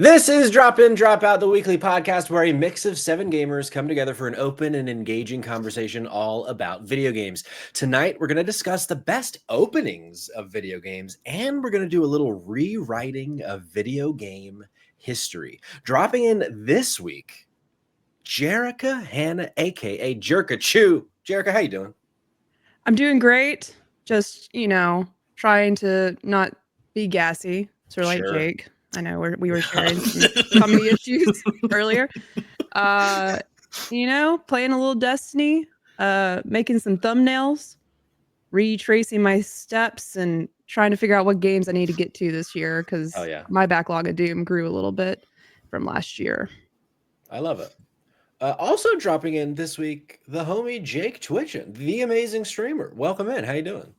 This is Drop In, Drop Out, the weekly podcast where a mix of 7 gamers come together for an open and engaging conversation all about video games. Tonight, we're going to discuss the best openings of video games, and we're going to do a little rewriting of video game history. Dropping in this week, Jerica Hannah, aka Jerica Chew. Jerica, how you doing? I'm doing great. Just, trying to not be gassy, sort of like Jake. I know we were sharing some tummy issues earlier. Playing a little Destiny, making some thumbnails, retracing my steps, and trying to figure out what games I need to get to this year because my backlog of Doom grew a little bit from last year. I love it. Also dropping in this week, the homie JakeTwitchin, the amazing streamer. Welcome in. How you doing?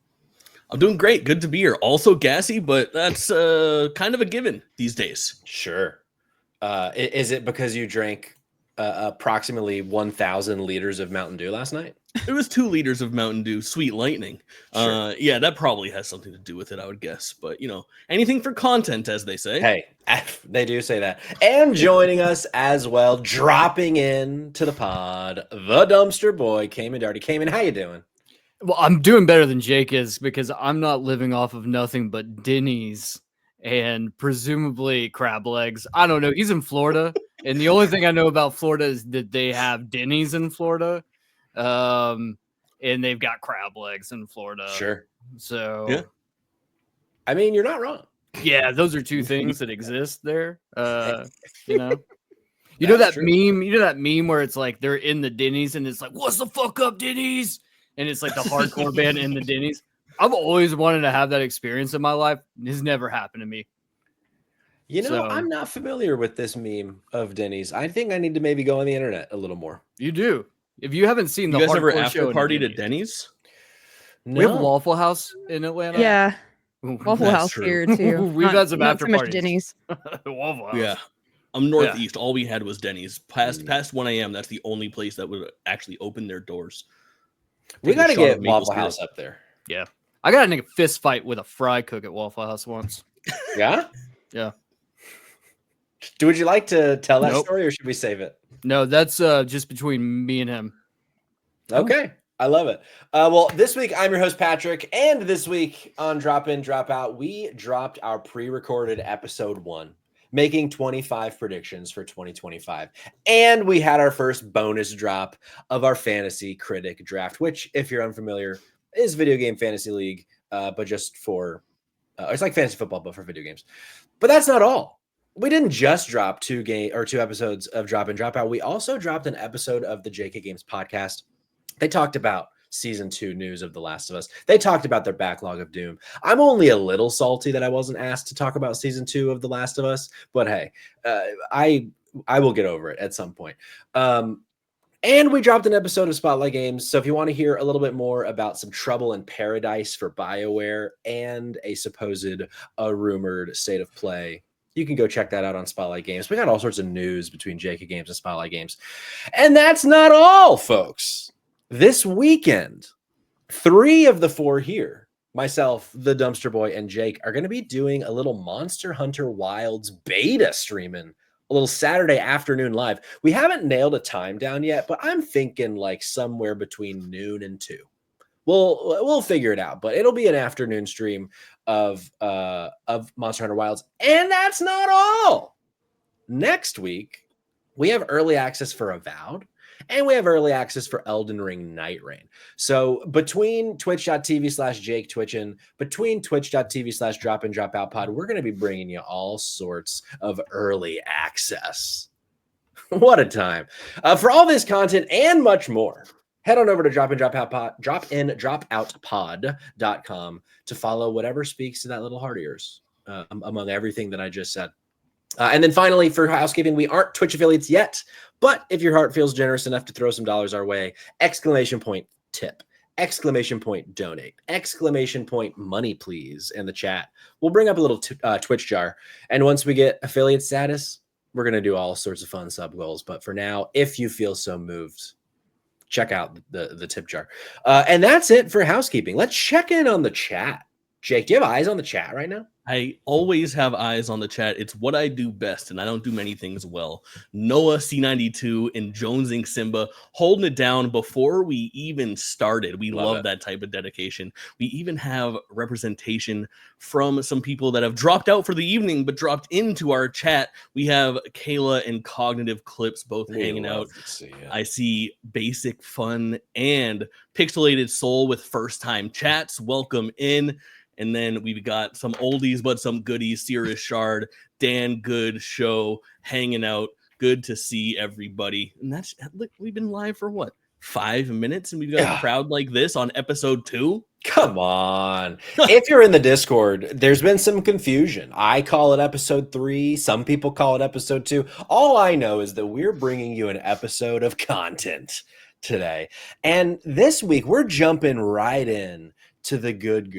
I'm doing great. Good to be here. Also gassy, but that's kind of a given these days. Sure. Is it because you drank approximately 1,000 liters of Mountain Dew last night? It was 2 liters of Mountain Dew Sweet Lightning. Sure. Yeah, that probably has something to do with it, I would guess. But, anything for content, as they say. Hey, they do say that. And joining us as well, dropping in to the pod, the dumpster boy, Cayman Darty. Cayman, how you doing? Well, I'm doing better than Jake is because I'm not living off of nothing but Denny's and presumably crab legs. I don't know. He's in Florida, and the only thing I know about Florida is that they have Denny's in Florida, and they've got crab legs in Florida. Sure. So, yeah. I mean, you're not wrong. Yeah, those are two things that exist there. You know that true. Meme. You know that meme where it's like they're in the Denny's and it's like, "What's the fuck up, Denny's?" And it's like the hardcore band in the Denny's. I've always wanted to have that experience in my life. It's never happened to me. I'm not familiar with this meme of Denny's. I think I need to maybe go on the internet a little more. You do. If you haven't seen you guys ever after party to Denny's? No. We have Waffle House in Atlanta. Yeah. Waffle House true. Here too. We've had some after parties. Denny's. Waffle House. Yeah. I'm northeast. Yeah. All we had was Denny's. Past 1 a.m. That's the only place that would actually open their doors. We got to get Waffle House up there. Yeah. I got in a fist fight with a fry cook at Waffle House once. Yeah? Yeah. Would you like to tell that story or should we save it? No, that's just between me and him. Okay. I love it. Well, this week I'm your host, Patrick. And this week on Drop In, Drop Out, we dropped our pre-recorded episode 1. Making 25 predictions for 2025. And we had our first bonus drop of our fantasy critic draft, which, if you're unfamiliar, is Video Game Fantasy League, but just for, it's like fantasy football, but for video games. But that's not all. We didn't just drop 2 episodes of Drop In, Drop Out. We also dropped an episode of the JK Games podcast. They talked about Season 2 news of The Last of Us. They talked about their backlog of Doom. I'm only a little salty that I wasn't asked to talk about Season 2 of The Last of Us, but hey, I will get over it at some point. And we dropped an episode of Spotlight Games, so if you want to hear a little bit more about some trouble in paradise for BioWare and a supposed rumored state of play, you can go check that out on Spotlight Games. We got all sorts of news between JK Games and Spotlight Games. And that's not all, folks. This weekend, 3 of the 4 here, myself, the Dumpster Boy, and Jake, are going to be doing a little Monster Hunter Wilds beta streaming, a little Saturday afternoon live. We haven't nailed a time down yet, but I'm thinking like somewhere between noon and 2. We'll figure it out, but it'll be an afternoon stream of Monster Hunter Wilds. And that's not all. Next week, we have early access for Avowed. And we have early access for Elden Ring Night Rain. So between twitch.tv/JakeTwitchin, between twitch.tv/Drop In Drop Out Pod, we're going to be bringing you all sorts of early access. What a time. For all this content and much more, head on over to dropindropoutpod.com to follow whatever speaks to that little heart of yours among everything that I just said. And then finally, for housekeeping, we aren't Twitch affiliates yet, but if your heart feels generous enough to throw some dollars our way, ! Tip, ! Donate, ! Money, please, in the chat. We'll bring up a little Twitch jar. And once we get affiliate status, we're going to do all sorts of fun sub goals. But for now, if you feel so moved, check out the tip jar. And that's it for housekeeping. Let's check in on the chat. Jake, do you have eyes on the chat right now? I always have eyes on the chat. It's what I do best, and I don't do many things well. Noah C92 and Jonesing Simba holding it down before we even started. We love that type of dedication. We even have representation from some people that have dropped out for the evening, but dropped into our chat. We have Kayla and Cognitive Clips both hanging out. I see Basic Fun and Pixelated Soul with first time chats. Welcome in. And then we've got some oldies, but some goodies. Sirius Shard, Dan Good Show hanging out. Good to see everybody. And that's, look, we've been live for what? 5 minutes, and we've got a crowd like this on episode 2. Come on. If you're in the Discord, there's been some confusion. I call it episode 3. Some people call it episode 2. All I know is that we're bringing you an episode of content today. And this week, we're jumping right in to the good.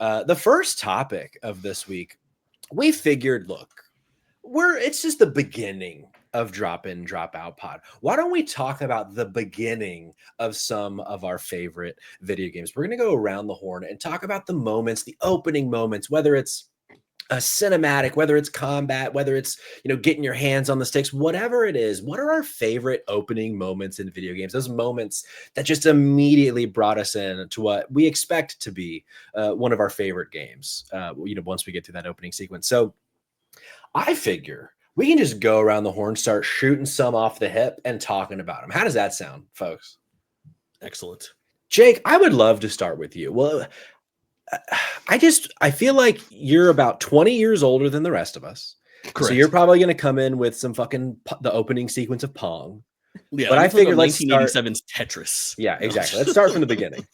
The first topic of this week, we figured, look, it's just the beginning of Drop In, Drop Out Pod. Why don't we talk about the beginning of some of our favorite video games? We're going to go around the horn and talk about the moments, the opening moments, whether it's a cinematic, whether it's combat, whether it's, getting your hands on the sticks, whatever it is. What are our favorite opening moments in video games? Those moments that just immediately brought us in to what we expect to be one of our favorite games, once we get to that opening sequence. So I figure we can just go around the horn, start shooting some off the hip and talking about them. How does that sound, folks? Excellent. Jake, I would love to start with you. Well, I feel like you're about 20 years older than the rest of us. Correct. So you're probably going to come in with some the opening sequence of Pong. Yeah, but I figured let's 1987's Tetris. Yeah, exactly. Let's start from the beginning.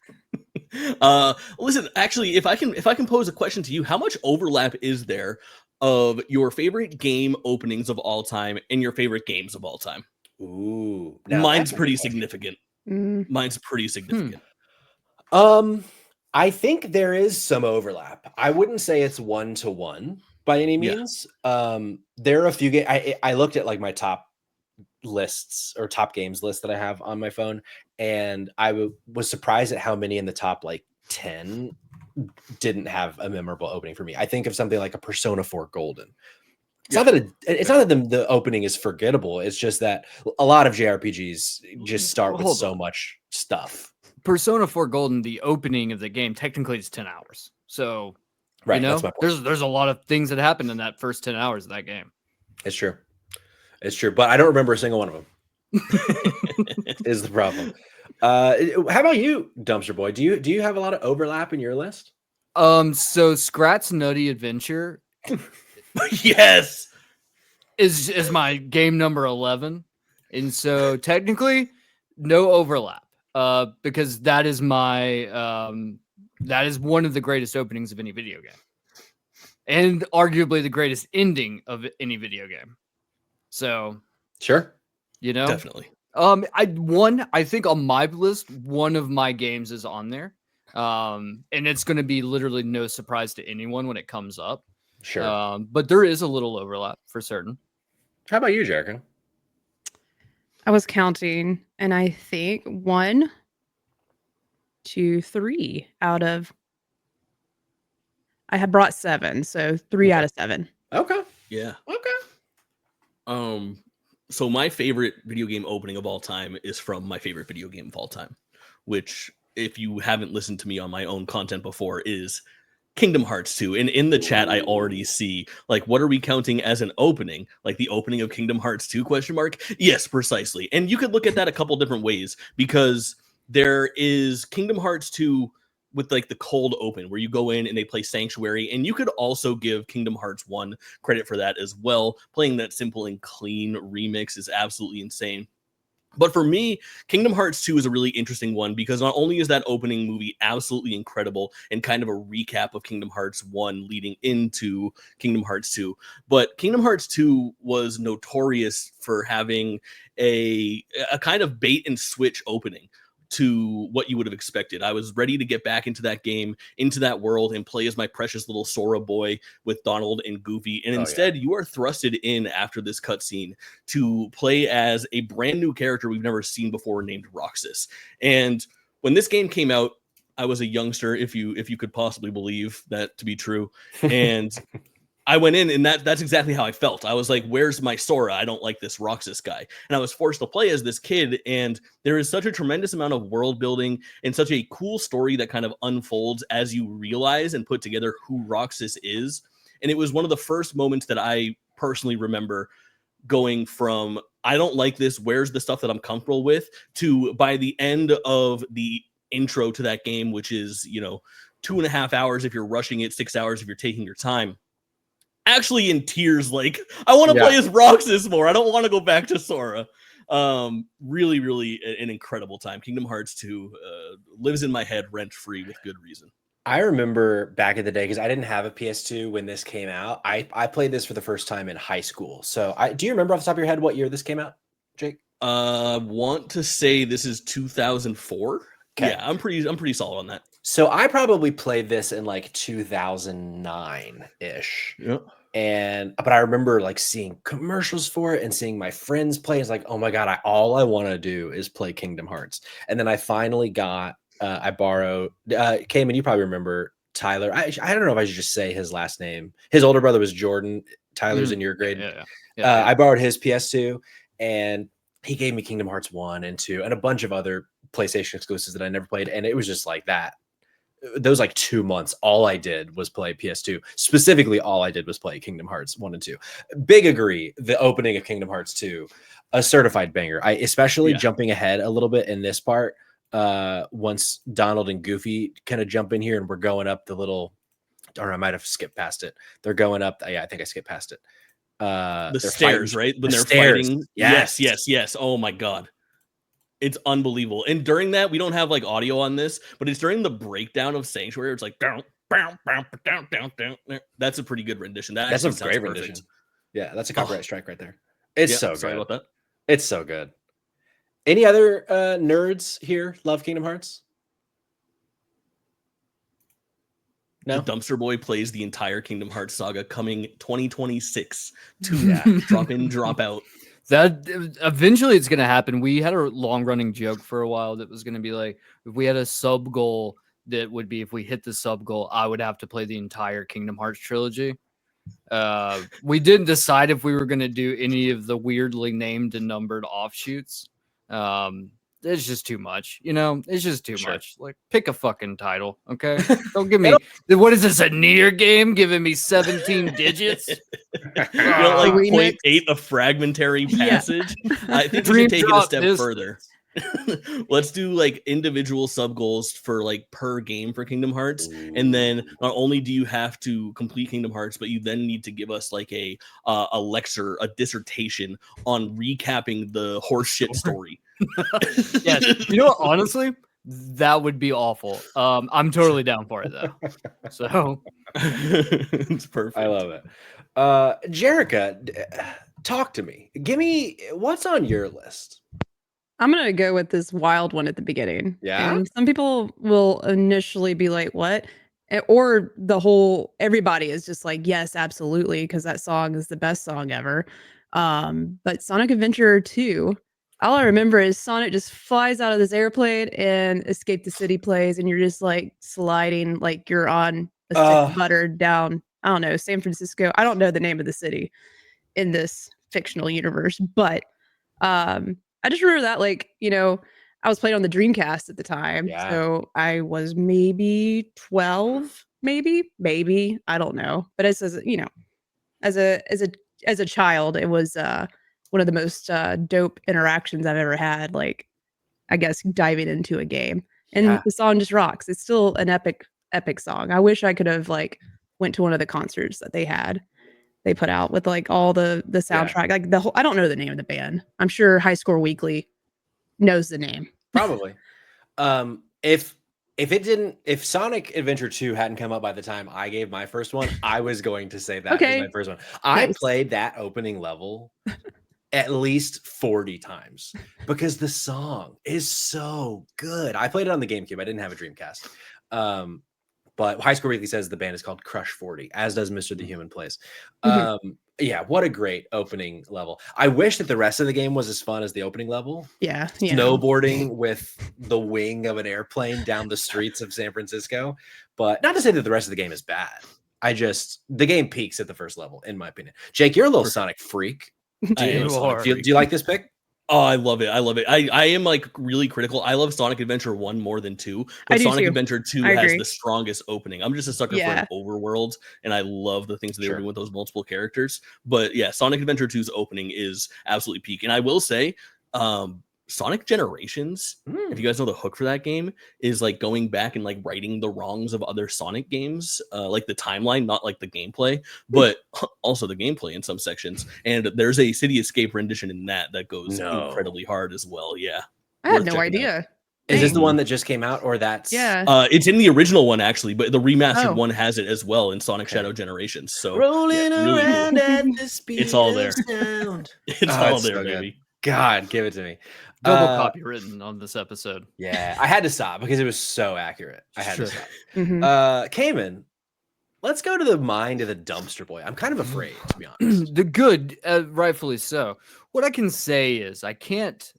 Listen, actually, if I can pose a question to you, how much overlap is there of your favorite game openings of all time and your favorite games of all time? Ooh, mine's pretty significant. Mine's pretty significant. I think there is some overlap. I wouldn't say it's 1-to-1 by any means. Yeah. There are a few games. I looked at like my top lists or top games list that I have on my phone, and I was surprised at how many in the top like 10 didn't have a memorable opening for me. I think of something like a Persona 4 Golden. It's not that the opening is forgettable. It's just that a lot of JRPGs just start with so much stuff. Persona 4 Golden, the opening of the game, technically it's 10 hours. So, right, that's my point. There's a lot of things that happen in that first 10 hours of that game. It's true. But I don't remember a single one of them. Is the problem. How about you, Dumpster Boy? Do you have a lot of overlap in your list? So Scrat's Nutty Adventure yes is my game number 11. And so technically no overlap. Because that is that is one of the greatest openings of any video game, and arguably the greatest ending of any video game. So, sure, definitely. I think on my list, one of my games is on there, and it's going to be literally no surprise to anyone when it comes up. Sure, but there is a little overlap for certain. How about you, Jerica? I was counting, and I think 1, 2, 3 out of. I had brought 7, so 3 out of 7. Okay. Yeah. Okay. So my favorite video game opening of all time is from my favorite video game of all time, which, if you haven't listened to me on my own content before, is Kingdom Hearts 2. And in the chat, I already see, like, what are we counting as an opening? Like the opening of Kingdom Hearts 2 ? Yes, precisely. And you could look at that a couple different ways, because there is Kingdom Hearts 2 with like the cold open where you go in and they play Sanctuary. And you could also give Kingdom Hearts 1 credit for that as well. Playing that simple and clean remix is absolutely insane. But for me, Kingdom Hearts 2 is a really interesting one, because not only is that opening movie absolutely incredible and kind of a recap of Kingdom Hearts 1 leading into Kingdom Hearts 2, but Kingdom Hearts 2 was notorious for having a kind of bait and switch opening to what you would have expected. I was ready to get back into that game, into that world, and play as my precious little Sora boy with Donald and Goofy. And instead, you are thrusted in after this cutscene to play as a brand new character we've never seen before named Roxas. And when this game came out, I was a youngster, if you could possibly believe that to be true. And I went in, and that's exactly how I felt. I was like, where's my Sora? I don't like this Roxas guy. And I was forced to play as this kid, and there is such a tremendous amount of world building and such a cool story that kind of unfolds as you realize and put together who Roxas is. And it was one of the first moments that I personally remember going from, I don't like this, where's the stuff that I'm comfortable with, to by the end of the intro to that game, which is, 2.5 hours if you're rushing it, 6 hours if you're taking your time, actually in tears, like, I want to play as Roxas more. I don't want to go back to Sora. Really, really an incredible time. Kingdom Hearts 2 lives in my head rent-free with good reason. I remember back in the day, because I didn't have a PS2 when this came out. I played this for the first time in high school. So do you remember off the top of your head what year this came out, Jake? Want to say this is 2004. Okay. Yeah, I'm pretty solid on that. So I probably played this in like 2009-ish. Yep. But I remember like seeing commercials for it and seeing my friends play. It's like, oh my God, all I want to do is play Kingdom Hearts. And then I finally got, I borrowed, Cayman, you probably remember Tyler. I don't know if I should just say his last name. His older brother was Jordan. Tyler's in your grade. Yeah. I borrowed his PS2, and he gave me Kingdom Hearts 1 and 2 and a bunch of other PlayStation exclusives that I never played. And it was just like that. Those like 2 months, all I did was play PS2. Specifically, all I did was play Kingdom Hearts 1 and 2. Big agree. The opening of Kingdom Hearts 2, a certified banger. I especially jumping ahead a little bit in this part. Once Donald and Goofy kind of jump in here and we're going up the little, or I might have skipped past it. They're going up. Yeah, I think I skipped past it. The stairs, fighting, right? When they're stairs. fighting. Yes. Oh my God. It's unbelievable. And during that, we don't have like audio on this, but it's during the breakdown of Sanctuary. It's like, down. That's a pretty good rendition. That's a great rendition. Yeah, that's a copyright strike right there. It's so good. Sorry about that. It's so good. Any other nerds here love Kingdom Hearts? No? The Dumpster Boy plays the entire Kingdom Hearts saga coming 2026 to drop in, drop out. That eventually it's going to happen. We had a long running joke for a while that was going to be like, if we had a sub goal, that would be if we hit the sub goal, I would have to play the entire Kingdom Hearts trilogy. We didn't decide if we were going to do any of the weirdly named and numbered offshoots. It's just too much, it's just too much. Like, pick a fucking title. Okay. Don't give me, what is this, a Nier game giving me 17 digits? Like 0.8 a fragmentary passage. I think we should take it a step further. Let's do like individual sub goals for like per game for Kingdom Hearts. And then not only do you have to complete Kingdom Hearts, but you then need to give us like a lecture, a dissertation on recapping the horseshit story. Yes. Honestly, that would be awful. I'm totally down for it though. So it's perfect. I love it. Jerica, talk to me. Give me what's on your list. I'm going to go with this wild one at the beginning. Yeah. And some people will initially be like, what? Or everybody is just like, yes, absolutely. Because that song is the best song ever. But Sonic Adventure 2, all I remember is Sonic just flies out of this airplane and Escape the City plays. And you're just like sliding like you're on a stick of butter down, I don't know, San Francisco. I don't know the name of the city in this fictional universe, but I just remember that, I was playing on the Dreamcast at the time. Yeah. So I was maybe 12, maybe, I don't know. But as a child, it was one of the most dope interactions I've ever had, like, I guess, diving into a game. And the song just rocks. It's still an epic song. I wish I could have went to one of the concerts that they put out with all the soundtrack, like the whole, I don't know the name of the band. I'm sure High Score Weekly knows the name. Probably. If Sonic Adventure 2 hadn't come up by the time I gave my first one, I was going to say that was my first one. I played that opening level at least 40 times because the song is so good. I played it on the GameCube. I didn't have a Dreamcast. but High Score Weekly says the band is called Crush 40, as does Mr. the Human Plays. Mm-hmm. Yeah, what a great opening level. I wish that the rest of the game was as fun as the opening level. Yeah. Snowboarding with the wing of an airplane down the streets of San Francisco. But not to say that the rest of the game is bad. The game peaks at the first level, in my opinion. Jake, you're a little Sonic freak. Do you like this pick? Oh, I love it. I love it. I am like really critical. I love Sonic Adventure 1 more than 2, but Sonic Adventure 2 has the strongest opening. I'm just a sucker for an overworld, and I love the things that they were doing with those multiple characters. But yeah, Sonic Adventure 2's opening is absolutely peak. And I will say, Sonic Generations, if you guys know the hook for that game, is like going back and like righting the wrongs of other Sonic games, like the timeline, not like the gameplay, but also the gameplay in some sections. And there's a City Escape rendition in that goes incredibly hard as well. Yeah, I had no idea. Is this the one that just came out, or that's it's in the original one actually, but the remastered one has it as well in Sonic Shadow Generations. So rolling around at the speed it's all there. It's all there, baby. God, give it to me. Double copywritten on this episode. Yeah, I had to stop because it was so accurate. I had to stop. Cayman, let's go to the mind of the dumpster boy. I'm kind of afraid, to be honest. The good, rightfully so. What I can say is I can't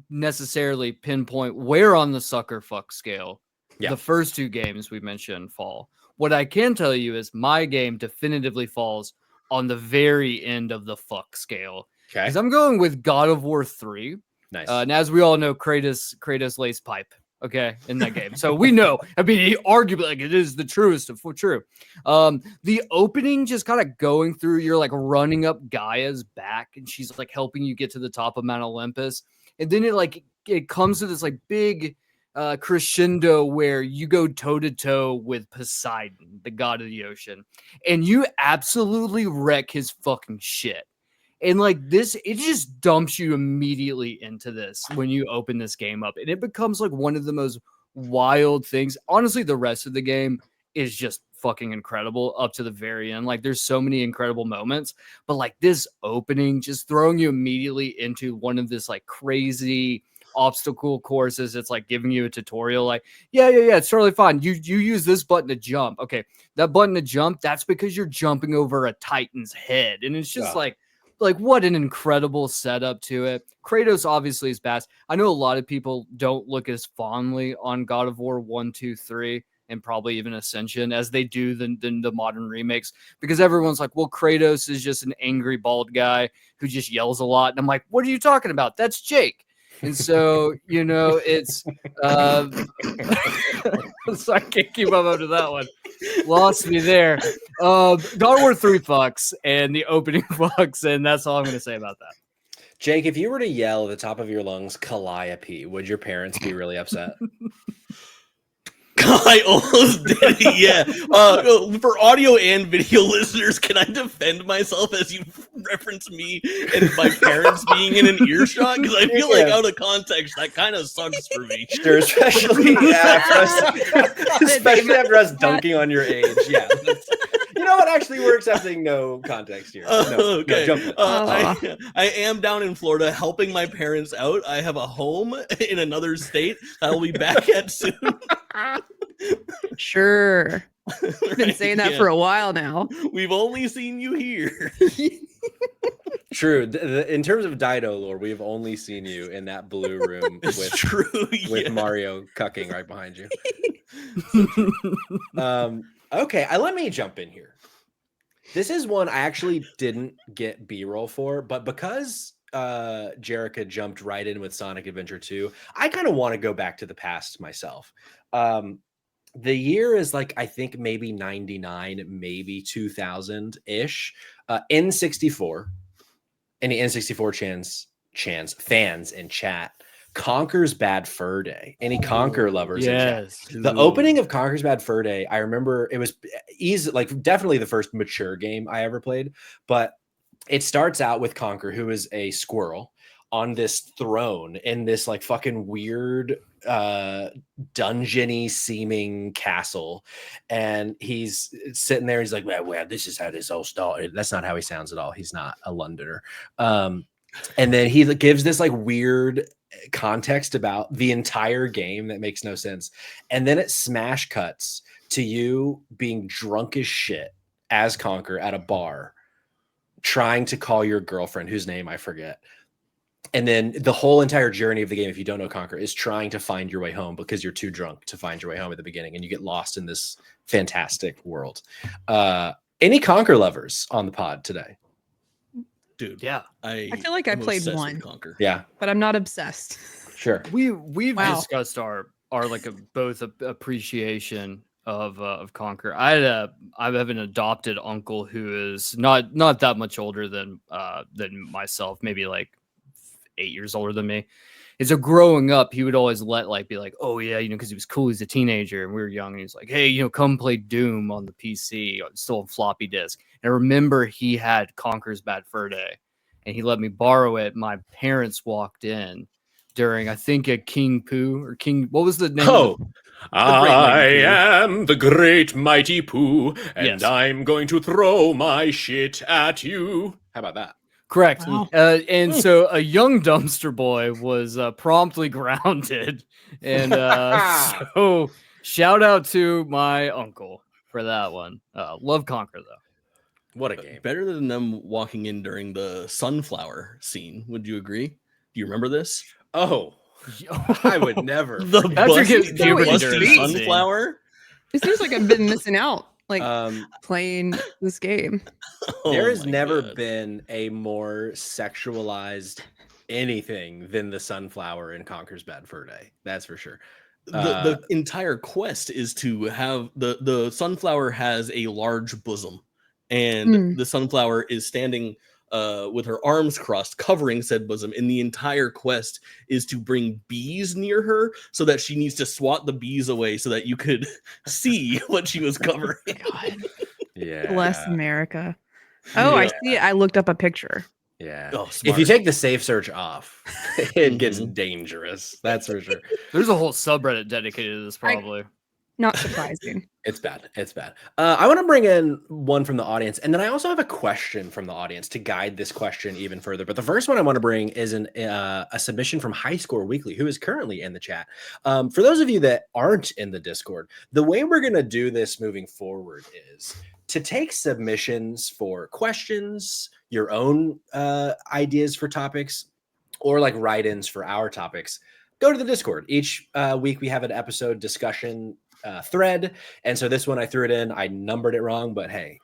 necessarily pinpoint where on the sucker fuck scale the first two games we mentioned fall. What I can tell you is my game definitively falls on the very end of the fuck scale. Okay. Because I'm going with God of War 3. Nice. And as we all know, Kratos lays pipe, in that game. So we know, he arguably, like, it is the truest of true. The opening just kind of going through, you're like running up Gaia's back, and she's like helping you get to the top of Mount Olympus. And then it comes to this like big crescendo where you go toe-to-toe with Poseidon, the god of the ocean, and you absolutely wreck his fucking shit. And like this, it just dumps you immediately into this when you open this game up. And it becomes like one of the most wild things. Honestly, the rest of the game is just fucking incredible up to the very end. Like there's so many incredible moments, but like this opening just throwing you immediately into one of this like crazy obstacle courses. It's like giving you a tutorial like, yeah, it's totally fine. You use this button to jump. Okay, that button to jump, that's because you're jumping over a Titan's head. And it's just like what an incredible setup to it. Kratos obviously is best. I know a lot of people don't look as fondly on God of War 1, 2, 3, and probably even Ascension as they do the modern remakes, because everyone's like, well, Kratos is just an angry bald guy who just yells a lot. And I'm like, what are you talking about? That's Jake. And so, it's so I can't keep up after that one. Lost me there. God of War 3 fucks and the opening fucks, and that's all I'm going to say about that. Jake, if you were to yell at the top of your lungs, Calliope, would your parents be really upset? I almost did it, yeah. For audio and video listeners, can I defend myself as you reference me and my parents being in an earshot? Because I feel like out of context, that kind of sucks for me. Sure, especially after us dunking on your age. Yeah. You know what? Actually, we're accepting no context here. Okay. I am down in Florida helping my parents out. I have a home in another state that I'll be back at soon. Sure. I've been saying that for a while now. We've only seen you here. True. In terms of Dido lore, we've only seen you in that blue room with Mario cucking right behind you. Okay, let me jump in here. This is one I actually didn't get B-roll for, but because Jerica jumped right in with Sonic Adventure 2, I kind of want to go back to the past myself. The year is like, I think maybe 99, maybe 2000-ish. N64, any N64 fans in chat, Conker's Bad Fur Day. Any Conker lovers in chat? The opening of Conker's Bad Fur Day, I remember it was easy, like definitely the first mature game I ever played, but it starts out with Conker, who is a squirrel on this throne in this like fucking weird dungeony seeming castle, and he's sitting there. He's like, well, this is how this all started. That's not how he sounds at all. He's not a Londoner. And then he gives this like weird context about the entire game that makes no sense, and then it smash cuts to you being drunk as shit as Conquer at a bar, trying to call your girlfriend, whose name I forget. And then the whole entire journey of the game, if you don't know Conquer, is trying to find your way home because you're too drunk to find your way home at the beginning and you get lost in this fantastic world. Any Conquer lovers on the pod today? Dude, yeah. I feel like I played one. Conquer. Yeah. But I'm not obsessed. Sure. We've discussed our like both appreciation of Conquer. I have an adopted uncle who is not that much older than myself, maybe like 8 years older than me. And so growing up, he would always be like, oh yeah, because he was cool. He's a teenager and we were young. And he's like, hey, come play Doom on the PC, still on floppy disk. And I remember he had Conquer's Bad Fur Day and he let me borrow it. My parents walked in during, I think, a King Pooh or King, what was the name? Oh, I am the great mighty Pooh, and yes, I'm going to throw my shit at you. How about that? Correct. Wow. And so a young dumpster boy was promptly grounded. And so shout out to my uncle for that one. Love Conquer, though. What a game. Better than them walking in during the sunflower scene. Would you agree? Do you remember this? Oh, I would never. The busted sunflower. It seems like I've been missing out. Playing this game. There has never been a more sexualized anything than the sunflower in Conquer's Bad Fur Day. That's for sure. The entire quest is to have the sunflower has a large bosom, and the sunflower is standing with her arms crossed, covering said bosom. And the entire quest is to bring bees near her so that she needs to swat the bees away so that you could see what she was covering. God. Yeah. Bless America. Oh, yeah. I see it. I looked up a picture. Yeah. Oh, if you take the safe search off, it gets dangerous. That's for sure. There's a whole subreddit dedicated to this, probably. Not surprising. It's bad. It's bad. I want to bring in one from the audience, and then I also have a question from the audience to guide this question even further. But the first one I want to bring is a submission from High Score Weekly, who is currently in the chat. For those of you that aren't in the Discord, the way we're going to do this moving forward is to take submissions for questions, your own ideas for topics, or like write-ins for our topics. Go to the Discord. Each week we have an episode discussion thread, and so this one I threw it in. I numbered it wrong, but hey,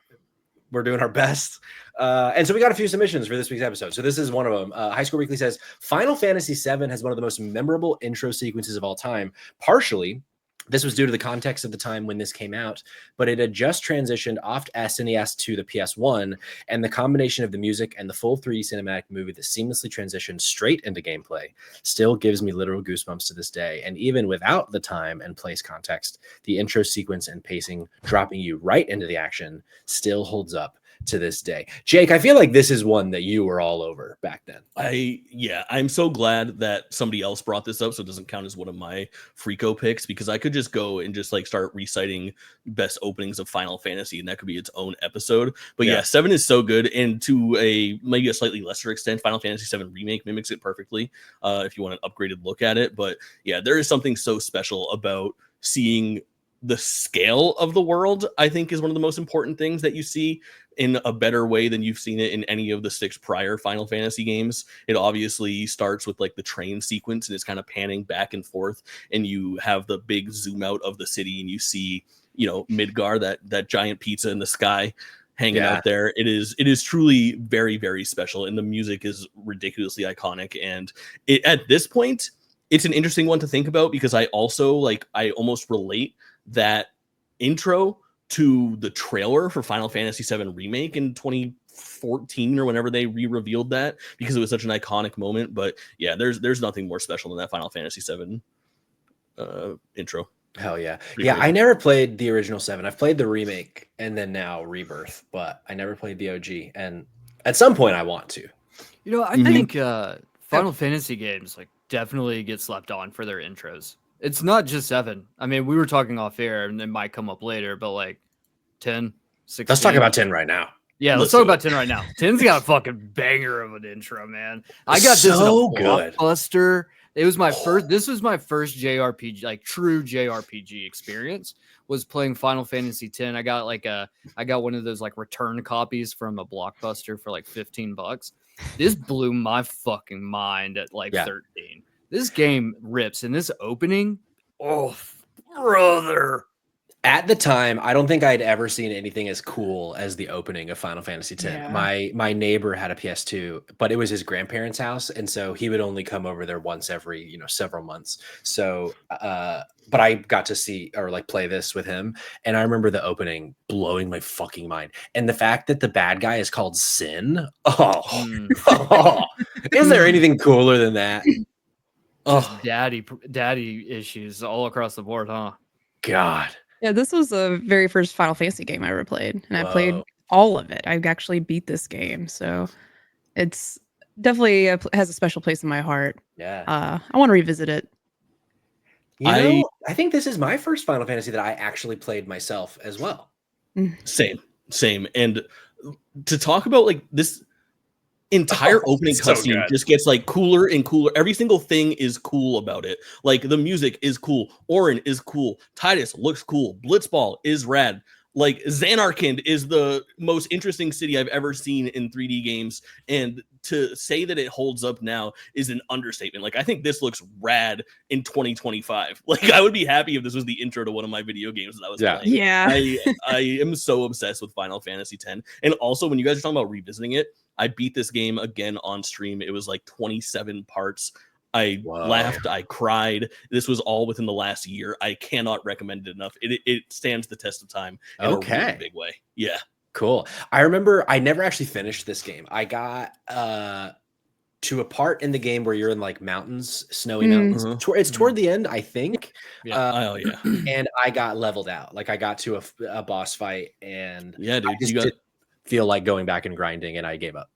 we're doing our best. And so we got a few submissions for this week's episode. So this is one of them. High Score Weekly says Final Fantasy VII has one of the most memorable intro sequences of all time. Partially, this was due to the context of the time when this came out, but it had just transitioned off SNES to the PS1, and the combination of the music and the full 3D cinematic movie that seamlessly transitioned straight into gameplay still gives me literal goosebumps to this day. And even without the time and place context, the intro sequence and pacing dropping you right into the action still holds up to this day. Jake, I feel like this is one that you were all over back then. I'm so glad that somebody else brought this up so it doesn't count as one of my Freako picks, because I could just go and just like start reciting best openings of Final Fantasy and that could be its own episode. But yeah, 7 is so good, and to maybe a slightly lesser extent, Final Fantasy VII Remake mimics it perfectly if you want an upgraded look at it. But yeah, there is something so special about seeing the scale of the world. I think is one of the most important things that you see in a better way than you've seen it in any of the 6 prior Final Fantasy games. It obviously starts with like the train sequence and it's kind of panning back and forth, and you have the big zoom out of the city and you see, Midgar, that giant pizza in the sky hanging out there. It is truly very, very special, and the music is ridiculously iconic. And at this point, it's an interesting one to think about, because I also I almost relate that intro to the trailer for Final Fantasy VII Remake in 2014 or whenever they re-revealed that, because it was such an iconic moment. But yeah, there's nothing more special than that Final Fantasy VII intro. Hell yeah. Yeah, I never played the original 7. I've played the remake and then now Rebirth, but I never played the OG, and at some point I want to. I think Final Fantasy games definitely get slept on for their intros. It's not just 7. I mean, we were talking off air and it might come up later, but 10, 16. Let's talk about 10 right now. Yeah, let's talk about 10 right now. 10's got a fucking banger of an intro, man. I got this in a blockbuster It was my first. This was my first JRPG, like true JRPG experience. Was playing Final Fantasy X. I got one of those like return copies from a Blockbuster for like $15. This blew my fucking mind at like 13. This game rips, and this opening, oh brother. At the time, I don't think I'd ever seen anything as cool as the opening of Final Fantasy X. Yeah. My neighbor had a PS2, but it was his grandparents' house, and so he would only come over there once every, several months. So, but I got to see or like play this with him, and I remember the opening blowing my fucking mind, and the fact that the bad guy is called Sin. Is there anything cooler than that? Just daddy issues all across the board, huh? God. Yeah, this was the very first Final Fantasy game I ever played, and I played all of it. I actually beat this game, so it's definitely has a special place in my heart. Yeah, I want to revisit it. I think this is my first Final Fantasy that I actually played myself as well. Same. And to talk about like this entire opening cutscene just gets like cooler and cooler. Every single thing is cool about it. Like the music is cool. Orin is cool. Tidus looks cool. Blitzball is rad. Like Xanarkand is the most interesting city I've ever seen in 3D games. And to say that it holds up now is an understatement. Like I think this looks rad in 2025. Like I would be happy if this was the intro to one of my video games that I was playing. Yeah. I am so obsessed with Final Fantasy X. And also when you guys are talking about revisiting it, I beat this game again on stream. It was like 27 parts. I laughed. I cried. This was all within the last year. I cannot recommend it enough. It stands the test of time in a really big way. Yeah. Cool. I remember I never actually finished this game. I got to a part in the game where you're in like mountains, snowy mountains. It's toward the end, I think. Yeah. And I got leveled out. Like I got to a boss fight, and yeah, dude, I just didn't feel like going back and grinding, and I gave up.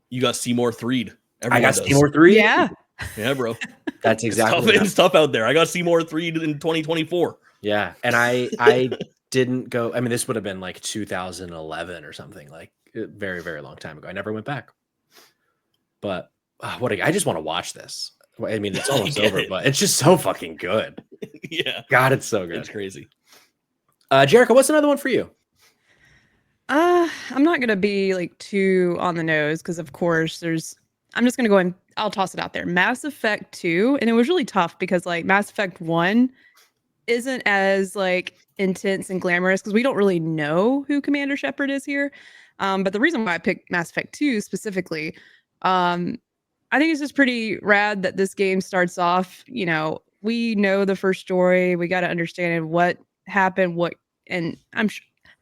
You got Seymour 3'd. I got Seymour 3'd? Yeah, bro. That's exactly it's tough out there. I got Seymour 3'd in 2024. Yeah. And I didn't go. I mean, this would have been like 2011 or something, like very, very long time ago. I never went back. But I just want to watch this. I mean, it's almost over, but it's just so fucking good. Yeah. God, it's so good. It's crazy. Jerica, what's another one for you? I'm not gonna be like too on the nose because of course I'm just gonna go and I'll toss it out there. Mass Effect 2, and it was really tough because like Mass Effect 1 isn't as like intense and glamorous because we don't really know who Commander Shepard is here. But the reason why I picked Mass Effect 2 specifically, I think it's just pretty rad that this game starts off, we know the first story, we got to understand what happened, and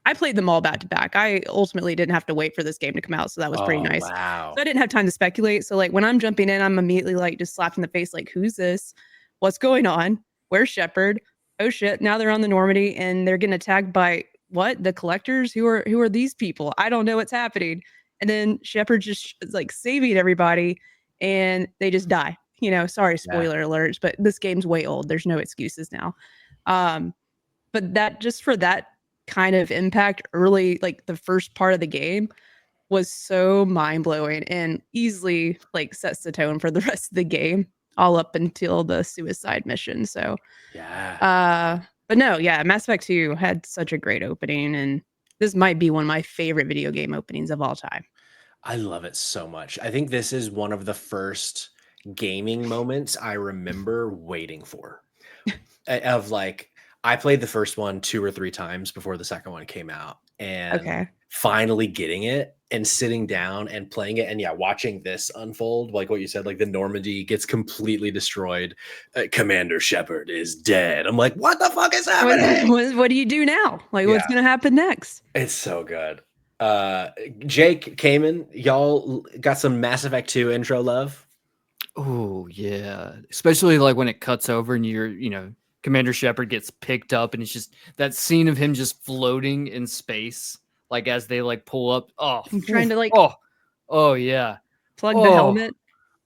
I played them all back to back. I ultimately didn't have to wait for this game to come out, so that was pretty nice. Wow. So I didn't have time to speculate. So like when I'm jumping in, I'm immediately like just slapped in the face, like, who's this? What's going on? Where's Shepard? Oh shit! Now they're on the Normandy and they're getting attacked by what? The Collectors? Who are these people? I don't know what's happening. And then Shepard just is like saving everybody, and they just die. Sorry, spoiler alerts, but this game's way old. There's no excuses now. But that just for that kind of impact early, like the first part of the game was so mind-blowing and easily like sets the tone for the rest of the game all up until the suicide mission. So but no, Mass Effect 2 had such a great opening, and this might be one of my favorite video game openings of all time. I love it so much. I think this is one of the first gaming moments I remember waiting for. Of like, I played the first one 2 or 3 times before the second one came out, and finally getting it and sitting down and playing it, and watching this unfold, like what you said, like the Normandy gets completely destroyed. Commander Shepard is dead. I'm like, what the fuck is happening? What do you do now? Like, what's gonna happen next? It's so good. Jake, Cayman, y'all got some Mass Effect 2 intro love? Oh yeah, especially like when it cuts over and you're Commander Shepard gets picked up, and it's just that scene of him just floating in space, like as they like pull up. Oh, trying to like oh yeah, plug the helmet.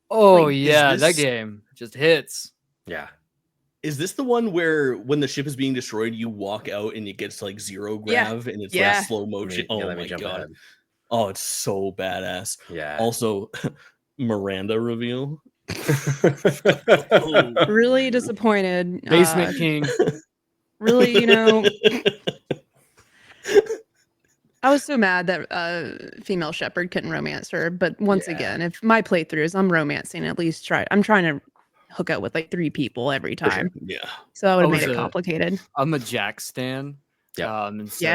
Oh like, yeah, that game just hits. Yeah. Is this the one where when the ship is being destroyed, you walk out and it gets like zero grav and it's like slow motion? Oh my god! Ahead. Oh, it's so badass. Yeah. Also, Miranda reveal. Really disappointed. Basement King. Really, I was so mad that female shepherd couldn't romance her. But once again, if my playthroughs, I'm romancing at least I'm trying to hook up with like 3 people every time. Sure. Yeah. So I would have made it complicated. I'm a Jack stan. Yeah. And so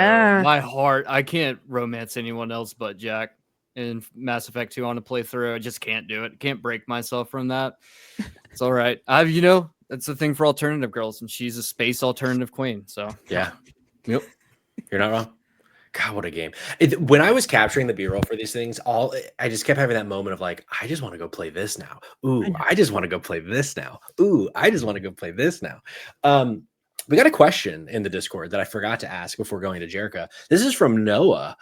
my heart, I can't romance anyone else but Jack in Mass Effect 2 on a playthrough. I just can't do it. Can't break myself from that. It's all right. That's the thing for alternative girls, and she's a space alternative queen. So yeah. Yep. You're not wrong. God, what a game. When I was capturing the B-roll for these things, I just kept having that moment of like, I just want to go play this now. Ooh, I just want to go play this now. Ooh, I just want to go play this now. We got a question in the Discord that I forgot to ask before going to Jerica. This is from Noah.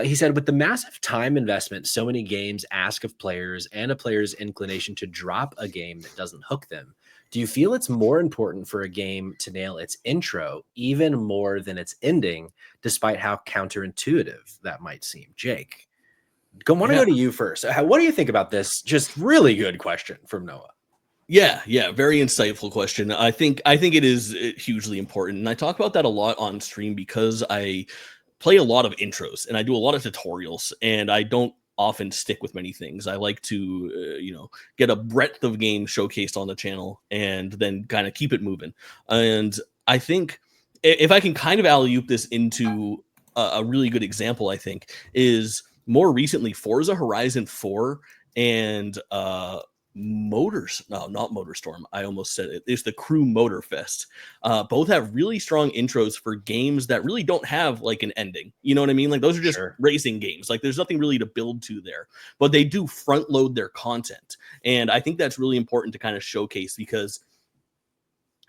He said, with the massive time investment so many games ask of players and a player's inclination to drop a game that doesn't hook them, do you feel it's more important for a game to nail its intro even more than its ending, despite how counterintuitive that might seem? Jake, I want to go to you first. What do you think about this? Just really good question from Noah. Yeah, very insightful question. I think it is hugely important, and I talk about that a lot on stream because I play a lot of intros and I do a lot of tutorials, and I don't often stick with many things. I like to get a breadth of games showcased on the channel and then kind of keep it moving. And I think if I can kind of alley-oop this into a really good example, I think is more recently Forza Horizon 4 and not Motorstorm. I almost said it. It's the Crew Motorfest. Both have really strong intros for games that really don't have like an ending. You know what I mean? Like those are just racing games. Like there's nothing really to build to there, but they do front load their content. And I think that's really important to kind of showcase because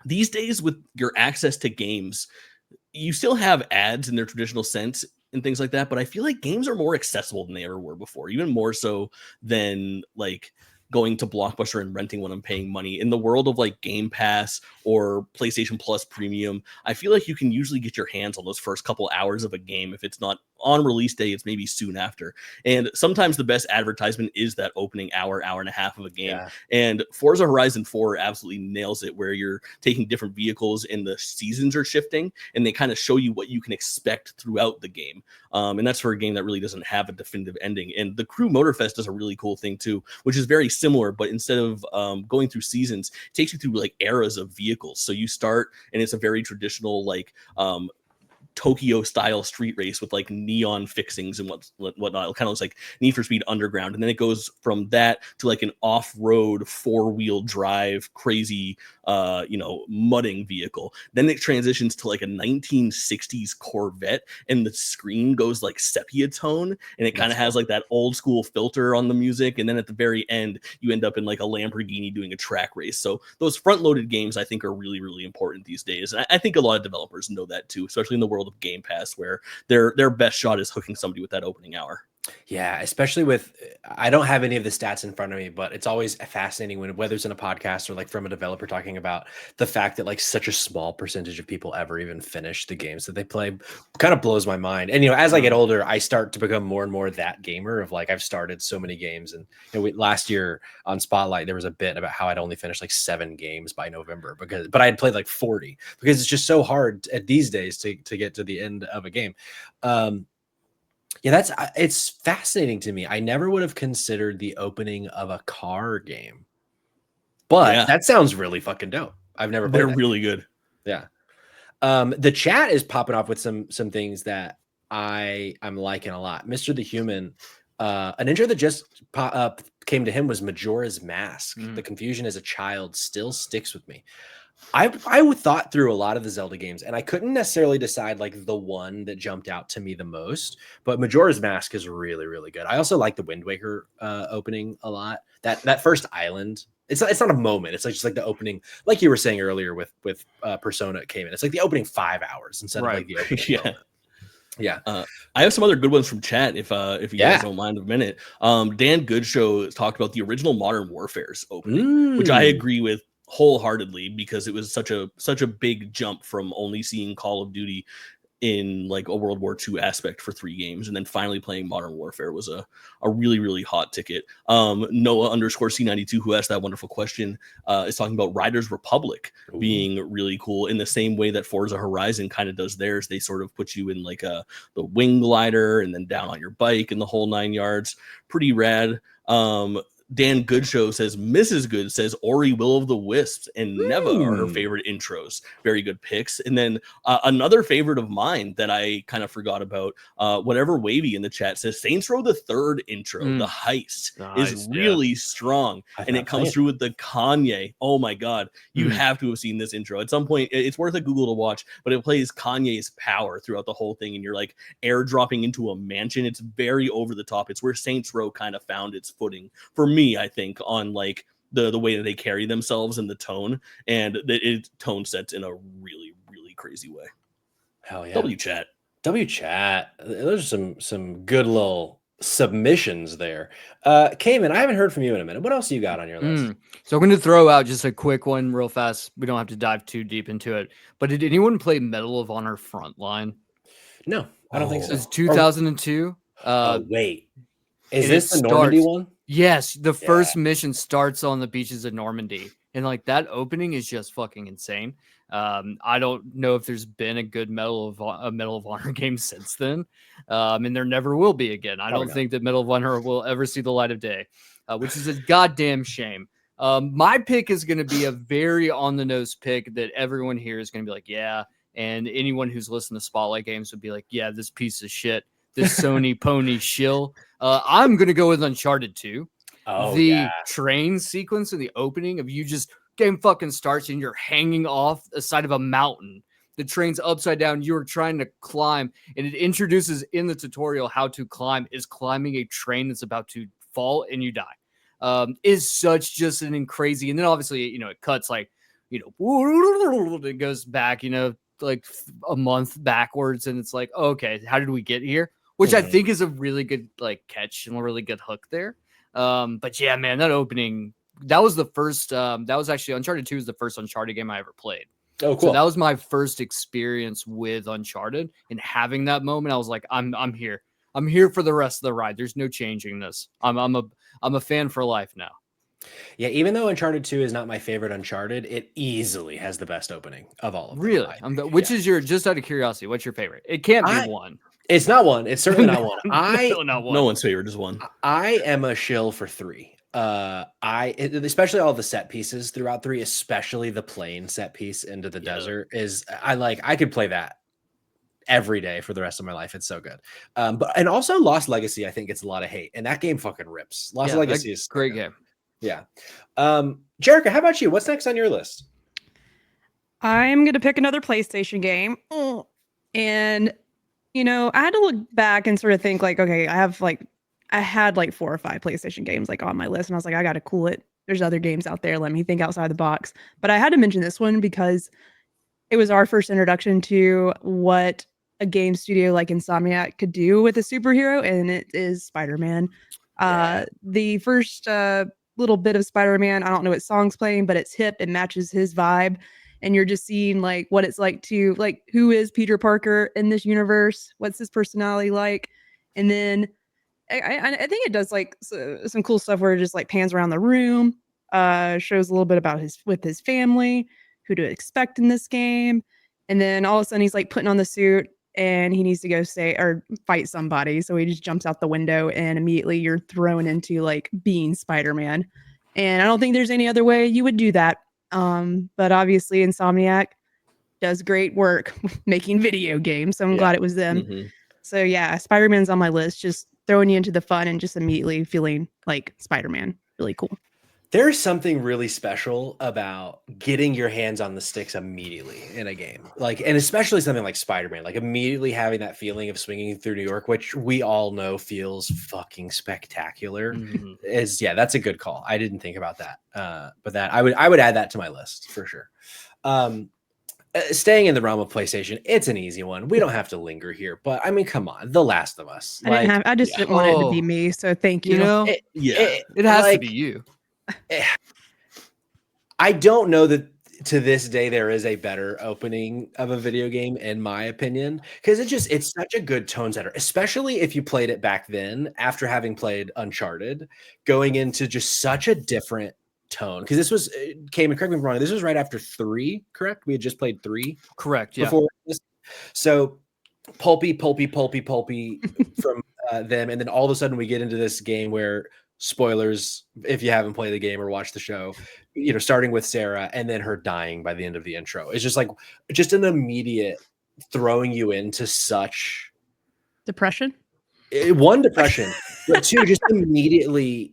these days with your access to games, you still have ads in their traditional sense and things like that. But I feel like games are more accessible than they ever were before, even more so than like going to Blockbuster and renting when I'm paying money. In the world of like Game Pass or PlayStation Plus Premium, I feel like you can usually get your hands on those first couple hours of a game. If it's not on release day, it's maybe soon after. And sometimes the best advertisement is that opening hour and a half of a game. Yeah. And Forza Horizon 4 absolutely nails it, where you're taking different vehicles and the seasons are shifting and they kind of show you what you can expect throughout the game. And that's for a game that really doesn't have a definitive ending. And the Crew Motorfest does a really cool thing too, which is very similar, but instead of going through seasons, it takes you through like eras of vehicles. So you start and it's a very traditional like Tokyo style street race with like neon fixings and whatnot. It kind of looks like Need for Speed Underground. And then it goes from that to like an off-road 4-wheel drive crazy mudding vehicle. Then it transitions to like a 1960s Corvette and the screen goes like sepia tone and it kind of has like that old school filter on the music. And then at the very end you end up in like a Lamborghini doing a track race. So those front-loaded games I think are really, really important these days. And I think a lot of developers know that too, especially in the world of Game Pass, where their best shot is hooking somebody with that opening hour. Yeah, especially with, I don't have any of the stats in front of me, but it's always fascinating whether it's in a podcast or like from a developer talking about the fact that like such a small percentage of people ever even finish the games that they play. Kind of blows my mind. And as I get older, I start to become more and more that gamer of like I've started so many games. And last year on Spotlight there was a bit about how I'd only finished like 7 games by November but I had played like 40 because it's just so hard these days to get to the end of a game. Yeah, it's fascinating to me. I never would have considered the opening of a car game, but that sounds really fucking dope. I've never played. They're really good. Yeah. The chat is popping off with some things that I'm liking a lot. Mr. the Human, an intro that just came to him was Majora's Mask. The confusion as a child still sticks with me. I thought through a lot of the Zelda games and I couldn't necessarily decide like the one that jumped out to me the most, but Majora's Mask is really, really good. I also like the Wind Waker opening a lot. That first island, it's not a moment. It's like just like the opening, like you were saying earlier with Persona came in. It's like the opening 5 hours instead of like the opening moment. Yeah. I have some other good ones from chat if you guys don't mind a minute. Dan Goodshow talked about the original Modern Warfare's opening, which I agree with wholeheartedly because it was such a big jump from only seeing Call of Duty in like a World War II aspect for 3 games, and then finally playing Modern Warfare was a really, really hot ticket. Noah_C92, who asked that wonderful question, is talking about Riders Republic being really cool in the same way that Forza Horizon kind of does theirs. They sort of put you in like the wing glider and then down on your bike and the whole 9 yards. Pretty rad. Dan Goodshow says Mrs. Good says Ori Will of the Wisps and Neva are her favorite intros. Very good picks. And then another favorite of mine that I kind of forgot about, whatever Wavy in the chat says, Saints Row the 3rd intro, the heist, is really strong. And it comes through with the Kanye. Oh my God. You have to have seen this intro. At some point, it's worth a Google to watch, but it plays Kanye's Power throughout the whole thing. And you're like airdropping into a mansion. It's very over the top. It's where Saints Row kind of found its footing for me, I think, on like the way that they carry themselves and the tone, and it tone sets in a really, really crazy way. Hell yeah. W chat. There's some good little submissions there. Cayman, I haven't heard from you in a minute. What else you got on your list? So I'm going to throw out just a quick one real fast. We don't have to dive too deep into it, but did anyone play Medal of Honor Frontline? No, I don't think so. It's 2002. Wait. Is this the Normandy one? Yes, the first mission starts on the beaches of Normandy, and like that opening is just fucking insane. I don't know if there's been a good Medal of Honor game since then, and there never will be again. I don't think that Medal of Honor will ever see the light of day, which is a goddamn shame. My pick is going to be a very on the nose pick that everyone here is going to be like, yeah, and anyone who's listened to Spotlight Games would be like, yeah, this piece of shit. This Sony pony shill. I'm going to go with Uncharted 2. The train sequence in the opening of you just game fucking starts and you're hanging off the side of a mountain. The train's upside down. You're trying to climb, and it introduces in the tutorial how to climb is climbing a train that's about to fall and you die. Is such just an crazy. And then obviously, it cuts like, it goes back, like a month backwards. And it's like, okay, how did we get here? Which I think is a really good like catch and a really good hook there. But yeah, man, that opening, that was the first, that was actually Uncharted 2 is the first Uncharted game I ever played. Oh, cool. So that was my first experience with Uncharted, and having that moment, I was like, I'm here. I'm here for the rest of the ride. There's no changing this. I'm a fan for life now. Yeah, even though Uncharted 2 is not my favorite Uncharted, it easily has the best opening of all of them. Really? Which is your, just out of curiosity, what's your favorite? It can't be one. It's not one. It's certainly not one. No one's favorite is one. I am a shill for 3. Especially all the set pieces throughout 3, especially the plane set piece into the desert I could play that every day for the rest of my life. It's so good. And also Lost Legacy, I think gets a lot of hate, and that game fucking rips. Lost Legacy is a great game. Yeah. Jerica, how about you? What's next on your list? I'm going to pick another PlayStation game. And, I had to look back and sort of think like, okay, I had like 4 or 5 PlayStation games like on my list. And I was like, I got to cool it. There's other games out there. Let me think outside the box. But I had to mention this one because it was our first introduction to what a game studio like Insomniac could do with a superhero. And it is Spider-Man. The first little bit of Spider-Man, I don't know what song's playing, but it's hip. It matches his vibe. And you're just seeing like what it's like to like, who is Peter Parker in this universe? What's his personality like? And then I think it does like some cool stuff where it just like pans around the room, shows a little bit about his family, who to expect in this game. And then all of a sudden he's like putting on the suit and he needs to go fight somebody. So he just jumps out the window and immediately you're thrown into like being Spider-Man. And I don't think there's any other way you would do that. But obviously Insomniac does great work with making video games. So I'm glad it was them. Mm-hmm. So yeah, Spider-Man's on my list, just throwing you into the fun and just immediately feeling like Spider-Man. Really cool. There's something really special about getting your hands on the sticks immediately in a game. Like, and especially something like Spider-Man, like immediately having that feeling of swinging through New York, which we all know feels fucking spectacular. Mm-hmm. That's a good call. I didn't think about that. But that I would add that to my list for sure. Staying in the realm of PlayStation, it's an easy one. We don't have to linger here, but I mean, come on, The Last of Us. I just didn't want it to be me, so thank you. It has to be you. I don't know that to this day, there is a better opening of a video game, in my opinion, because it's such a good tone setter, especially if you played it back then after having played Uncharted, going into just such a different tone. Because this was correct me if I'm wrong, this was right after 3, correct? We had just played 3, correct? Yeah. Before this, so pulpy from them, and then all of a sudden we get into this game where, spoilers if you haven't played the game or watched the show, starting with Sarah and then her dying by the end of the intro. It's just an immediate throwing you into such depression. One, depression, but two, just immediately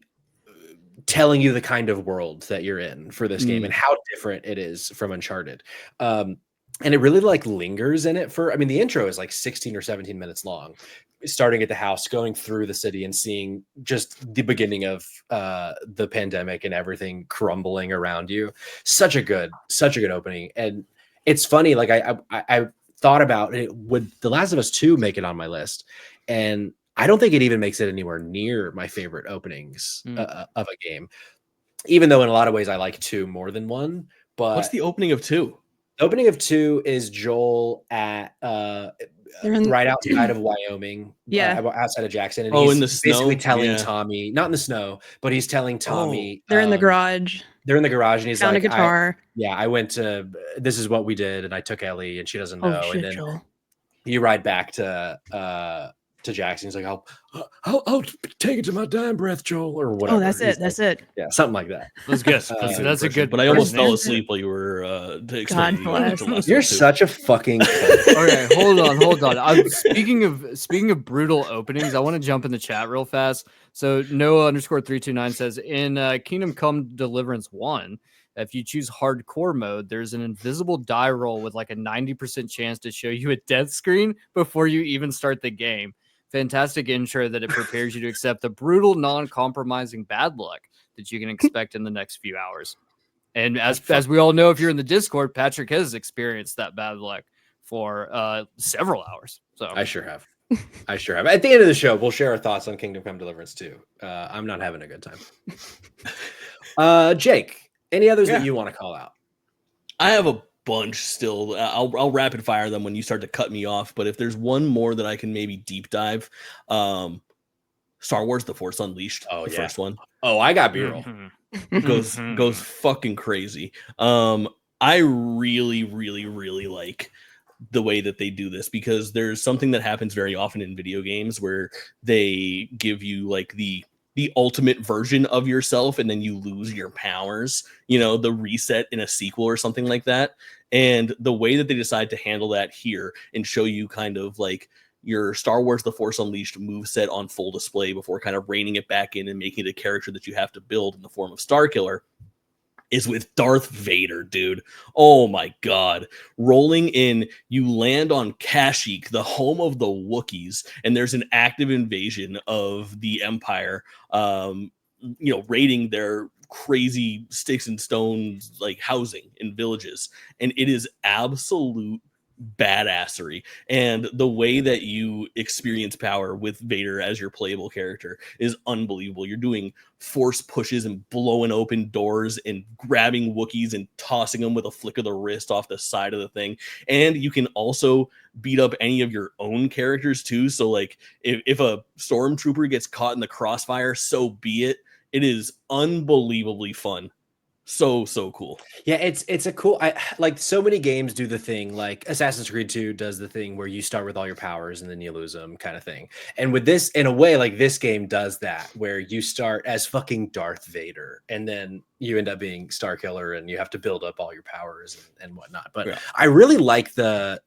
telling you the kind of world that you're in for this game and how different it is from Uncharted. And it really lingers in it the intro is 16 or 17 minutes long, starting at the house, going through the city and seeing just the beginning of the pandemic and everything crumbling around you. Such a good opening. And it's funny, I thought about it, would The Last of Us 2 make it on my list? And I don't think it even makes it anywhere near my favorite openings of a game, even though in a lot of ways I like 2 more than 1. But what's the opening of 2? The opening of 2 is Joel at right outside of Wyoming, outside of Jackson, and he's in the basically snow? telling Tommy, not in the snow, but he's telling Tommy they're in the garage. They're in the garage, and he's found a guitar. I went to, this is what we did, and I took Ellie, and she doesn't know. Oh, shit, and then Joel. You ride back to Jackson. He's like, I'll take it to my dying breath, Joel, or whatever. Oh, that's it. Yeah, something like that. That's good. That's a good. But I almost fell asleep while you were explaining. You're such a fucking. Okay, hold on. Speaking of brutal openings, I want to jump in the chat real fast. So Noah_329 says, in Kingdom Come Deliverance 1, if you choose hardcore mode, there's an invisible die roll with a 90% chance to show you a death screen before you even start the game. Fantastic intro that it prepares you to accept the brutal, non-compromising bad luck that you can expect in the next few hours. And as we all know, if you're in the Discord, Patrick has experienced that bad luck for several hours. So I sure have. At the end of the show, we'll share our thoughts on Kingdom Come Deliverance 2. I'm not having a good time. Jake, any others that you want to call out? I have a bunch still. I'll rapid fire them when you start to cut me off. But if there's one more that I can maybe deep dive, Star Wars: The Force Unleashed, first one. Oh, I got B-roll. goes fucking crazy. I really, really, really like the way that they do this, because there's something that happens very often in video games where they give you the ultimate version of yourself and then you lose your powers, the reset in a sequel or something like that. And the way that they decide to handle that here and show you kind of your Star Wars The Force Unleashed moveset on full display before kind of reining it back in and making it a character that you have to build in the form of Starkiller is with Darth Vader, dude. Oh my God. Rolling in, you land on Kashyyyk, the home of the Wookiees, and there's an active invasion of the Empire, raiding their crazy sticks and stones housing in villages. And it is absolute badassery, and the way that you experience power with Vader as your playable character is unbelievable. You're doing force pushes and blowing open doors and grabbing Wookiees and tossing them with a flick of the wrist off the side of the thing, and you can also beat up any of your own characters too. So if a stormtrooper gets caught in the crossfire, so be it. It is unbelievably fun. So cool. Yeah, it's a cool, so many games do the thing, Assassin's Creed 2 does the thing where you start with all your powers and then you lose them kind of thing. And with this, in a way, this game does that, where you start as fucking Darth Vader and then you end up being Starkiller and you have to build up all your powers and whatnot. But I really like the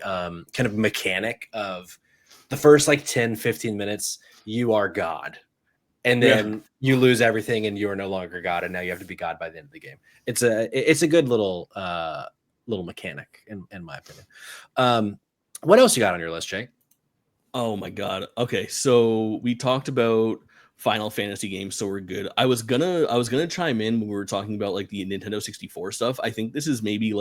kind of mechanic of the first 10-15 minutes, you are God. And then you lose everything, and you are no longer God, and now you have to be God by the end of the game. It's a good little mechanic, in my opinion. What else you got on your list, Jake? Oh my God. Okay, so we talked about Final Fantasy games, so we're good. I was gonna chime in when we were talking about the Nintendo 64 stuff. I think this is maybe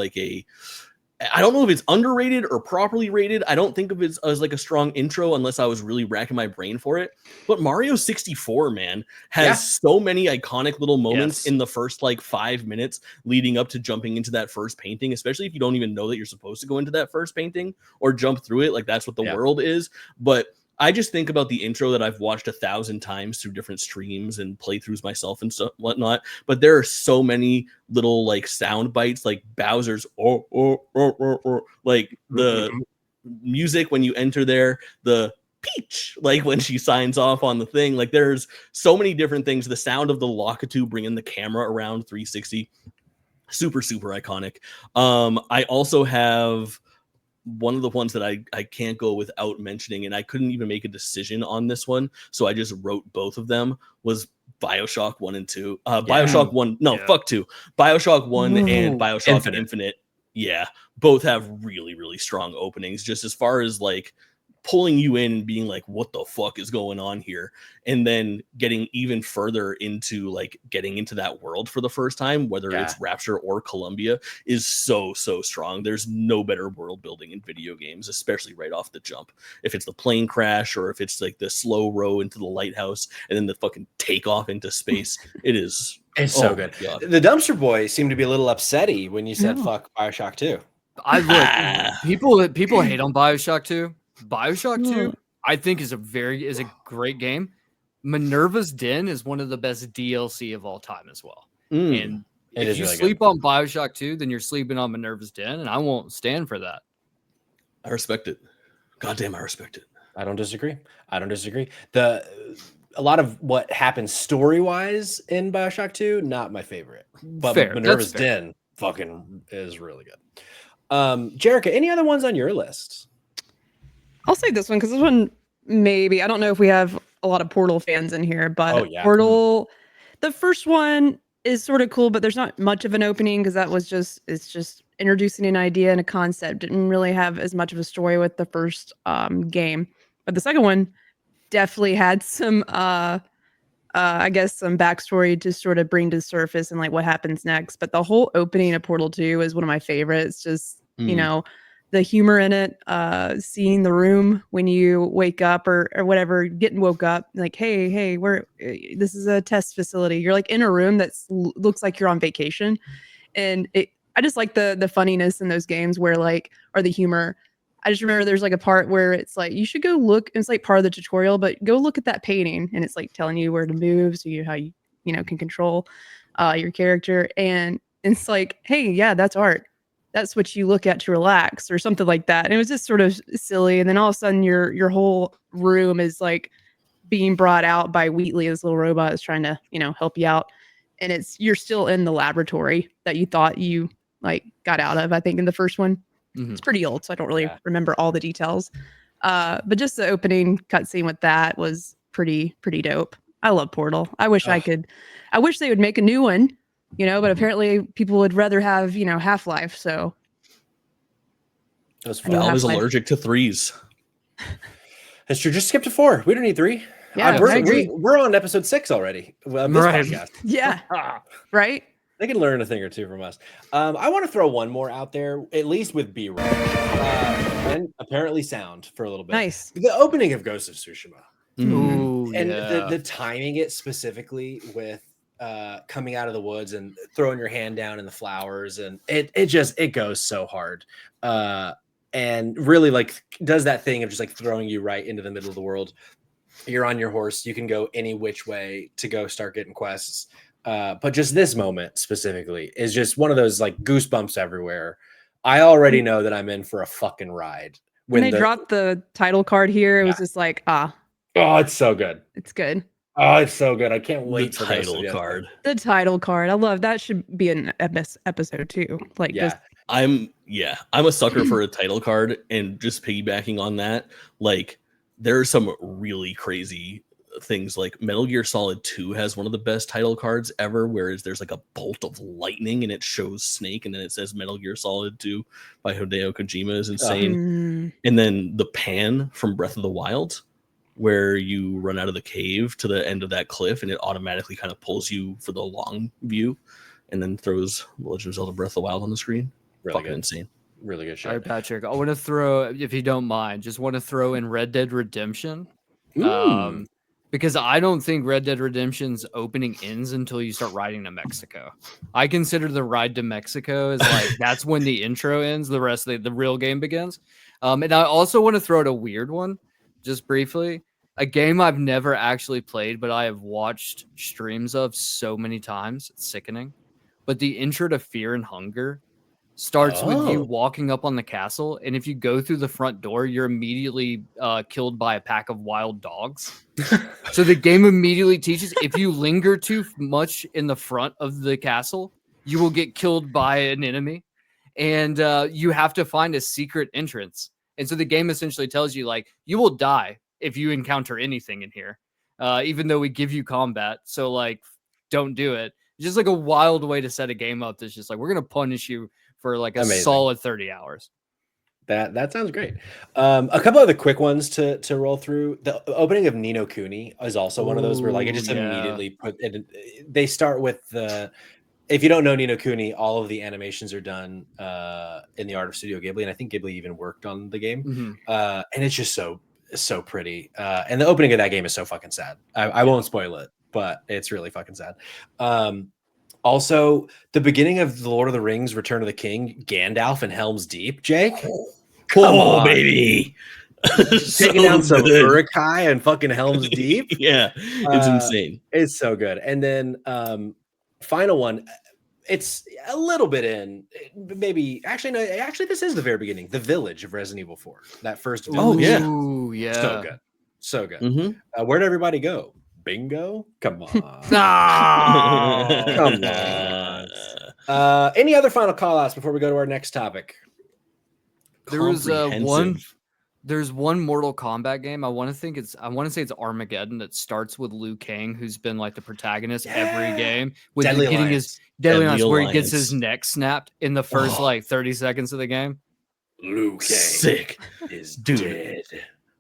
I don't know if it's underrated or properly rated. I don't think of it as like a strong intro unless I was really racking my brain for it. But Mario 64, man, has so many iconic little moments in the first like 5 minutes leading up to jumping into that first painting, especially if you don't even know that you're supposed to go into that first painting or jump through it. Like that's what the world is. But I just think about the intro that I've watched 1,000 times through different streams and playthroughs myself and stuff, whatnot. But there are so many little like sound bites, like Bowser's like the music when you enter there, the Peach, like when she signs off on the thing. Like there's so many different things. The sound of the Lakitu bringing the camera around 360, super iconic. I also have one of the ones that I can't go without mentioning, and I couldn't even make a decision on this one, so I just wrote both of them, was BioShock 1 and 2. BioShock 1, fuck 2. BioShock 1 and BioShock Infinite. Yeah, both have really strong openings, just as far as like pulling you in and being like, what the fuck is going on here? And then getting even further into like getting into that world for the first time, whether it's Rapture or Columbia, is so strong. There's no better world building in video games, especially right off the jump. If it's the plane crash or if it's like the slow row into the lighthouse and then the fucking takeoff into space, it's so good. The Dumpster Boy seemed to be a little upsetty when you said fuck BioShock 2. I look, people hate on BioShock 2. BioShock 2, I think, is a great game. Minerva's Den is one of the best DLC of all time as well. And if you sleep on BioShock 2, then you're sleeping on Minerva's Den, and I won't stand for that. I respect it. Goddamn, I respect it. I don't disagree. A lot of what happens story-wise in BioShock 2, not my favorite. But Minerva's Den fucking is really good. Jerica, any other ones on your list? I'll say this one because this one maybe, I don't know if we have a lot of Portal fans in here, but Portal, the first one is sort of cool, but there's not much of an opening because it's just introducing an idea and a concept. Didn't really have as much of a story with the first game. But the second one definitely had some, I guess, some backstory to sort of bring to the surface and like what happens next. But the whole opening of Portal 2 is one of my favorites. Just, you know, the humor in it, seeing the room when you wake up or whatever, getting woke up, like, hey, this is a test facility. You're like in a room that looks like you're on vacation. And I just like the funniness in those games where like, or the humor. I just remember there's like a part where it's like, you should go look, it's like part of the tutorial, but go look at that painting. And it's like telling you where to move. So how you can control your character. And it's like, hey, yeah, that's art. That's what you look at to relax or something like that. And it was just sort of silly. And then all of a sudden your whole room is like being brought out by Wheatley. This little robot is trying to, help you out. And you're still in the laboratory that you thought you like got out of, I think, in the first one. It's pretty old, so I don't really remember all the details. But just the opening cutscene with that was pretty dope. I love Portal. I wish I wish they would make a new one. But apparently people would rather have, Half-Life. So Valve is allergic to 3s. That's true. Just skip to 4. We don't need 3. Yeah, we're on episode 6 already. This podcast. Yeah. Right. They can learn a thing or two from us. I want to throw one more out there, at least with B-roll, and apparently sound for a little bit. Nice. The opening of Ghost of Tsushima. Ooh, and the timing it specifically with coming out of the woods and throwing your hand down in the flowers, and it goes so hard, and really like does that thing of just like throwing you right into the middle of the world. You're on your horse, you can go any which way to go start getting quests, but just this moment specifically is just one of those like goosebumps everywhere. I already know that I'm in for a fucking ride. When they dropped the title card here, it was just like oh, it's so good. It's good. Oh, it's so good. I can't wait for the title card. The title card. I love that. Should be an episode too. Like, I'm a sucker for a title card, and just piggybacking on that, like there are some really crazy things. Like Metal Gear Solid 2 has one of the best title cards ever, whereas there's like a bolt of lightning and it shows Snake and then it says Metal Gear Solid 2 by Hideo Kojima is insane. And then the pan from Breath of the Wild, where you run out of the cave to the end of that cliff and it automatically kind of pulls you for the long view and then throws Legend of Zelda Breath of the Wild on the screen. Really fucking good. Insane. Really good shit. All right, Patrick. I want to throw, if you don't mind, just want to throw in Red Dead Redemption. Because I don't think Red Dead Redemption's opening ends until you start riding to Mexico. I consider the ride to Mexico as like that's when the intro ends. The rest of the real game begins. And I also want to throw out a weird one, just briefly. A game I've never actually played, but I have watched streams of so many times. It's sickening. But the intro to Fear and Hunger starts with you walking up on the castle, and if you go through the front door, you're immediately killed by a pack of wild dogs. So the game immediately teaches if you linger too much in the front of the castle, you will get killed by an enemy, and you have to find a secret entrance. And so the game essentially tells you, like, you will die if you encounter anything in here, even though we give you combat. So, like, don't do it. It's just like a wild way to set a game up that's just like, we're going to punish you for like a solid 30 hours. That sounds great. A couple other quick ones to roll through. The opening of Ni no Kuni is also one of those where like it just immediately put it. They start with the. If you don't know Ni no Kuni, all of the animations are done in the art of Studio Ghibli, and I think Ghibli even worked on the game. And it's just so pretty. And the opening of that game is so fucking sad. I won't spoil it, but it's really fucking sad. Also, the beginning of The Lord of the Rings, Return of the King, Gandalf and Helm's Deep, Jake. Come on, baby. Taking down some Urukai and fucking Helm's Deep. Yeah, it's insane. It's so good. And then final one, it's a little bit in, maybe, actually, no, actually, this is the very beginning. The village of Resident Evil 4. That first village. Oh, yeah. So good. So good. Where'd everybody go? Bingo? Come on. Come on. Any other final call outs before we go to our next topic? There's one Mortal Kombat game. I want to say it's Armageddon, that starts with Liu Kang, who's been like the protagonist every game, with Deadly getting Alliance. his Deadly Alliance, where he gets his neck snapped in the first like 30 seconds of the game. Liu Kang sick is dead.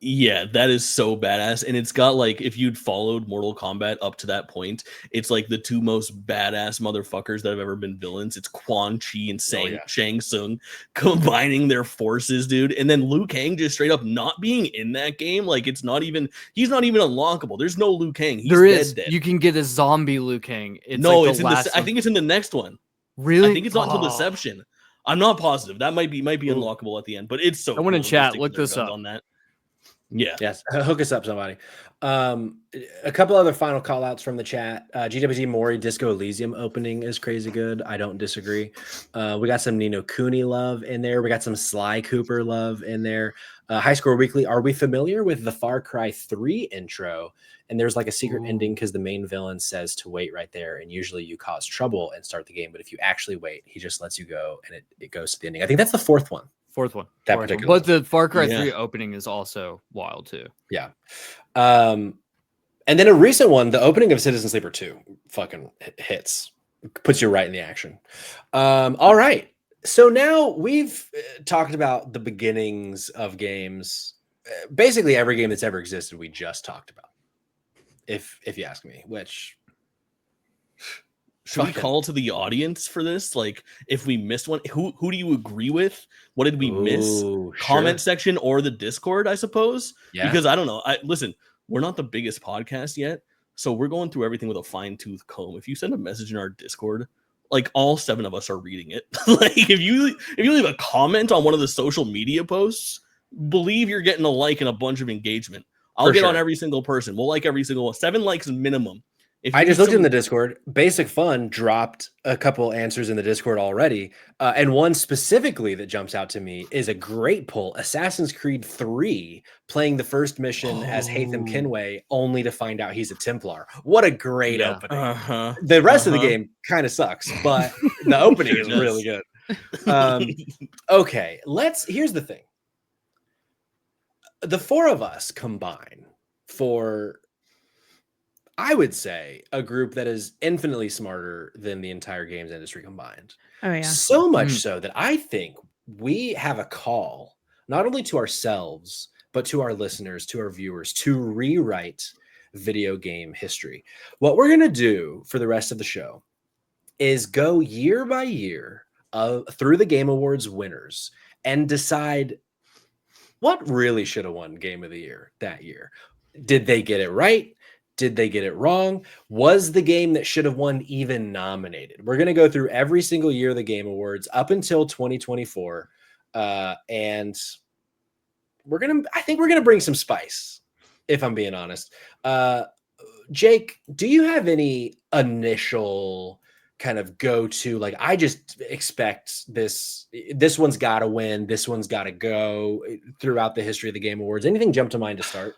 Yeah, that is so badass. And it's got like, if you'd followed Mortal Kombat up to that point, it's like the two most badass motherfuckers that have ever been villains. It's Quan Chi and Shang Tsung combining their forces, dude. And then Liu Kang just straight up not being in that game. Like, he's not even unlockable. There's no Liu Kang. He's dead. You can get a zombie Liu Kang. I think it's in the next one. Really? I think it's not until Deception. I'm not positive. That might be unlockable at the end, but it's so I want to chat. Look this up on that. Yeah. Yes. Hook us up, somebody. A couple other final call outs from the chat. GWG Mori Disco Elysium opening is crazy good. I don't disagree. We got some Ni no Kuni love in there. We got some Sly Cooper love in there. High Score Weekly. Are we familiar with the Far Cry 3 intro? And there's like a secret ending because the main villain says to wait right there. And usually you cause trouble and start the game. But if you actually wait, he just lets you go and it goes to the ending. I think that's the fourth one. But the Far Cry 3 opening is also wild too. Yeah. And then a recent one, the opening of Citizen Sleeper 2 fucking hits, puts you right in the action. All right. So now we've talked about the beginnings of games. Basically every game that's ever existed, we just talked about. If you ask me, which should we call to the audience for this? Like, if we missed one, who do you agree with? What did we miss? Comment section or the Discord, I suppose. Yeah. Because I don't know. Listen, we're not the biggest podcast yet, so we're going through everything with a fine-tooth comb. If you send a message in our Discord, like all 7 of us are reading it. Like if you leave a comment on one of the social media posts, believe you're getting a like and a bunch of engagement. I'll get on every single person. We'll like every single one. 7 likes minimum. I just looked in the Discord. Basic Fun dropped a couple answers in the Discord already. And one specifically that jumps out to me is a great pull. Assassin's Creed 3, playing the first mission as Haytham Kenway, only to find out he's a Templar. What a great opening. The rest of the game kind of sucks, but the opening is really good. Okay, here's the thing. The 4 of us combine for, I would say, a group that is infinitely smarter than the entire games industry combined. Oh, yeah. So much so that I think we have a call, not only to ourselves, but to our listeners, to our viewers, to rewrite video game history. What we're going to do for the rest of the show is go year by year through the Game Awards winners and decide what really should have won Game of the Year that year. Did they get it right? Did they get it wrong? Was the game that should have won even nominated? We're going to go through every single year of the Game Awards up until 2024. And I think we're going to bring some spice, if I'm being honest. Jake, do you have any initial kind of go-to, like, I just expect this one's got to win, this one's got to go throughout the history of the Game Awards? Anything jump to mind to start?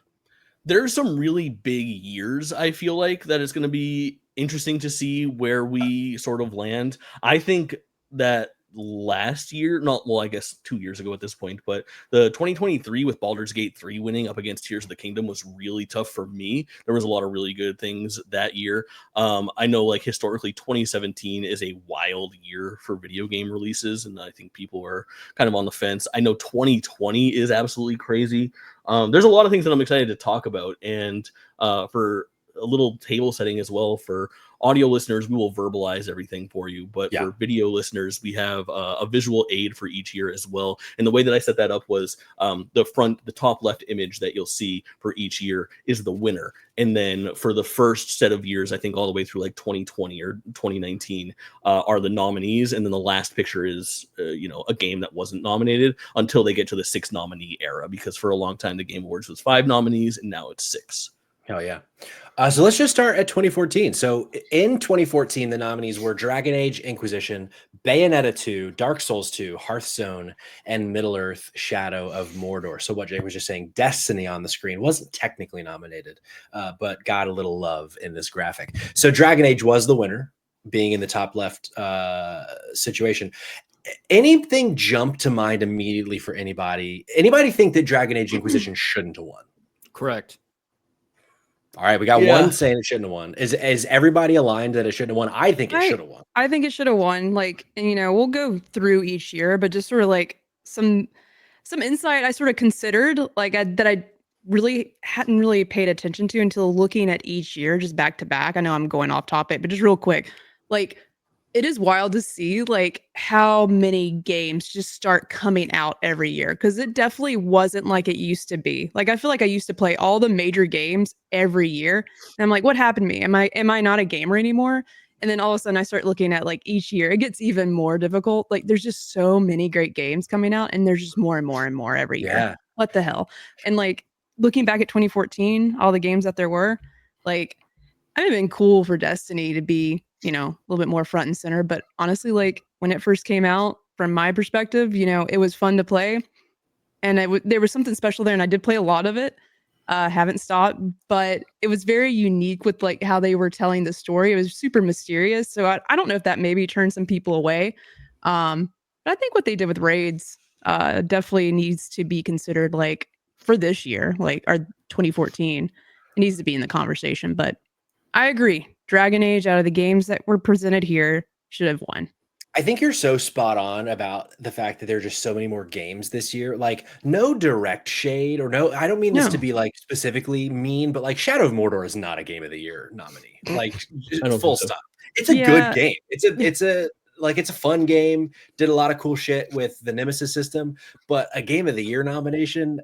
There's some really big years, I feel like, that it's going to be interesting to see where we sort of land. I think that last year, I guess 2 years ago at this point, but the 2023 with Baldur's Gate 3 winning up against Tears of the Kingdom was really tough for me. There was a lot of really good things that year. I know, like, historically 2017 is a wild year for video game releases, and I think people are kind of on the fence. I know 2020 is absolutely crazy. There's a lot of things that I'm excited to talk about, and for a little table setting as well, for audio listeners, we will verbalize everything for you, but for video listeners, we have a visual aid for each year as well. And the way that I set that up was the top left image that you'll see for each year is the winner, and then for the first set of years, I think all the way through like 2020 or 2019 are the nominees, and then the last picture is a game that wasn't nominated until they get to the 6 nominee era, because for a long time the Game Awards was 5 nominees and now it's 6. Hell yeah. So let's just start at 2014. So in 2014, the nominees were Dragon Age Inquisition, Bayonetta 2, Dark Souls 2, Hearthstone, and Middle-earth: Shadow of Mordor. So what Jake was just saying, Destiny on the screen wasn't technically nominated, but got a little love in this graphic. So Dragon Age was the winner, being in the top left situation. Anything jump to mind immediately for anybody? Anybody think that Dragon Age Inquisition shouldn't have won? Correct. All right, we got one saying it shouldn't have won. Is everybody aligned that it shouldn't have won? I think it should have won. I think it should have won. Like, and, we'll go through each year, but just sort of like some insight I sort of considered, like, that I really hadn't really paid attention to until looking at each year, just back to back. I know I'm going off topic, but just real quick, like, it is wild to see like how many games just start coming out every year, because it definitely wasn't like it used to be. Like, I feel like I used to play all the major games every year, and I'm like, what happened to me? Am I not a gamer anymore? And then all of a sudden I start looking at like each year, it gets even more difficult. Like, there's just so many great games coming out, and there's just more and more and more every year. Yeah. What the hell? And like, looking back at 2014, all the games that there were, like, I would have been cool for Destiny to be, a little bit more front and center. But honestly, like, when it first came out, from my perspective, it was fun to play. And there was something special there. And I did play a lot of it. Haven't stopped. But it was very unique with like how they were telling the story. It was super mysterious. So I don't know if that maybe turned some people away. But I think what they did with raids definitely needs to be considered, like, for this year, like, our 2014. It needs to be in the conversation. But I agree. Dragon Age, out of the games that were presented here, should have won. I think you're so spot on about the fact that there are just so many more games this year. Like, no direct shade, or no, I don't mean this to be like specifically mean, but like Shadow of Mordor is not a Game of the Year nominee. Like, full stop. It's a good game. It's a fun game. Did a lot of cool shit with the Nemesis system, but a Game of the Year nomination,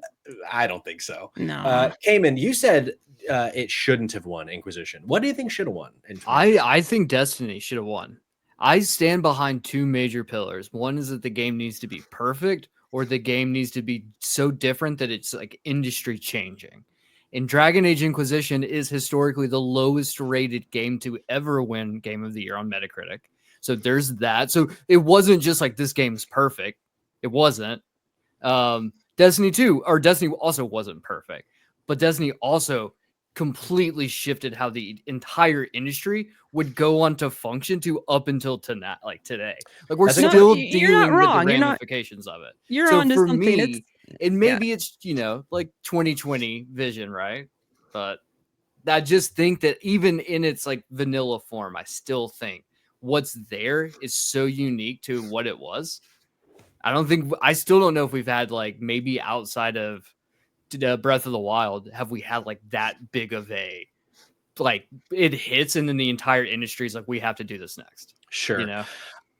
I don't think so. No. Cayman, you said it shouldn't have won Inquisition. What do you think should have won? I think Destiny should have won. I stand behind 2 major pillars. One is that the game needs to be perfect, or the game needs to be so different that it's like industry changing. And Dragon Age Inquisition is historically the lowest rated game to ever win Game of the Year on Metacritic. So there's that. So it wasn't just like this game's perfect. It wasn't. Destiny also wasn't perfect, but Destiny also completely shifted how the entire industry would go on to function to up until tonight, like today. Like, we're still dealing with the ramifications of it. You're on to something. Me, and maybe it's, like 2020 vision, right? But I just think that even in its like vanilla form, I still think what's there is so unique to what it was. I still don't know if we've had, like, maybe outside of Breath of the Wild, have we had like that big of a, like, it hits and then the entire industry is like, we have to do this next. Sure.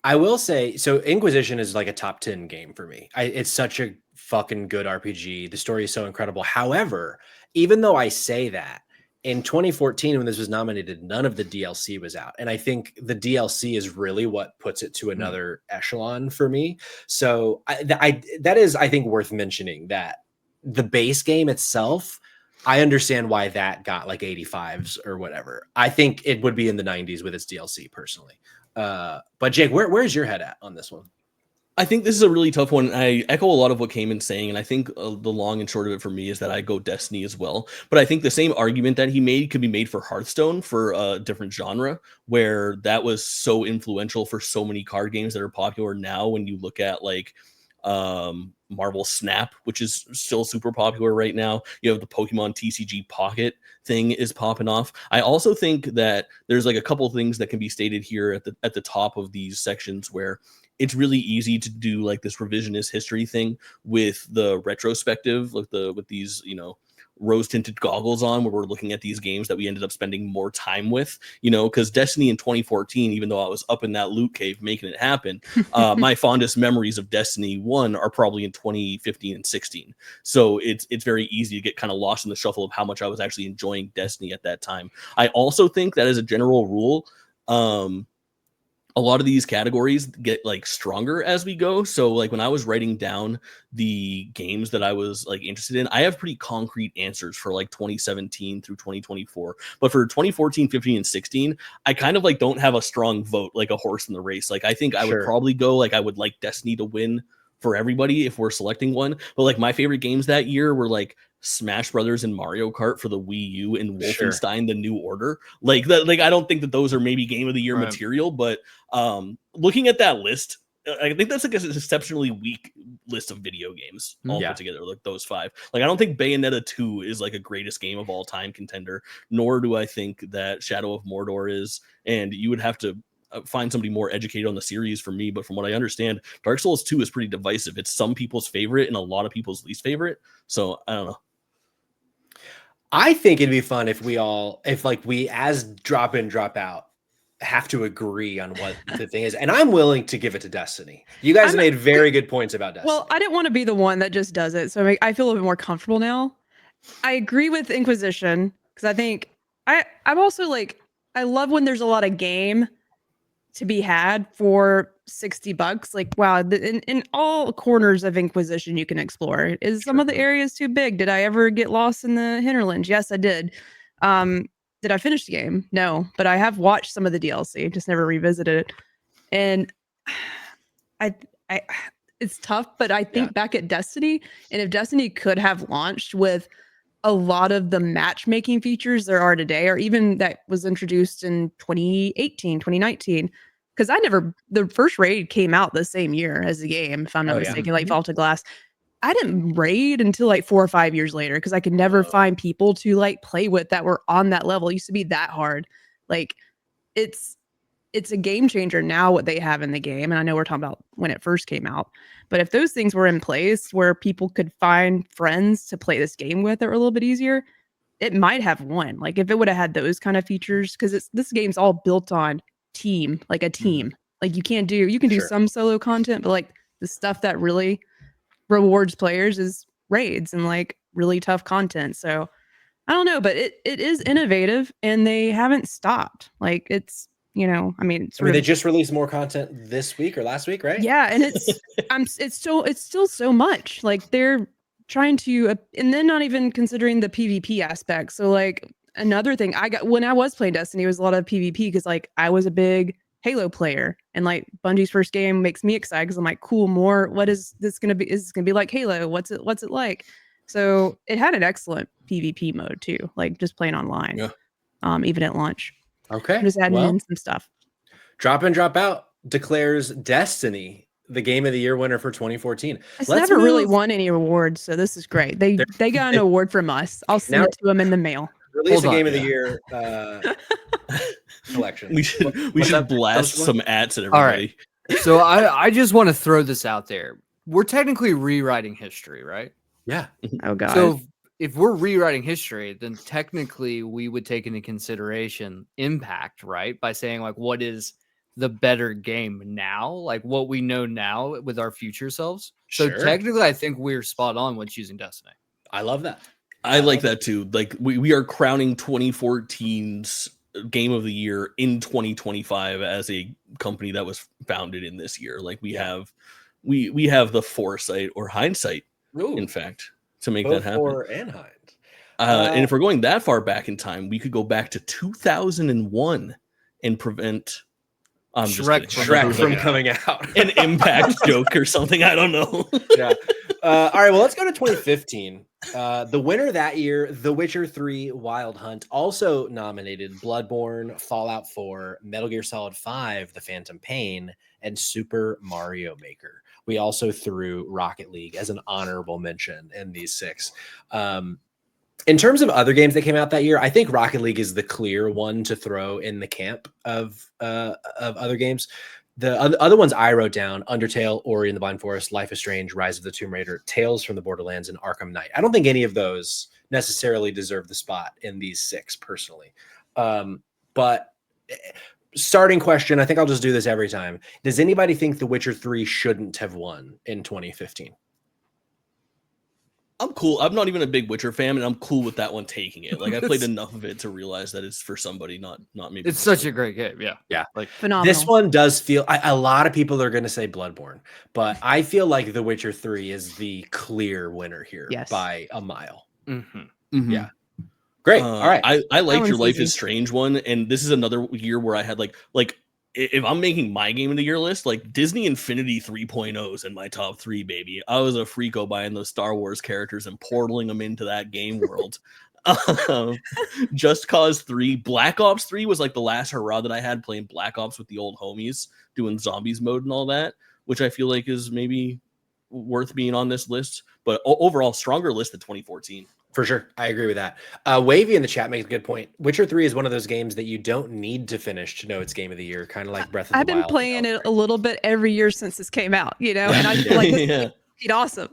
I will say, so Inquisition is like a top 10 game for me. It's such a fucking good RPG. The story is so incredible. However, even though I say that, in 2014, when this was nominated, none of the DLC was out. And I think the DLC is really what puts it to another echelon for me. So that is, I think, worth mentioning, that the base game itself, I understand why that got like 85s or whatever. I think it would be in the 90s with its DLC personally. But Jake, where's your head at on this one? I think this is a really tough one. I echo a lot of what Cayman's saying, and I think the long and short of it for me is that I go Destiny as well. But I think the same argument that he made could be made for Hearthstone, for a different genre, where that was so influential for so many card games that are popular now. When you look at like Marvel Snap, which is still super popular right now. You have the Pokemon TCG Pocket thing is popping off. I also think that there's like a couple things that can be stated here at the top of these sections, where it's really easy to do like this revisionist history thing with the retrospective, like with these, rose tinted goggles on, where we're looking at these games that we ended up spending more time with, because Destiny in 2014, even though I was up in that loot cave making it happen, my fondest memories of Destiny 1 are probably in 2015 and 16. So it's very easy to get kind of lost in the shuffle of how much I was actually enjoying Destiny at that time. I also think that as a general rule, a lot of these categories get like stronger as we go. So like when I was writing down the games that I was like interested in, I have pretty concrete answers for like 2017 through 2024. But for 2014, 15, and 16, I kind of like don't have a strong vote, like a horse in the race. Like I think I would probably go, like I would like Destiny to win for everybody if we're selecting one. But like my favorite games that year were like Smash Brothers and Mario Kart for the Wii U and Wolfenstein: The New Order. Like that, like I don't think that those are maybe game of the year material, but looking at that list, I think that's like an exceptionally weak list of video games all put together, like those 5. Like I don't think Bayonetta 2 is like a greatest game of all time contender, nor do I think that Shadow of Mordor is. And you would have to find somebody more educated on the series for me, but from what I understand, Dark Souls 2 is pretty divisive. It's some people's favorite and a lot of people's least favorite. So I don't know. I think it'd be fun if we as drop in, drop out, have to agree on what the thing is. And I'm willing to give it to Destiny. You guys made very good points about Destiny. Well, I didn't want to be the one that just does it. So I feel a little bit more comfortable now. I agree with Inquisition, because I think I'm also like, I love when there's a lot of game to be had for $60. Like, wow, in all corners of Inquisition you can explore. Is some of the areas too big? Did I ever get lost in the hinterlands? Yes, I did. Did I finish the game? No, but I have watched some of the DLC, just never revisited it. And I it's tough, but I think back at Destiny, and if Destiny could have launched with a lot of the matchmaking features there are today, or even that was introduced in 2018, 2019. Because the first raid came out the same year as the game, if I'm not mistaken, like Vault of Glass. I didn't raid until like 4 or 5 years later, because I could never find people to like play with that were on that level. It used to be that hard. Like it's a game changer now what they have in the game. And I know we're talking about when it first came out, but if those things were in place where people could find friends to play this game with that were a little bit easier, it might have won. Like if it would have had those kind of features, because this game's all built on team, like a team. Like you can do some solo content, but like the stuff that really rewards players is raids and like really tough content. So I don't know, but it is innovative and they haven't stopped. Like it's, they just released more content this week or last week, right? Yeah, and it's still so much. Like they're trying to, and then not even considering the PvP aspect. So like another thing I got when I was playing Destiny was a lot of PvP, because like I was a big Halo player, and like Bungie's first game makes me excited because I'm like, cool, more. What is this gonna be? Is this gonna be like Halo? What's it like? So it had an excellent PvP mode too, like just playing online. Even at launch. Okay. Just adding in some stuff. Drop in, drop out declares Destiny the game of the year winner for 2014. It's never really won any awards, so this is great. They got an award from us. I'll send it to them in the mail. Release a game of the year collection. We should blast some ads at everybody. All right. So I just want to throw this out there. We're technically rewriting history, right? Yeah. Oh god. So if we're rewriting history, then technically we would take into consideration impact, right? By saying like, what is the better game now, like what we know now with our future selves. So Sure. technically, I think we're spot on when choosing Destiny. I love that. I like that too. Like we are crowning 2014's Game of the Year in 2025 as a company that was founded in this year. Like we have the foresight or hindsight, in fact, to make that happen. For and hind. And if we're going that far back in time, we could go back to 2001 and prevent Shrek from coming out. An impact joke or something. I don't know. Yeah. All right. Well, let's go to 2015. The winner that year, The Witcher 3 Wild Hunt, also nominated Bloodborne, Fallout 4, Metal Gear Solid 5, The Phantom Pain, and Super Mario Maker. We also threw Rocket League as an honorable mention in these 6. In terms of other games that came out that year, I think Rocket League is the clear one to throw in the camp of other games. The other ones I wrote down: Undertale, Ori and the Blind Forest, Life is Strange, Rise of the Tomb Raider, Tales from the Borderlands, and Arkham Knight. I don't think any of those necessarily deserve the spot in these 6 personally. But starting question, I think I'll just do this every time. Does anybody think The Witcher 3 shouldn't have won in 2015? I'm cool. I'm not even a big Witcher fan, and I'm cool with that one taking it. Like I played enough of it to realize that it's for somebody, not me. It's such a great game. Yeah. Like phenomenal. This one does feel, a lot of people are going to say Bloodborne, but I feel like The Witcher 3 is the clear winner here by a mile. Yeah. Great. All right. I liked your Life is Strange one, and this is another year where I had like if I'm making my game of the year list, like Disney Infinity 3.0s in my top 3, baby. I was a freako buying those Star Wars characters and portaling them into that game world. Just Cause 3, Black Ops 3 was like the last hurrah that I had playing Black Ops with the old homies, doing zombies mode and all that, which I feel like is maybe worth being on this list. But overall, stronger list than 2014. For sure. I agree with that. Wavy in the chat makes a good point. Witcher 3 is one of those games that you don't need to finish to know it's game of the year, kind of like Breath of the Wild. I've been playing it a little bit every year since this came out, and I feel like it's awesome.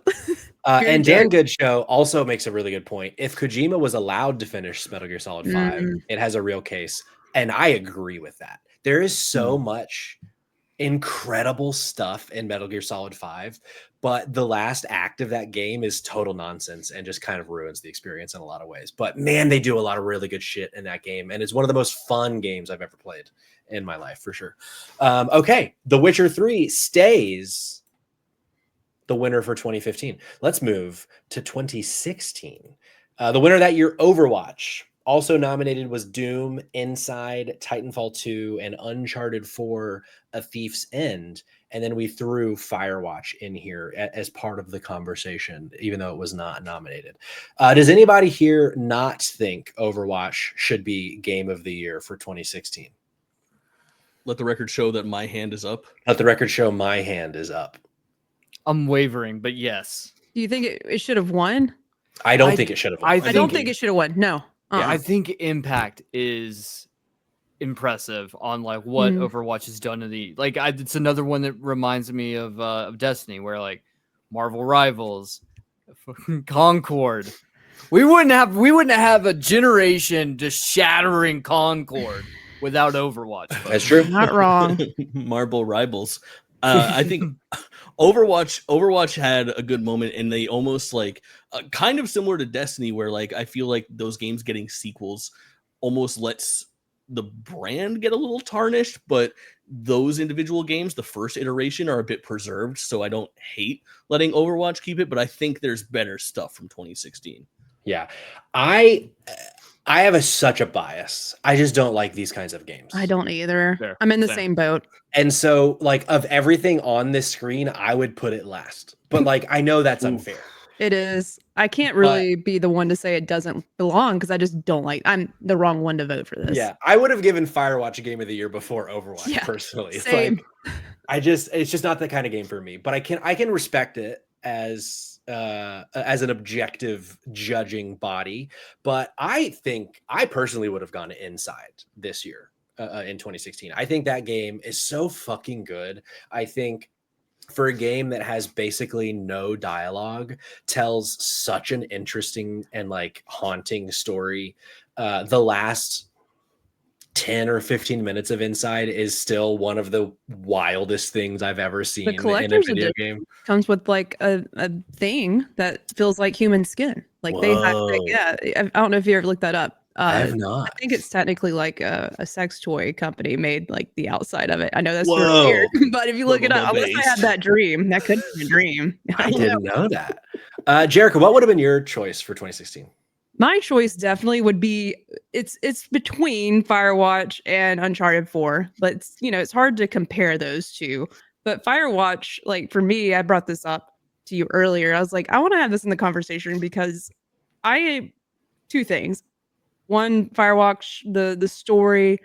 And Dan Good Show also makes a really good point. If Kojima was allowed to finish Metal Gear Solid 5, it has a real case. And I agree with that. There is so much incredible stuff in Metal Gear Solid 5, but the last act of that game is total nonsense and just kind of ruins the experience in a lot of ways. But man, they do a lot of really good shit in that game, and it's one of the most fun games I've ever played in my life, for sure. Okay, The Witcher 3 stays the winner for 2015. Let's move to 2016. The winner that year, Overwatch. Also nominated was Doom, Inside, Titanfall 2, and Uncharted 4, A Thief's End. And then we threw Firewatch in here as part of the conversation, even though it was not nominated. Does anybody here not think Overwatch should be Game of the Year for 2016? Let the record show that my hand is up. Let the record show my hand is up. I'm wavering, but yes. Do you think it should have won? I don't think it should have won. I don't think it should have won. No. Yeah, I think impact is impressive on like what Overwatch has done to the it's another one that reminds me of Destiny, where like Marvel Rivals, Concord. We wouldn't have a generation just shattering Concord without Overwatch. Folks. That's true. Not wrong. Marvel Rivals. I think Overwatch had a good moment, and they almost like kind of similar to Destiny, where like I feel like those games getting sequels almost lets the brand get a little tarnished, but those individual games, the first iteration, are a bit preserved, so I don't hate letting Overwatch keep it, but I think there's better stuff from 2016. Yeah. I have such a bias. I just don't like these kinds of games. I don't either. Fair. I'm in the same boat. And so, like, of everything on this screen, I would put it last. But, like, I know that's unfair. It is. I can't really be the one to say it doesn't belong because I just don't like. I'm the wrong one to vote for this. Yeah, I would have given Firewatch a Game of the Year before Overwatch. Personally, same. It's like it's just not the kind of game for me. But I can respect it as an objective judging body. But I think I personally would have gone to Inside this year in 2016. I think that game is so fucking good. I think for a game that has basically no dialogue, tells such an interesting and like haunting story. The last 10 or 15 minutes of inside is still one of the wildest things I've ever seen The in a collector's video edition game. comes with like a thing that feels like human skin. Like they had, like, yeah. I don't know if you ever looked that up. I have not. I think it's technically like a sex toy company made like the outside of it. I know that's Whoa. really weird, but if you look it up, unless I had that dream, that could be a dream. I didn't know that. Jerica, what would have been your choice for 2016? My choice definitely would be it's between Firewatch and Uncharted 4, but it's, you know, it's hard to compare those two. But Firewatch, like for me, I brought this up to you earlier. I was like, I want to have this in the conversation because two things. One, Firewatch, the story.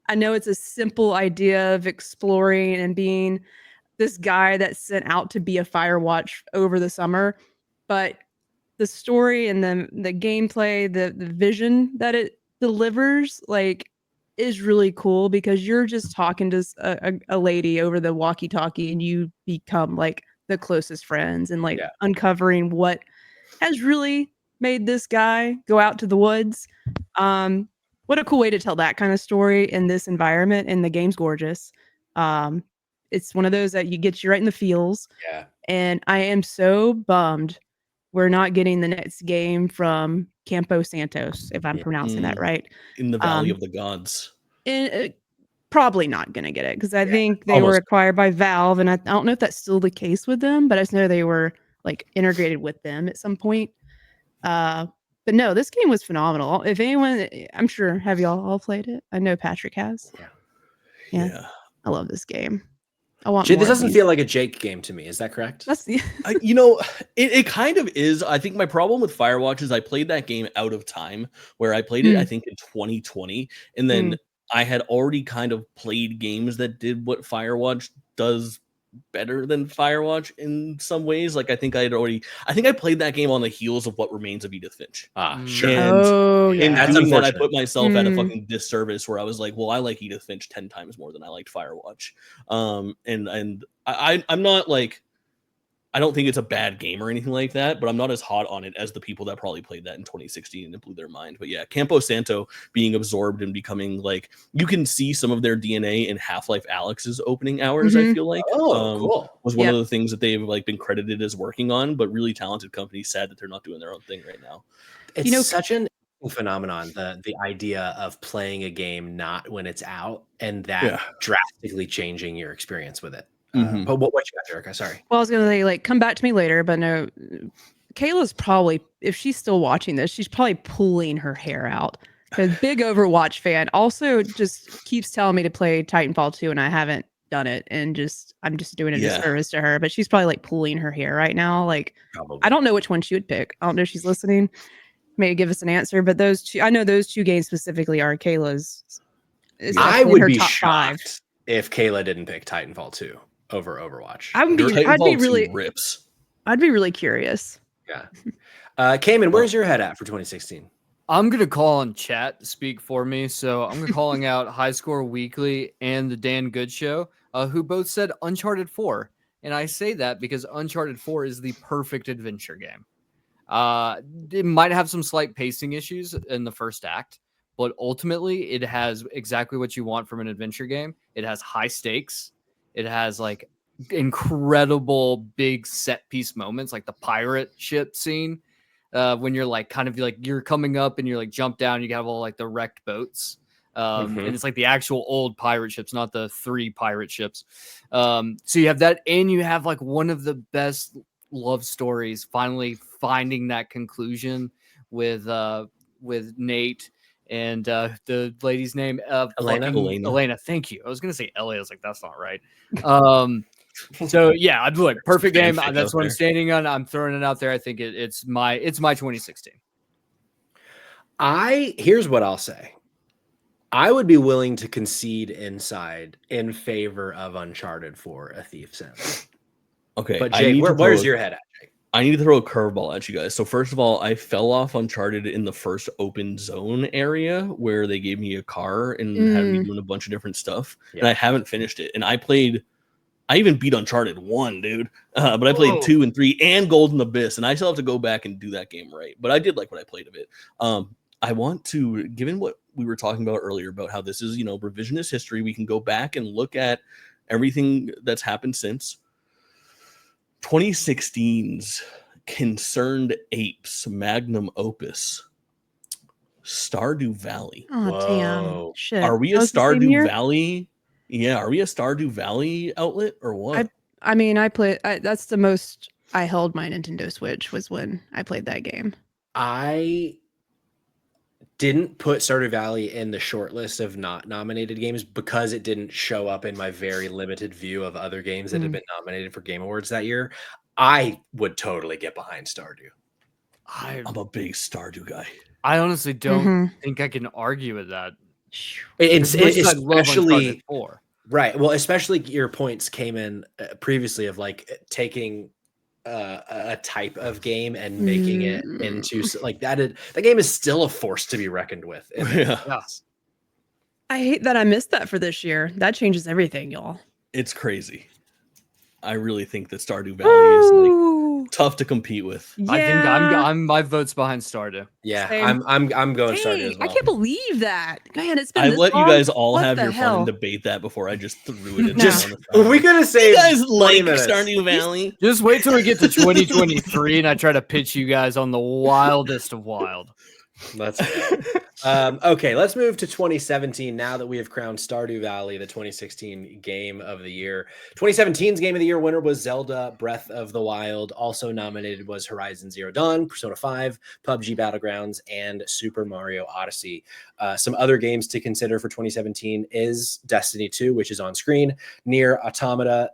I know it's a simple idea of exploring and being this guy that's sent out to be a Firewatch over the summer, but the story and the gameplay, the vision that it delivers, like, is really cool because you're just talking to a lady over the walkie-talkie and you become like the closest friends and like uncovering what has really made this guy go out to the woods. What a cool way to tell that kind of story in this environment, and the game's gorgeous. It's one of those that you get you right in the feels. Yeah. And I am so bummed we're not getting the next game from Campo Santos, if I'm pronouncing that right. In the Valley of the Gods. Probably not going to get it because I think they were acquired by Valve, and I don't know if that's still the case with them, but I just know they were like integrated with them at some point. But no, this game was phenomenal. If anyone, I'm sure, have y'all all played it? I know Patrick has. Yeah. I love this game. I want this doesn't feel like a Jake game to me. Is that correct? That's you know, it kind of is. I think my problem with Firewatch is I played that game out of time, where I played it, I think, in 2020. And then I had already kind of played games that did what Firewatch does better than Firewatch in some ways. Like I think I played that game on the heels of What Remains of Edith Finch. Sure. And that's doing that, I unfortunate. put myself at a fucking disservice where I was like, well, I like Edith Finch 10 times more than I liked Firewatch. And I'm not like, I don't think it's a bad game or anything like that, but I'm not as hot on it as the people that probably played that in 2016 and it blew their mind. But yeah, Campo Santo being absorbed and becoming like, you can see some of their DNA in Half-Life Alyx's opening hours. I feel like cool. Was one of the things that they've like been credited as working on, but really talented companies sad that they're not doing their own thing right now. It's such an phenomenon, the idea of playing a game not when it's out and that drastically changing your experience with it. But what you got, Jerica? Sorry. Well, I was gonna say, like, come back to me later, but no. Kayla's probably, if she's still watching this, she's probably pulling her hair out. Because big Overwatch fan, also just keeps telling me to play Titanfall 2, and I haven't done it, and I'm just doing a disservice to her. But she's probably like pulling her hair right now. Like, I don't know which one she would pick. I don't know if she's listening. Maybe give us an answer. But those two, I know those two games specifically are Kayla's. I would be shocked if Kayla didn't pick Titanfall 2 over Overwatch. I'd be really curious. Yeah. Cayman, where's your head at for 2016? I'm gonna call on chat to speak for me, so I'm calling out High Score Weekly and the Dan Good Show, who both said Uncharted 4, and I say that because Uncharted 4 is the perfect adventure game. It might have some slight pacing issues in the first act, but ultimately it has exactly what you want from an adventure game. It has high stakes. It has like incredible big set piece moments, like the pirate ship scene, when you're like kind of like you're coming up and you're like jump down, you have all like the wrecked boats. And it's like the actual old pirate ships, not the 3 pirate ships. So you have that, and you have like one of the best love stories finally finding that conclusion with Nate and the lady's name Elena. Thank you. I was gonna say Ellie. I was like, that's not right. So yeah, I'd be like perfect game. That's what I'm standing on. I'm throwing it out there. I think it's my 2016. Here's what I'll say. I would be willing to concede inside in favor of Uncharted 4: A Thief's End. Okay, but Jake, where's your head at, Jake? I need to throw a curveball at you guys. So first of all, I fell off Uncharted in the first open zone area where they gave me a car and had me doing a bunch of different stuff, and I haven't finished it. And I even beat Uncharted 1, dude. But I played 2 and 3 and Golden Abyss, and I still have to go back and do that game right. But I did like what I played of it. I want to, given what we were talking about earlier about how this is, revisionist history. We can go back and look at everything that's happened since 2016's Concerned Apes magnum opus, Stardew Valley. Oh, damn. Shit. Are we a Stardew Valley? Yeah, are we a Stardew Valley outlet or what? I mean, that's the most I held my Nintendo Switch was when I played that game. I didn't put Stardew Valley in the short list of not nominated games because it didn't show up in my very limited view of other games that had been nominated for Game Awards that year. I would totally get behind Stardew. I'm a big Stardew guy. I honestly don't think I can argue with that. It's especially right. Well, especially your points came in previously of like taking a type of game and making it into like that. The game is still a force to be reckoned with. Yeah. I hate that I missed that for this year. That changes everything, y'all. It's crazy. I really think that Stardew Valley is like tough to compete with. Yeah. I think my vote's behind Stardew. Yeah, same. I'm going Stardew as well. I can't believe that. Man, it's been I this let long. you guys all What have the your hell? fun and debate that before I just threw it in. We could have saved. You guys like minutes. Stardew Valley? Just wait till we get to 2023 and I try to pitch you guys on the wildest of wild. That's okay. Let's move to 2017 now that we have crowned Stardew Valley the 2016 Game of the Year. 2017's Game of the Year winner was Zelda Breath of the Wild. Also nominated was Horizon Zero Dawn, Persona 5, PUBG Battlegrounds, and Super Mario Odyssey. Some other games to consider for 2017 is Destiny 2, which is on screen, Nier Automata,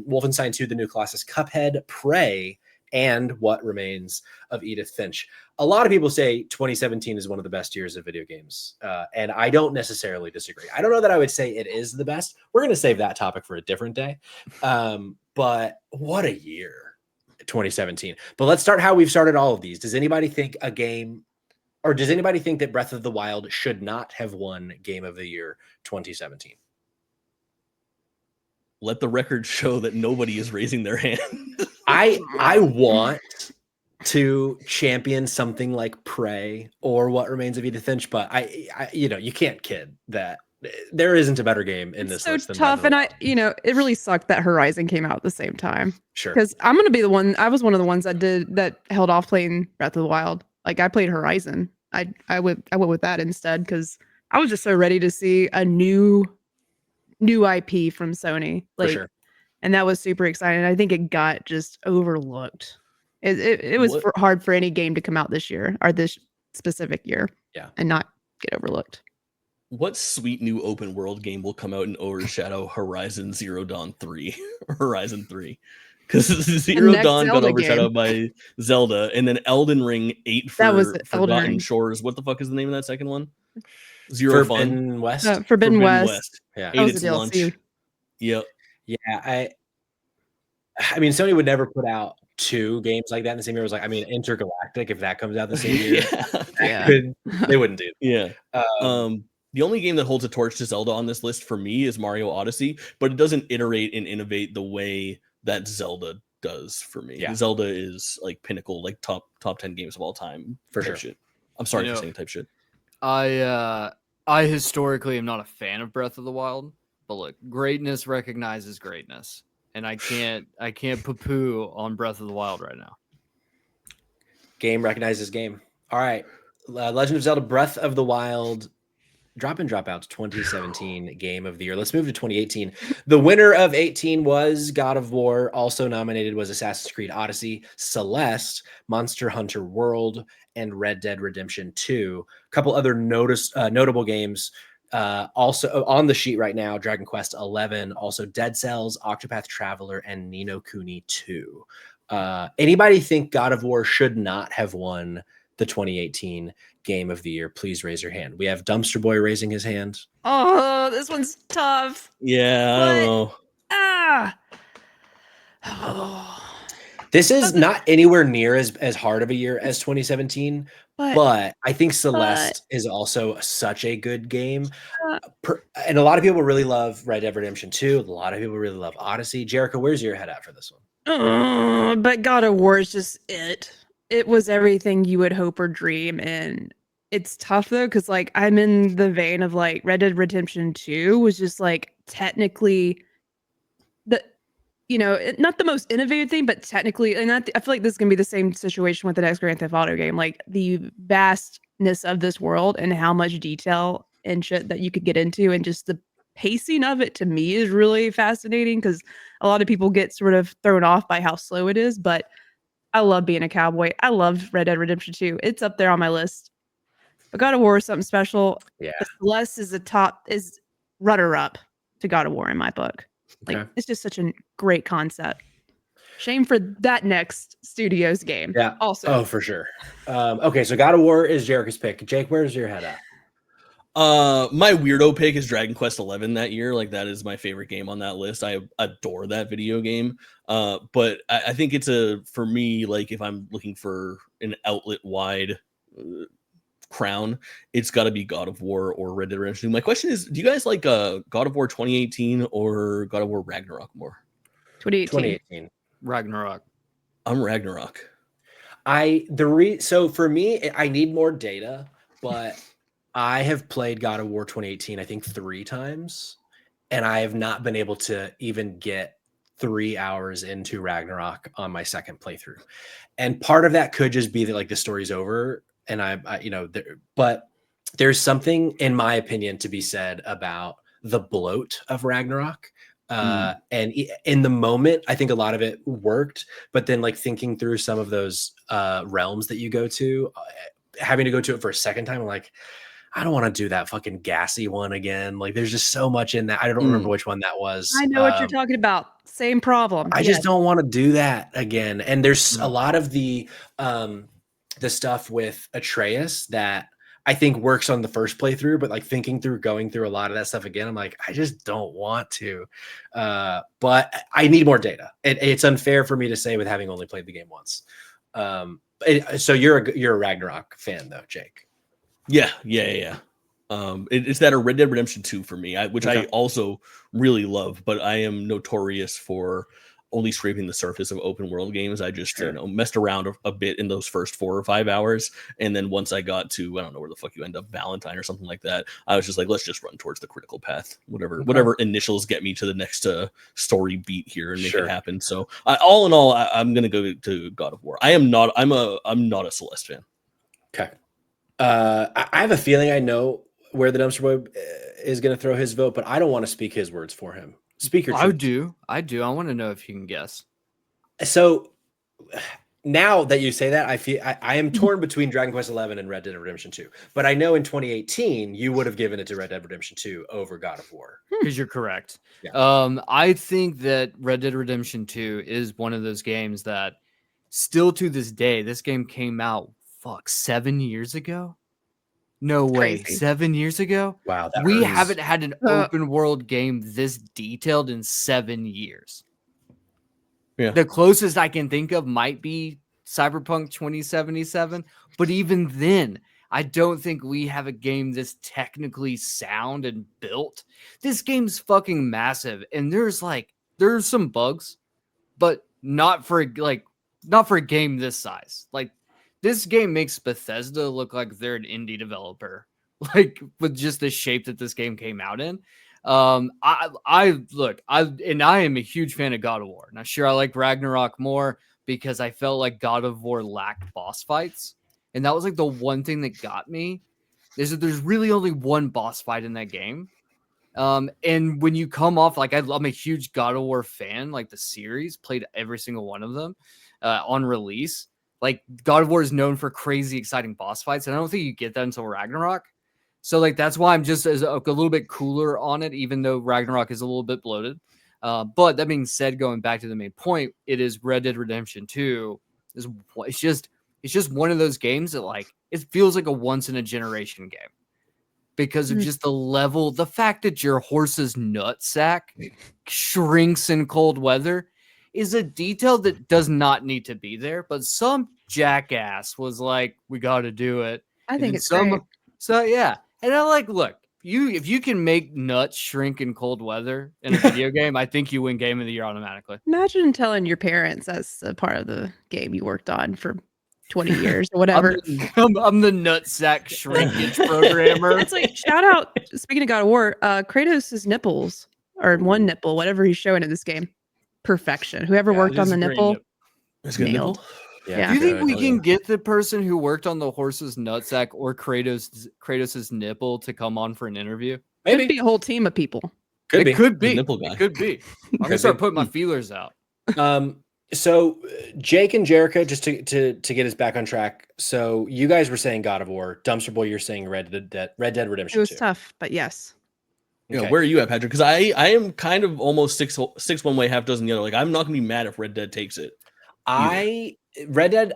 Wolfenstein 2: The New Colossus, Cuphead, Prey, and What Remains of Edith Finch. A lot of people say 2017 is one of the best years of video games, and I don't necessarily disagree. I don't know that I would say it is the best. We're going to save that topic for a different day, but what a year, 2017. But let's start how we've started all of these. Does anybody think a game, or does anybody think that Breath of the Wild should not have won Game of the Year 2017? Let the record show that nobody is raising their hand. I want to champion something like Prey or What Remains of Edith Finch, but I you can't kid that there isn't a better game in this list. So tough, and it really sucked that Horizon came out at the same time. Sure, because I'm gonna be the one. I was one of the ones that held off playing Breath of the Wild. Like I played Horizon. I went with that instead because I was just so ready to see a new IP from Sony. Like, for sure. And that was super exciting. I think it got just overlooked. It was hard for any game to come out this year or this specific year, and not get overlooked. What sweet new open world game will come out and overshadow Horizon Zero Dawn 3? Horizon 3. Because Zero Dawn got overshadowed by Zelda, and then Elden Ring 8 for Forgotten Shores. What the fuck is the name of that second one? Forbidden West. Forbidden West. Yeah, ate its lunch. Yep. Yeah, I mean, Sony would never put out two games like that in the same year. It was like, I mean, Intergalactic, if that comes out the same year, they wouldn't do. Yeah. The only game that holds a torch to Zelda on this list for me is Mario Odyssey, but it doesn't iterate and innovate the way that Zelda does for me. Yeah. Zelda is like pinnacle, like top 10 games of all time for sure. Shit. I'm sorry for saying type shit. I historically am not a fan of Breath of the Wild, but look, greatness recognizes greatness. And I can't poo-poo on Breath of the Wild right now. Game recognizes game. All right. Legend of Zelda Breath of the Wild drop in, drop out 2017 Game of the Year. Let's move to 2018. The winner of 18 was God of War. Also nominated was Assassin's Creed Odyssey, Celeste, Monster Hunter World, and Red Dead Redemption 2. A couple other notable games. Also on the sheet right now, Dragon Quest XI, also Dead Cells, Octopath Traveler, and Ni no Kuni 2. Anybody think God of War should not have won the 2018 Game of the Year? Please raise your hand. We have Dumpster Boy raising his hand. Oh, this one's tough. Yeah, I don't know. This is not anywhere near as hard of a year as 2017, but I think Celeste is also such a good game. And a lot of people really love Red Dead Redemption 2. A lot of people really love Odyssey. Jerica, where's your head at for this one? But God of War is just it. It was everything you would hope or dream in it's tough though, because like I'm in the vein of like Red Dead Redemption 2 was just like technically the not the most innovative thing, but technically, and I feel like this is gonna be the same situation with the next Grand Theft Auto game. Like the vastness of this world and how much detail and shit that you could get into, and just the pacing of it to me is really fascinating because a lot of people get sort of thrown off by how slow it is. But I love being a cowboy. I love Red Dead Redemption 2. It's up there on my list. But God of War is something special. Yeah. The Celeste is runner up to God of War in my book. Like it's just such a great concept. Shame for that next studio's game. Yeah. Also. Oh, for sure. Okay, so God of War is Jerica's pick. Jake, where's your head at? My weirdo pick is Dragon Quest 11 that year. Like that is my favorite game on that list. I adore that video game. But I think it's for me, like if I'm looking for an outlet wide crown, it's got to be God of War or Red Dead Redemption 2. My question is, do you guys like God of War 2018 or God of War Ragnarok more? 2018. Ragnarok. I'm Ragnarok. So for me, I need more data, but I have played God of War 2018 I think 3 times, and I have not been able to even get 3 hours into Ragnarok on my second playthrough. And part of that could just be that like the story's over, and but there's something, in my opinion, to be said about the bloat of Ragnarok. And in the moment, I think a lot of it worked, but then like thinking through some of those realms that you go to, having to go to it for a second time, I'm like, I don't want to do that fucking gassy one again. Like there's just so much in that. I don't remember which one that was. I know what you're talking about. Same problem. I just don't want to do that again. And there's a lot of the stuff with Atreus that I think works on the first playthrough, but like thinking through, going through a lot of that stuff again, I'm like, I just don't want to. But I need more data. It's unfair for me to say with having only played the game once. So you're a Ragnarok fan though, Jake? Yeah. It's that a Red Dead Redemption 2 for me, which I also really love, but I am notorious for only scraping the surface of open world games. I just messed around a bit in those first 4 or 5 hours, and then once I got to, I don't know where the fuck you end up, Valentine or something like that, I was just like, let's just run towards the critical path, whatever initials get me to the next story beat here and make it happen. So all in all, I'm gonna go to God of War. I'm not a Celeste fan. Okay. I have a feeling I know where the dumpster boy is going to throw his vote, but I don't want to speak his words for him. Speak your truth. I do. I want to know if you can guess. So now that you say that, I am torn between Dragon Quest 11 and Red Dead Redemption 2. But I know in 2018 you would have given it to Red Dead Redemption 2 over God of War. Because you're correct. Yeah. I think that Red Dead Redemption 2 is one of those games that still to this day, this game came out 7 years ago. No way. Crazy. 7 years ago? Wow. We haven't had an open world game this detailed in 7 years. Yeah. The closest I can think of might be Cyberpunk 2077. But even then, I don't think we have a game this technically sound and built. This game's fucking massive. And there's some bugs, but not for a game this size. Like, this game makes Bethesda look like they're an indie developer, like with just the shape that this game came out in. I am a huge fan of God of War. Now, sure, I like Ragnarok more because I felt like God of War lacked boss fights, and that was like the one thing that got me. Is that there's really only one boss fight in that game, and when you come off, like I'm a huge God of War fan, like the series, played every single one of them on release. Like God of War is known for crazy, exciting boss fights, and I don't think you get that until Ragnarok. So like that's why I'm just a little bit cooler on it, even though Ragnarok is a little bit bloated. But that being said, going back to the main point, it is Red Dead Redemption 2. It's just one of those games that like it feels like a once in a generation game because of just the fact that your horse's nutsack shrinks in cold weather. Is a detail that does not need to be there, but some jackass was like, "We got to do it." I think it's great. So yeah, and I'm like, look, if you can make nuts shrink in cold weather in a video game, I think you win Game of the Year automatically. Imagine telling your parents that's a part of the game you worked on for 20 years or whatever. I'm the nutsack shrinkage programmer. It's like, shout out, speaking of God of War, Kratos' nipples, or one nipple, whatever he's showing in this game. Perfection. Whoever worked on the nipple, nailed. Yeah. Do you think we can get the person who worked on the horse's nutsack or Kratos's nipple to come on for an interview? Maybe. Could be a whole team of people. Could be. It could be. I'm gonna start putting my feelers out. So Jake and Jerica, just to get us back on track. So you guys were saying God of War, Dumpster Boy, you're saying Red Dead Redemption. It was tough, but yes. Okay. You know, where are you at, Patrick? Because I am kind of almost six one way, half dozen the other. Like, I'm not gonna be mad if Red Dead takes it. Red Dead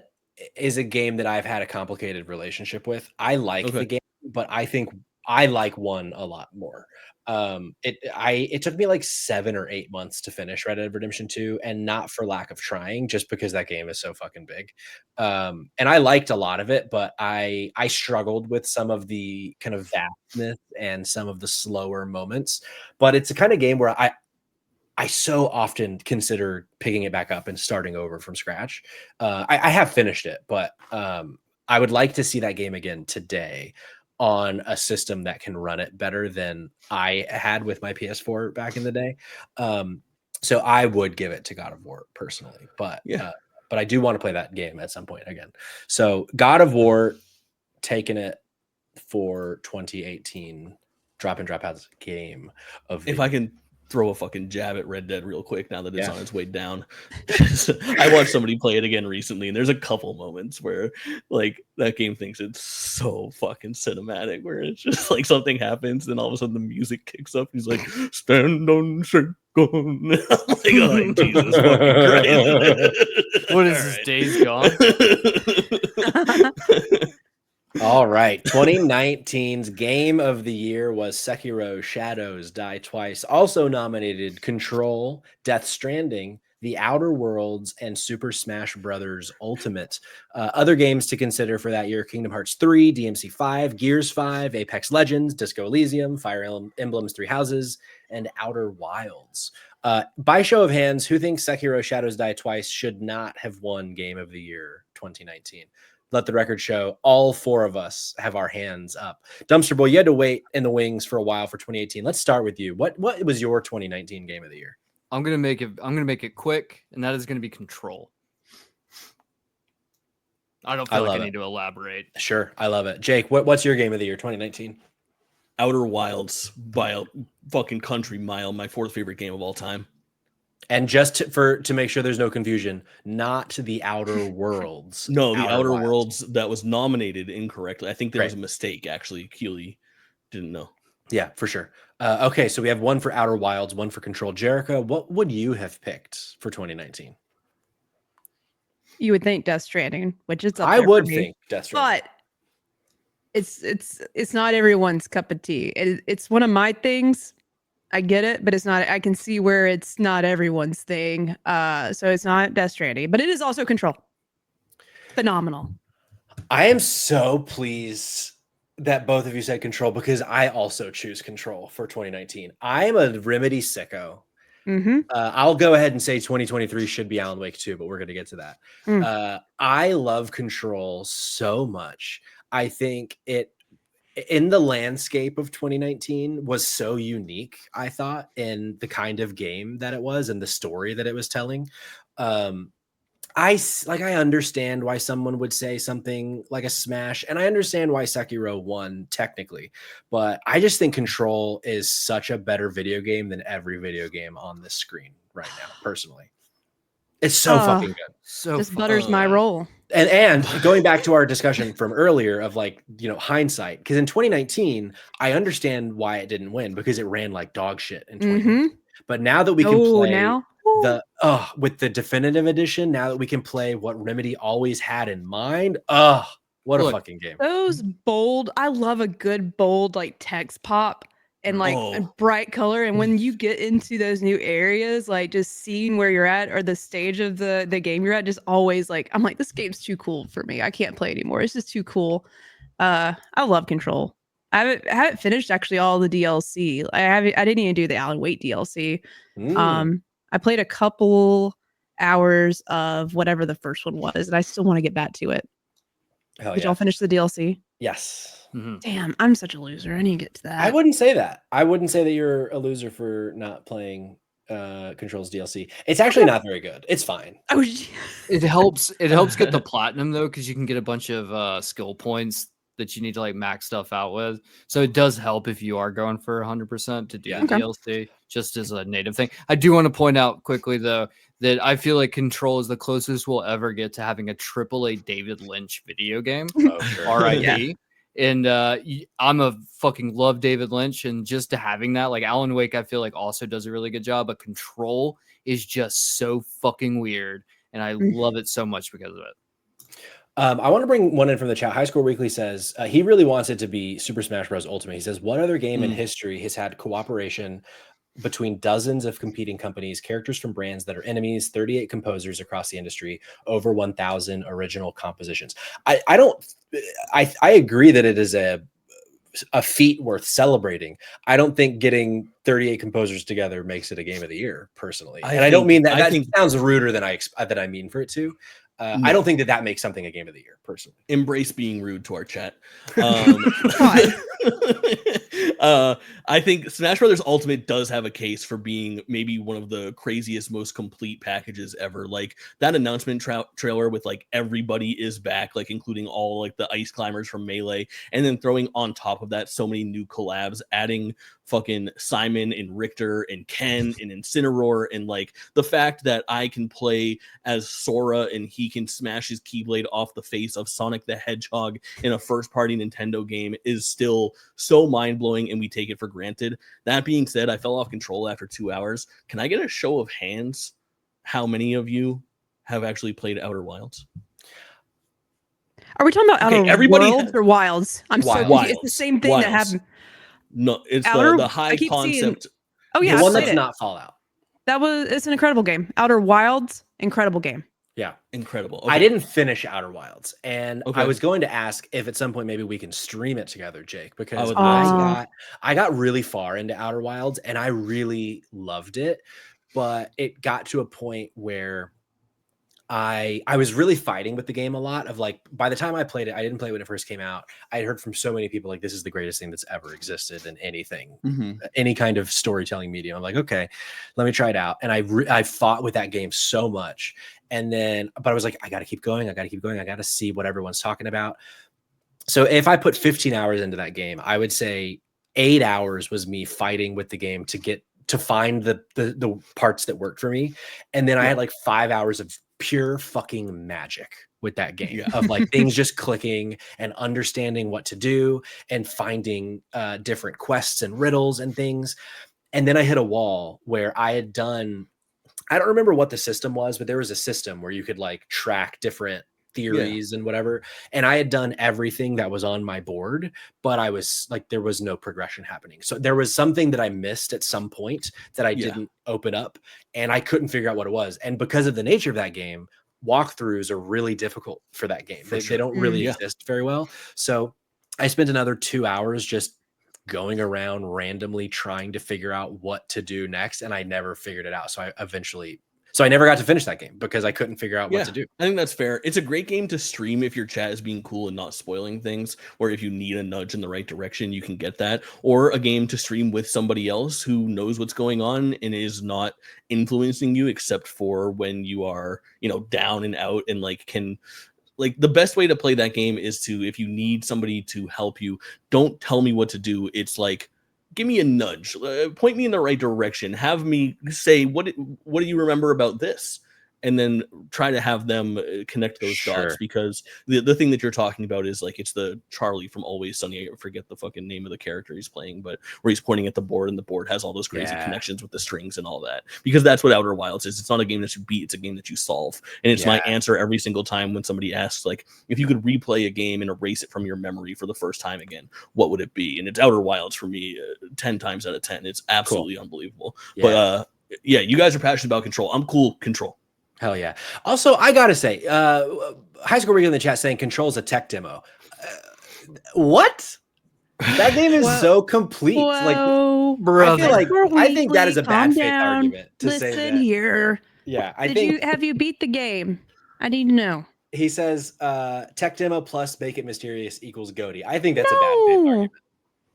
is a game that I've had a complicated relationship with. I like the game, but I think I like one a lot more. It took me like 7 or 8 months to finish Red Dead Redemption 2, and not for lack of trying, just because that game is so fucking big. And I liked a lot of it, but I struggled with some of the kind of vastness and some of the slower moments. But it's a kind of game where I so often consider picking it back up and starting over from scratch. I have finished it, but I would like to see that game again today on a system that can run it better than I had with my PS4 back in the day. So I would give it to God of War personally, but I do want to play that game at some point again. So God of War, taking it for 2018 drop in drop out game of. If I can throw a fucking jab at Red Dead real quick now that it's on its way down. I watched somebody play it again recently, and there's a couple moments where like that game thinks it's so fucking cinematic, where it's just like something happens, and all of a sudden the music kicks up. He's like, "Stand on, shake on." I'm like, oh, Jesus fucking Christ. What is this, Days Gone? All right. 2019's game of the year was Sekiro Shadows Die Twice. Also nominated Control, Death Stranding, The Outer Worlds, and Super Smash Bros. Ultimate. Other games to consider for that year: Kingdom Hearts 3, DMC 5, Gears 5, Apex Legends, Disco Elysium, Fire Emblem's Three Houses, and Outer Wilds. By show of hands, who thinks Sekiro Shadows Die Twice should not have won Game of the Year 2019? Let the record show all 4 of us have our hands up. Dumpster Boy, you had to wait in the wings for a while for 2018. Let's start with you. What was your 2019 game of the year? I'm gonna make it quick, and that is gonna be Control. I don't feel like I need to elaborate. Sure, I love it. Jake, what's your game of the year 2019? Outer Wilds by a fucking country mile, my 4th favorite game of all time. And just to make sure there's no confusion, not The Outer Worlds. No, The Outer Worlds that was nominated incorrectly. I think there was a mistake, actually. Keely didn't know. Yeah, for sure. Okay, so we have one for Outer Wilds, one for Control. Jerica, what would you have picked for 2019? You would think Death Stranding, which is up I there would for me. think Death Stranding. But it's not everyone's cup of tea. It's one of my things. I get it, but it's not. I can see where it's not everyone's thing. So it's not Death Stranding, but it is also Control. Phenomenal. I am so pleased that both of you said Control, because I also choose Control for 2019. I am a Remedy sicko. Mm-hmm. I'll go ahead and say 2023 should be Alan Wake 2, but we're going to get to that. I love Control so much. I think it, in the landscape of 2019, was so unique, I thought, in the kind of game that it was and the story that it was telling. I understand why someone would say something like a Smash, and I understand why Sekiro won technically, but I just think Control is such a better video game than every video game on this screen right now, personally. It's so fucking good. So this butters my roll. And going back to our discussion from earlier of hindsight, because in 2019, I understand why it didn't win, because it ran like dog shit in 2019. But now that we can play with the definitive edition, now that we can play what Remedy always had in mind, what a fucking game. Those bold, I love a good bold like text pop and a bright color. And when you get into those new areas, like just seeing where you're at or the stage of the game you're at, just always I'm like, this game's too cool for me. I can't play anymore. It's just too cool. I love Control. I haven't finished actually all the DLC. I didn't even do the Alan Wake DLC. I played a couple hours of whatever the first one was, and I still want to get back to it. Did y'all finish the DLC? Yes. Damn, I'm such a loser. I need to get to that. I wouldn't say that. I wouldn't say that you're a loser for not playing Control's DLC. It's actually not very good. It's fine. Oh, it helps get the platinum though, because you can get a bunch of skill points that you need to like max stuff out with. So it does help if you are going for 100% to do the DLC, just as a native thing. I do want to point out quickly though that I feel like Control is the closest we'll ever get to having a AAA David Lynch video game. Oh, sure. R.I.P. And I'm a fucking love David Lynch, and just to having that, like Alan Wake, I feel like also does a really good job. But Control is just so fucking weird, and I love it so much because of it. I want to bring one in from the chat. High Score Weekly says he really wants it to be Super Smash Bros. Ultimate. He says, what other game in history has had cooperation between dozens of competing companies, characters from brands that are enemies, 38 composers across the industry, over 1,000 original compositions? I agree that it is a feat worth celebrating. I don't think getting 38 composers together makes it a game of the year, personally. I don't mean that. That sounds ruder than I mean for it to. No. I don't think that makes something a game of the year, personally. Embrace being rude to our chat. I think Smash Brothers Ultimate does have a case for being maybe one of the craziest, most complete packages ever. Like that announcement trailer with like everybody is back, like including all like the ice climbers from Melee, and then throwing on top of that so many new collabs, adding fucking Simon and Richter and Ken and Incineroar, and like the fact that I can play as Sora and he can smash his Keyblade off the face of Sonic the Hedgehog in a first-party Nintendo game is still so mind-blowing, and we take it for granted. That being said, I fell off Control after 2 hours. Can I get a show of hands how many of you have actually played Outer Wilds? Are we talking about Outer Worlds or Wilds? I'm so confused. It's the same thing that happened. No, it's the high concept. The one that's not Fallout. It's an incredible game. Outer Wilds, incredible game. Yeah, incredible. Okay. I didn't finish Outer Wilds, and I was going to ask if at some point maybe we can stream it together, Jake, because I got really far into Outer Wilds and I really loved it, but it got to a point where I was really fighting with the game a lot. Of like, by the time I played it, I didn't play it when it first came out. I had heard from so many people like, this is the greatest thing that's ever existed in anything, any kind of storytelling medium. I'm like, okay, let me try it out. And I fought with that game so much. And then, but I was like, I got to keep going. I got to see what everyone's talking about. So if I put 15 hours into that game, I would say 8 hours was me fighting with the game to find the parts that worked for me. And then I had like 5 hours of pure fucking magic with that game of like things just clicking and understanding what to do and finding different quests and riddles and things. And then I hit a wall where I don't remember what the system was, but there was a system where you could like track different theories and whatever. And I had done everything that was on my board, but I was like, there was no progression happening. So there was something that I missed at some point that I didn't open up, and I couldn't figure out what it was. And because of the nature of that game, walkthroughs are really difficult for that game. They don't really exist very well. So I spent another 2 hours just going around randomly trying to figure out what to do next. And I never figured it out. So I never got to finish that game because I couldn't figure out what to do. I think that's fair. It's a great game to stream if your chat is being cool and not spoiling things, or if you need a nudge in the right direction, you can get that. Or a game to stream with somebody else who knows what's going on and is not influencing you except for when you are, down and out, and the best way to play that game is to, if you need somebody to help you, don't tell me what to do. It's like, give me a nudge, point me in the right direction, have me say, what do you remember about this? And then try to have them connect those dots, because the thing that you're talking about is like, it's the Charlie from Always Sunny. I forget the fucking name of the character he's playing, but where he's pointing at the board and the board has all those crazy connections with the strings and all that, because that's what Outer Wilds is. It's not a game that you beat, it's a game that you solve. And it's my answer every single time when somebody asks, like, if you could replay a game and erase it from your memory for the first time again, what would it be? And it's Outer Wilds for me 10 times out of 10. It's absolutely unbelievable. But you guys are passionate about Control. I'm cool. Control. Hell yeah. Also, I gotta say, High Score Weekly in the chat saying Control's a tech demo. What? That game is so complete. Whoa, like, I think that is a bad faith argument to say that. Listen here. Yeah, Have you beat the game? I need to know. He says tech demo plus make it mysterious equals GOATY. I think that's a bad faith argument.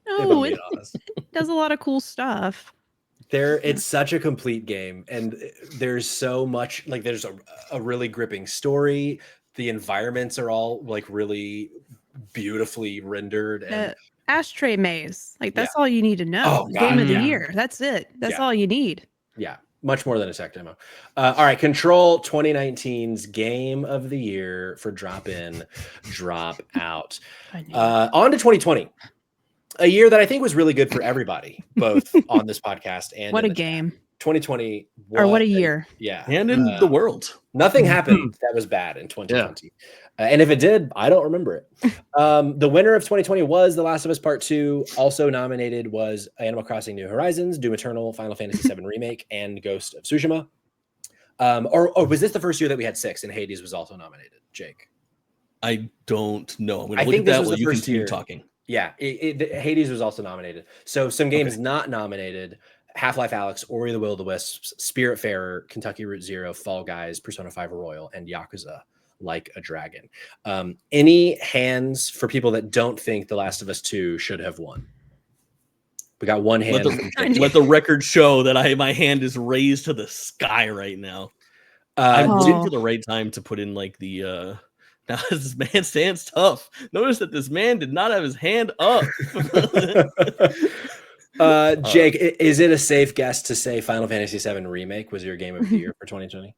No, it does a lot of cool stuff. It's such a complete game, and there's so much, like there's a really gripping story. The environments are all like really beautifully rendered, and ashtray maze, like that's all you need to know. Game of the year, that's it. That's all you need. Yeah, much more than a tech demo. All right, Control 2019's game of the year for drop in, drop out. On to 2020. A year that I think was really good for everybody, both on this podcast and what a game. 2020 or what a year. And in the world. Nothing happened that was bad in 2020. And if it did, I don't remember it. The winner of 2020 was The Last of Us Part 2. Also nominated was Animal Crossing New Horizons, Doom Eternal, Final Fantasy VII Remake, and Ghost of Tsushima. Or was this the first year that we had 6 and Hades was also nominated, Jake? I don't know. I'm going to look at that while you continue talking. Yeah, Hades was also nominated. So some games not nominated: Half-Life Alyx, Ori the Will of the Wisps, Spiritfarer, Kentucky Route Zero, Fall Guys, Persona 5 Royal, and Yakuza Like a Dragon. Any hands for people that don't think The Last of Us 2 should have won? We got one hand. Let the record show that my hand is raised to the sky right now. I'm waiting for the right time to put in like the now this man stands tough. Notice that this man did not have his hand up. Jake, is it a safe guess to say Final Fantasy VII Remake was your game of the year for 2020?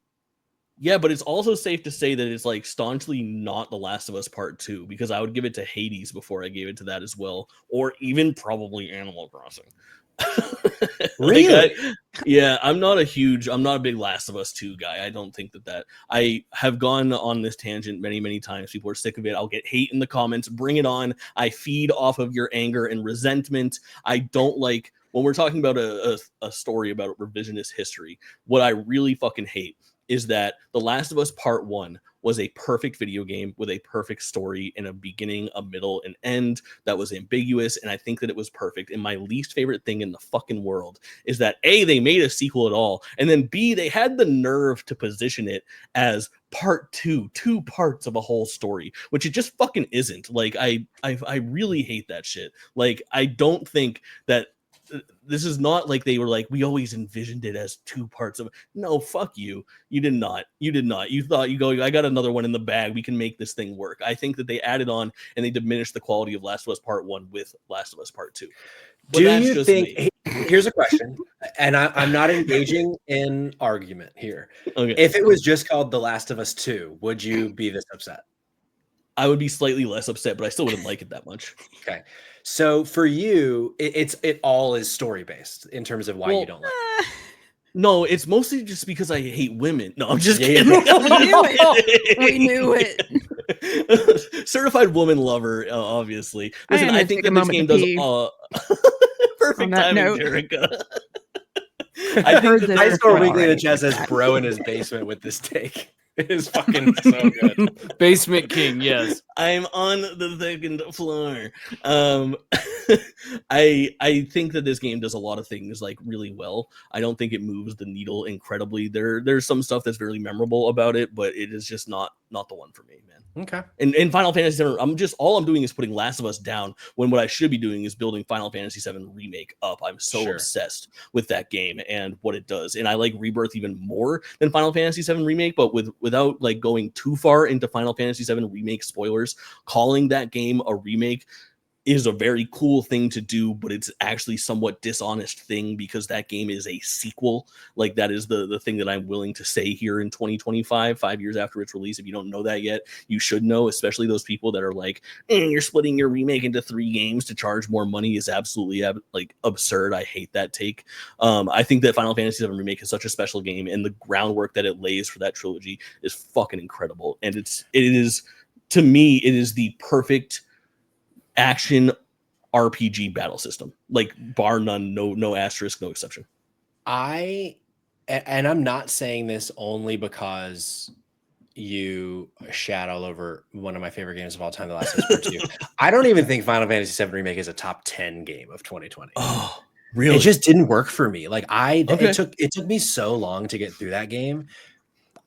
Yeah, but it's also safe to say that it's like staunchly not The Last of Us Part 2, because I would give it to Hades before I gave it to that as well, or even probably Animal Crossing. Really? I'm not a big Last of Us 2 guy. I don't think that I have gone on this tangent many times. People are sick of it. I'll get hate in the comments. Bring it on. I feed off of your anger and resentment. I don't like when we're talking about a story about revisionist history. What I really fucking hate is that The Last of Us Part 1 was a perfect video game with a perfect story and a beginning, a middle, and end that was ambiguous, and I think that it was perfect. And my least favorite thing in the fucking world is that A, they made a sequel at all, and then B, they had the nerve to position it as part 2, 2 parts of a whole story, which it just fucking isn't. Like, I really hate that shit. Like, I don't think that this is not like they were like, we always envisioned it as 2 parts of it. No, fuck you. You did not. You thought I got another one in the bag. We can make this thing work. I think that they added on and they diminished the quality of Last of Us Part 1 with Last of Us Part 2. But do you think, here's a question, and I'm not engaging in argument here. Okay. If it was just called The Last of Us 2, would you be this upset? I would be slightly less upset, but I still wouldn't like it that much. Okay. So for you, it all is story based in terms of why you don't like it. No, it's mostly just because I hate women. No, I'm just kidding. We knew it. Certified woman lover, obviously. Listen, I think that this game does perfect timing, Jerica. I think I score weekly in the chat says bro in his basement with this take. It is fucking so good. Basement King, yes. I'm on the second floor. I think that this game does a lot of things like really well. I don't think it moves the needle incredibly. There's some stuff that's very memorable about it, but it is just not the one for me, man. Okay. In Final Fantasy VII, all I'm doing is putting Last of Us down when what I should be doing is building Final Fantasy VII Remake up. I'm so obsessed with that game and what it does. And I like Rebirth even more than Final Fantasy VII Remake, but without like going too far into Final Fantasy VII Remake spoilers, calling that game a remake is a very cool thing to do, but it's actually somewhat dishonest thing because that game is a sequel. Like that is the thing that I'm willing to say here in 2025, 5 years after its release. If you don't know that yet, you should know, especially those people that are like, you're splitting your remake into 3 games to charge more money is absolutely like absurd. I hate that take. I think that Final Fantasy VII Remake is such a special game, and the groundwork that it lays for that trilogy is fucking incredible. And it is, to me, it is the perfect action RPG battle system, like bar none, no asterisk, no exception. And I'm not saying this only because you shat all over one of my favorite games of all time, The Last of Us Part 2. I don't even think Final Fantasy VII Remake is a top 10 game of 2020. Oh, really? It just didn't work for me. Like it took me so long to get through that game.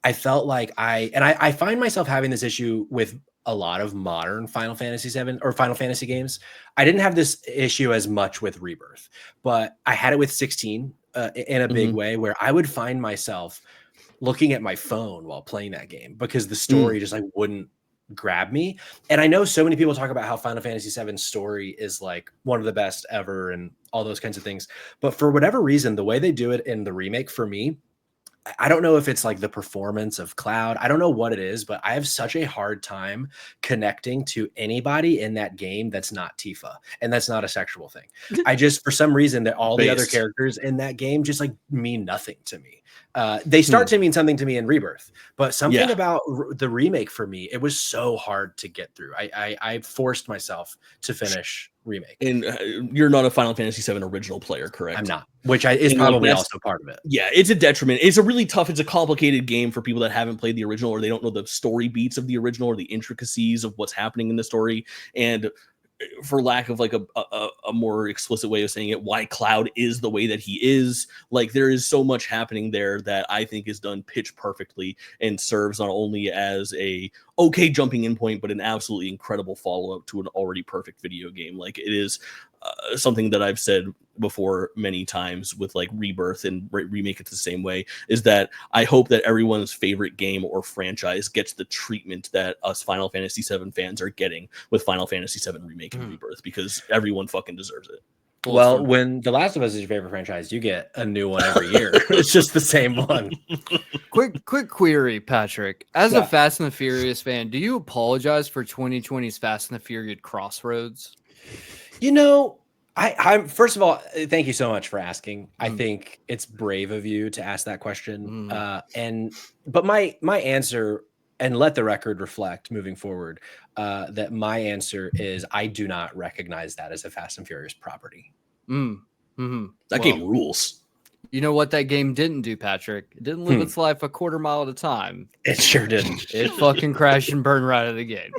I felt like I find myself having this issue with a lot of modern Final Fantasy 7 or Final Fantasy games. I didn't have this issue as much with Rebirth, but I had it with 16 in a big way, where I would find myself looking at my phone while playing that game because the story just like wouldn't grab me. And I know so many people talk about how Final Fantasy 7 story is like one of the best ever and all those kinds of things. But for whatever reason, the way they do it in the remake for me, I don't know if it's like the performance of Cloud. I don't know what it is, but I have such a hard time connecting to anybody in that game that's not Tifa. And that's not a sexual thing. I just, for some reason, that all the other characters in that game just like mean nothing to me. They start to mean something to me in Rebirth, but something about the remake for me, it was so hard to get through. I forced myself to finish remake. And you're not a Final Fantasy 7 original player, correct? I'm not, which is probably also part of it. Yeah, it's a detriment. It's a really tough, it's a complicated game for people that haven't played the original, or they don't know the story beats of the original or the intricacies of what's happening in the story. And for lack of like a more explicit way of saying it, why Cloud is the way that he is. Like, there is so much happening there that I think is done pitch perfectly and serves not only as a okay jumping in point, but an absolutely incredible follow-up to an already perfect video game. Like, it is something that I've said before many times with like Rebirth and Remake it the same way, is that I hope that everyone's favorite game or franchise gets the treatment that us Final Fantasy 7 fans are getting with Final Fantasy 7 Remake and Rebirth, because everyone fucking deserves it. Well, when The Last of Us is your favorite franchise, you get a new one every year. It's just the same one. Quick query, Patrick. As a Fast and the Furious fan, do you apologize for 2020's Fast and the Furious Crossroads? You know, I'm first of all, thank you so much for asking. I think it's brave of you to ask that question. But my answer, and let the record reflect moving forward, that my answer is I do not recognize that as a Fast and Furious property. That game rules. You know what that game didn't do, Patrick? It didn't live its life a quarter mile at a time. It sure didn't. It fucking crashed and burned right out of the gate.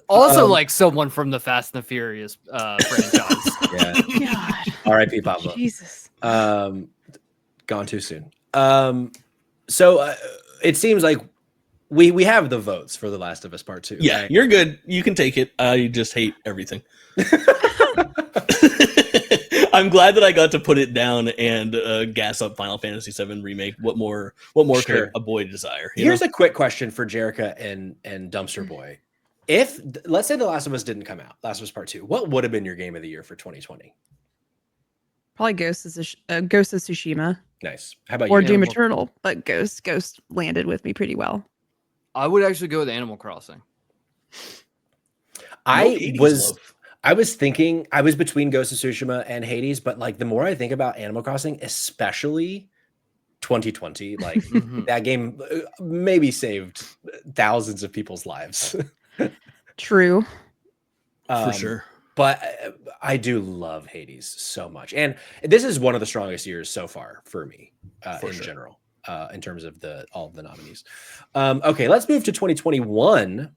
Also, like someone from the Fast and the Furious franchise. Yeah. God. R.I.P. Pablo. Jesus. Gone too soon. So it seems like we have the votes for The Last of Us Part 2. Yeah, right? You're good. You can take it. I just hate everything. I'm glad that I got to put it down and gas up Final Fantasy 7 Remake. What more could a boy desire? Here's a quick question for Jerica and Dumpster Boy. If, let's say The Last of Us didn't come out, Last of Us Part 2, what would have been your game of the year for 2020? Probably Ghost of Tsushima. Nice. How about you? Or you? Doom Eternal, but Ghost landed with me pretty well. I would actually go with Animal Crossing. I was thinking, I was between Ghost of Tsushima and Hades, but like the more I think about Animal Crossing, especially 2020, like that game maybe saved thousands of people's lives. True. For sure. But I do love Hades so much. And this is one of the strongest years so far for me in general, in terms of all of the nominees. Okay, let's move to 2021.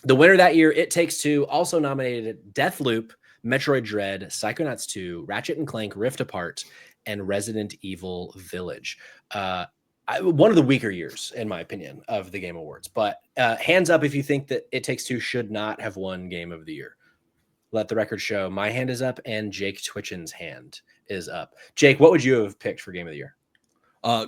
The winner that year, It Takes Two, also nominated Deathloop, Metroid Dread, Psychonauts 2, Ratchet and Clank Rift Apart, and Resident Evil Village. One of the weaker years, in my opinion, of the Game Awards. But hands up if you think that It Takes Two should not have won Game of the Year. Let the record show. My hand is up, and JakeTwitchin's hand is up. Jake, what would you have picked for Game of the Year?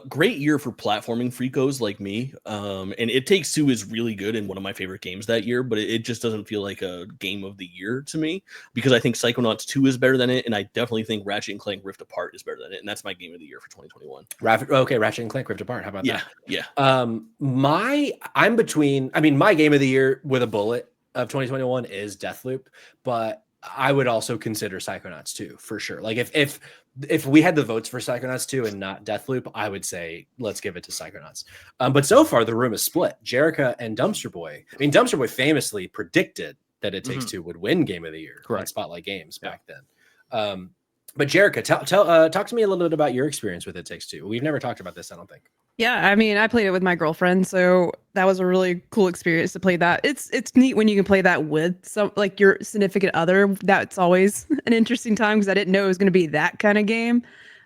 Great year for platforming freakos like me. And It Takes Two is really good and one of my favorite games that year, but it just doesn't feel like a game of the year to me, because I think Psychonauts 2 is better than it, and I definitely think Ratchet and Clank Rift Apart is better than it, and that's my game of the year for 2021. Okay, Ratchet and Clank Rift Apart. How about that? Yeah. I'm between, my game of the year with a bullet of 2021 is Deathloop, but I would also consider Psychonauts 2 for sure. Like if we had the votes for Psychonauts 2 and not Deathloop, I would say let's give it to Psychonauts. But so far the room is split. Jerica and Dumpster Boy. Dumpster Boy famously predicted that It Takes Two would win Game of the Year on Spotlight Games back then. But Jerica, talk to me a little bit about your experience with It Takes Two. We've never talked about this, I don't think. Yeah, I played it with my girlfriend, so that was a really cool experience to play that. It's neat when you can play that with like your significant other. That's always an interesting time because I didn't know it was going to be that kind of game.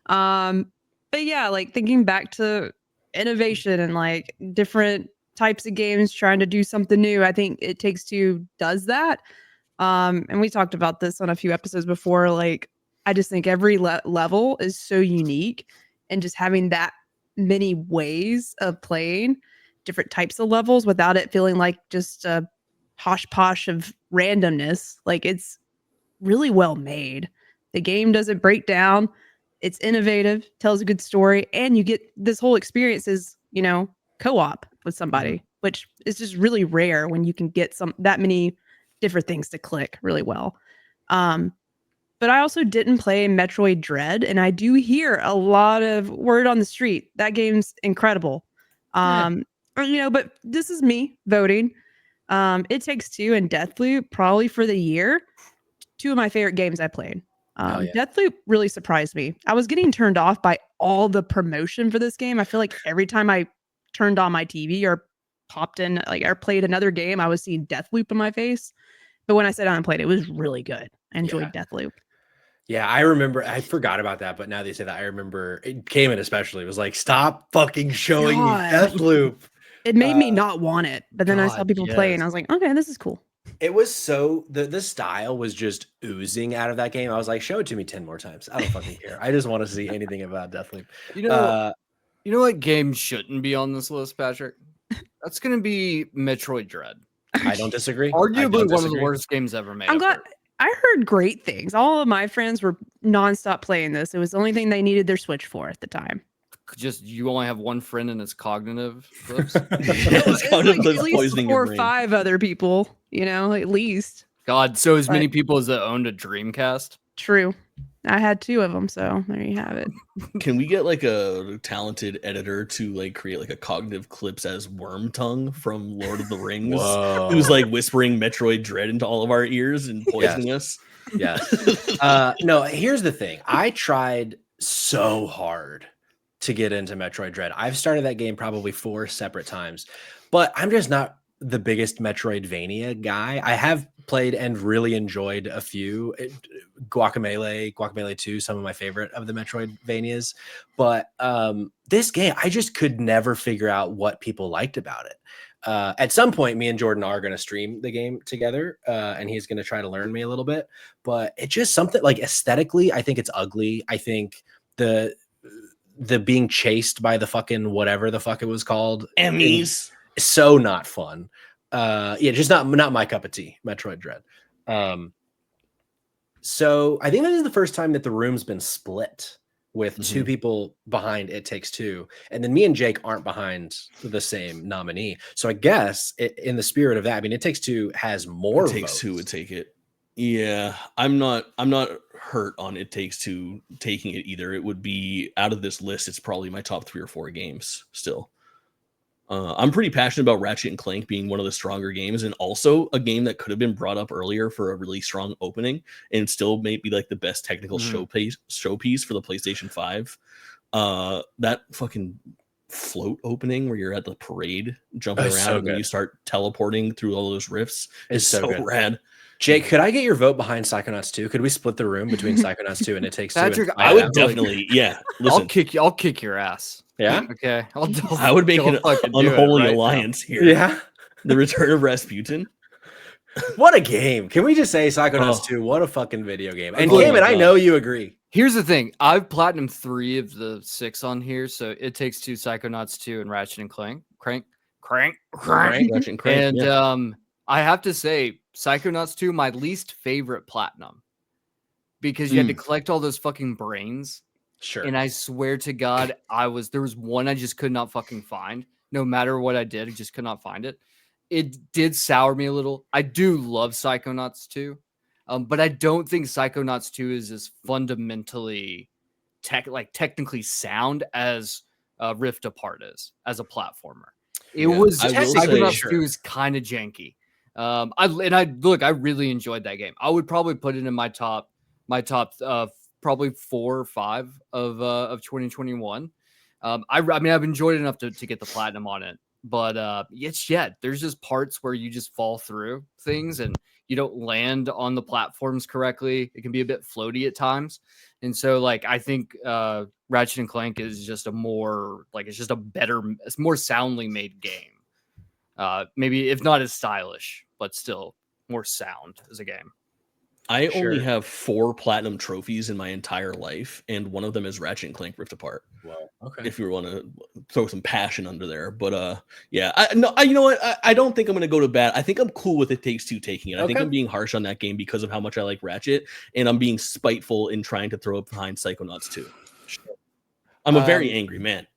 But yeah, like thinking back to innovation and like different types of games trying to do something new. I think It Takes Two does that. And we talked about this on a few episodes before. Like, I just think every level is so unique, and just having that many ways of playing different types of levels without it feeling like just a posh posh of randomness. Like, it's really well made. The game doesn't break down. It's innovative, tells a good story, and you get this whole experience is, co-op with somebody, which is just really rare when you can get that many different things to click really well. But I also didn't play Metroid Dread, and I do hear a lot of word on the street. That game's incredible. But this is me voting. It Takes Two and Deathloop probably for the year. Two of my favorite games I played. Deathloop really surprised me. I was getting turned off by all the promotion for this game. I feel like every time I turned on my TV or popped in, or played another game, I was seeing Deathloop in my face. But when I sat down and played, it was really good. I enjoyed Deathloop. Yeah, I remember. I forgot about that, but now that you say that, I remember it came in especially. It was like, stop fucking showing me Deathloop. It made me not want it, but then I saw people play, and I was like, okay, this is cool. It was so the style was just oozing out of that game. I was like, show it to me 10 more times. I don't fucking care. I just want to see anything about Deathloop. You know what game shouldn't be on this list, Patrick? That's gonna be Metroid Dread. I don't disagree. Arguably one of the worst games ever made. I'm glad. I heard great things. All of my friends were nonstop playing this. It was the only thing they needed their Switch for at the time. Just you only have one friend and it's cognitive flips. It's like at least 4 or 5 other people, at least. God, so as many people as that owned a Dreamcast. True. I had 2 of them, so there you have it. Can we get like a talented editor to like create like a cognitive clips as Worm Tongue from Lord of the Rings, who's like whispering Metroid Dread into all of our ears and poisoning us? Yes. No, here's the thing. I tried so hard to get into Metroid Dread. I've started that game probably 4 separate times, but I'm just not the biggest Metroidvania guy. I have played and really enjoyed a few. Guacamelee 2, some of my favorite of the Metroidvanias. But this game, I just could never figure out what people liked about it. At some point, me and Jordan are going to stream the game together, and he's going to try to learn me a little bit. But it's just something like aesthetically, I think it's ugly. I think the being chased by the fucking whatever the fuck it was called. Emmys. So not fun. Just not my cup of tea, Metroid Dread. So I think this is the first time that the room's been split with 2 people behind It Takes Two, and then me and Jake aren't behind the same nominee. So I guess in the spirit of that, I mean, It Takes Two has more It Takes Two would take it. Yeah, I'm not hurt on It Takes Two taking it either. It would be out of this list. It's probably my top 3 or 4 games still. I'm pretty passionate about Ratchet and Clank being one of the stronger games, and also a game that could have been brought up earlier for a really strong opening and still may be like the best technical showpiece for the PlayStation 5. That fucking float opening where you're at the parade jumping around so and then you start teleporting through all those rifts is so rad. Jake, could I get your vote behind Psychonauts 2? Could we split the room between Psychonauts 2 and It Takes Patrick, Two? I would definitely, yeah. Listen, I'll kick your ass. Yeah. Okay. I would make an unholy alliance here. Yeah. The Return of Rasputin. What a game. Can we just say Psychonauts 2? What a fucking video game. And Cayman, I know you agree. Here's the thing. I've platinum 3 of the 6 on here. So It Takes Two, Psychonauts 2, and Ratchet and Clank. Crank. And I have to say, Psychonauts 2, my least favorite platinum. Because you had to collect all those fucking brains. Sure. And I swear to God, there was one I just could not fucking find. No matter what I did, I just could not find it. It did sour me a little. I do love Psychonauts 2. But I don't think Psychonauts 2 is as fundamentally technically sound as Rift Apart is as a platformer. Psychonauts 2 is kind of janky. I really enjoyed that game. I would probably put it in my top probably 4 or 5 of 2021. I've enjoyed it enough to get the platinum on it, but there's just parts where you just fall through things and you don't land on the platforms correctly. It can be a bit floaty at times, and so I think Ratchet and Clank is just a more like it's more soundly made game. Maybe if not as stylish, but still more sound as a game. I only have 4 platinum trophies in my entire life, and one of them is Ratchet and Clank Rift Apart. Well, okay. If you want to throw some passion under there, but yeah, you know what? I don't think I'm gonna go to bat. I think I'm cool with It Takes Two taking it. I think I'm being harsh on that game because of how much I like Ratchet, and I'm being spiteful in trying to throw up behind Psychonauts 2. Sure. I'm a very angry man.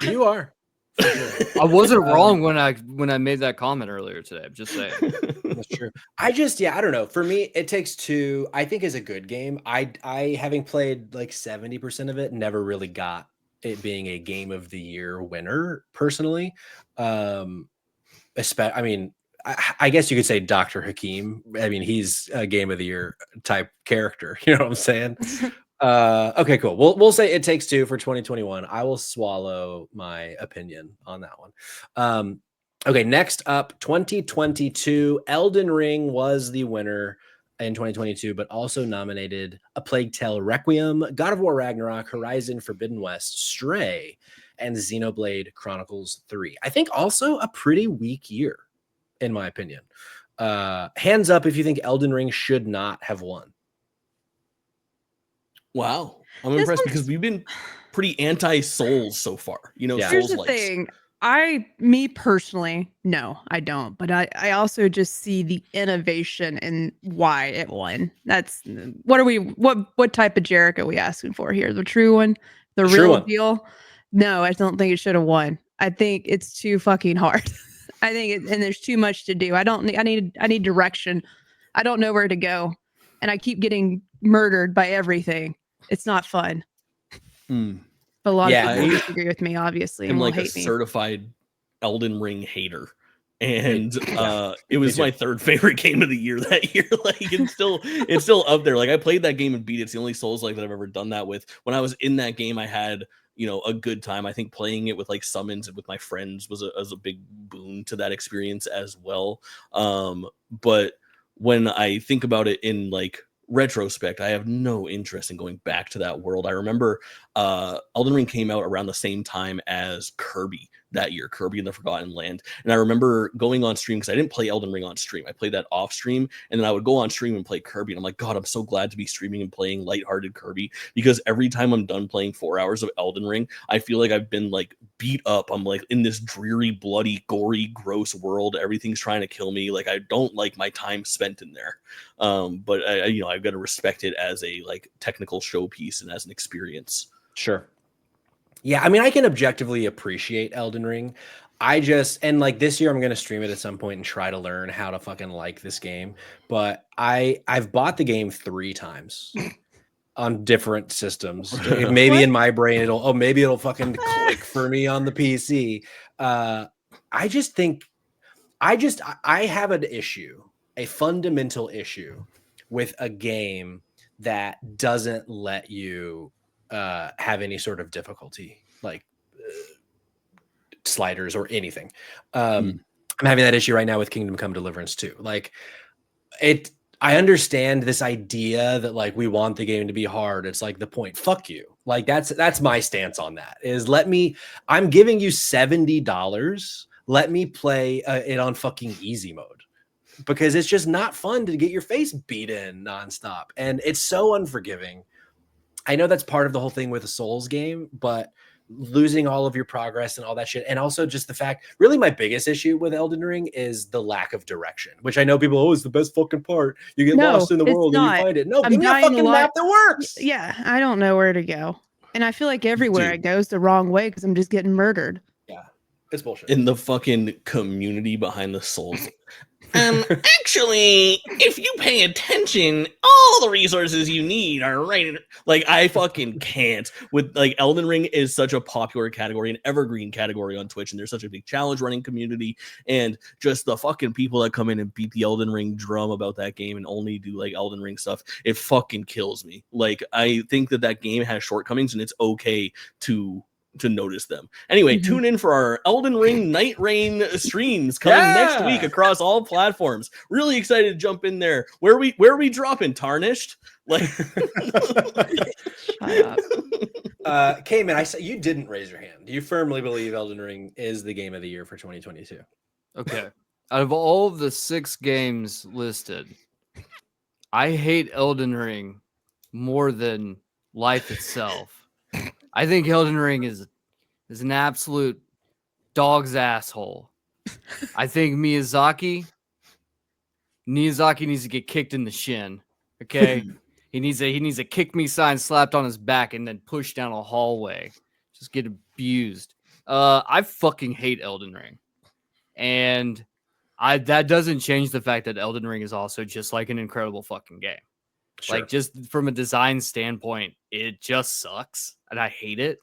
You are. I wasn't wrong when I made that comment earlier today. I'm just saying. That's true. I don't know. For me, It Takes Two, I think, is a good game. I having played like 70% of it, never really got it being a game of the year winner personally. I mean, I guess you could say Dr. Hakim. I mean, he's a game of the year type character. You know what I'm saying? Okay, cool. We'll say It Takes Two for 2021. I will swallow my opinion on that one. Okay, next up, 2022. Elden Ring was the winner in 2022, but also nominated A Plague Tale Requiem, God of War Ragnarok, Horizon Forbidden West, Stray, and Xenoblade Chronicles 3. I think also a pretty weak year, in my opinion. Hands up if you think Elden Ring should not have won. Wow. I'm impressed because we've been pretty anti-Souls so far. You know, Here's Souls the thing. Me personally, no, I don't. But I also just see the innovation and why it won. That's what type of Jerica are we asking for here? The true one? The real deal? No, I don't think it should have won. I think it's too fucking hard. I think and there's too much to do. I need direction. I don't know where to go. And I keep getting murdered by everything. It's not fun. But a lot of people disagree with me, obviously. I'm like a certified Elden Ring hater. And it was my third favorite game of the year that year. Like it's still up there. Like I played that game and beat it. It's the only Souls like that I've ever done that with. When I was in that game, I had a good time. I think playing it with like summons and with my friends was a big boon to that experience as well. But when I think about it in like retrospect, I have no interest in going back to that world. I remember Elden Ring came out around the same time as Kirby that year, Kirby and the Forgotten Land. And I remember going on stream because I didn't play Elden Ring on stream. I played that off stream, and then I would go on stream and play Kirby. And I'm like, God, I'm so glad to be streaming and playing lighthearted Kirby, because every time I'm done playing 4 hours of Elden Ring, I feel like I've been like beat up. I'm like in this dreary, bloody, gory, gross world. Everything's trying to kill me. Like I don't like my time spent in there. But I've got to respect it as a like technical showpiece and as an experience. Sure. Yeah, I mean, I can objectively appreciate Elden Ring. And like this year, I'm going to stream it at some point and try to learn how to fucking like this game. But I've bought the game 3 times on different systems. Maybe in my brain, maybe it'll fucking click for me on the PC. I have an issue, a fundamental issue with a game that doesn't let you have any sort of difficulty, like sliders or anything. I'm having that issue right now with Kingdom Come Deliverance 2. Like I understand this idea that like we want the game to be hard. It's like the point. Fuck you. Like that's my stance on that. Is I'm giving you $70. Let me play it on fucking easy mode, because it's just not fun to get your face beat in nonstop, and it's so unforgiving. I know that's part of the whole thing with a Souls game, but losing all of your progress and all that shit. And also just the fact, really my biggest issue with Elden Ring is the lack of direction, which I know people, it's the best fucking part. You get lost in the world and you find it. No, give me a fucking map that works. Yeah, I don't know where to go. And I feel like everywhere I go is the wrong way because I'm just getting murdered. Yeah, it's bullshit. In the fucking community behind the Souls. Actually, if you pay attention, all the resources you need are right. Like, I fucking can't. With like Elden Ring is such a popular category, an evergreen category on Twitch, and there's such a big challenge running community, and just the fucking people that come in and beat the Elden Ring drum about that game and only do like Elden Ring stuff, it fucking kills me. Like, I think that game has shortcomings, and it's okay to notice them. Anyway, tune in for our Elden Ring Night Rain streams coming next week across all platforms. Really excited to jump in there. Where are we dropping? Tarnished? Like, Shut up. Cayman, I saw you didn't raise your hand. Do you firmly believe Elden Ring is the game of the year for 2022? Okay. Out of all of the 6 games listed, I hate Elden Ring more than life itself. I think Elden Ring is an absolute dog's asshole. I think Miyazaki needs to get kicked in the shin. Okay. He needs a kick me sign slapped on his back and then pushed down a hallway. Just get abused. I fucking hate Elden Ring. And that doesn't change the fact that Elden Ring is also just like an incredible fucking game. Sure. Like, just from a design standpoint, it just sucks and I hate it.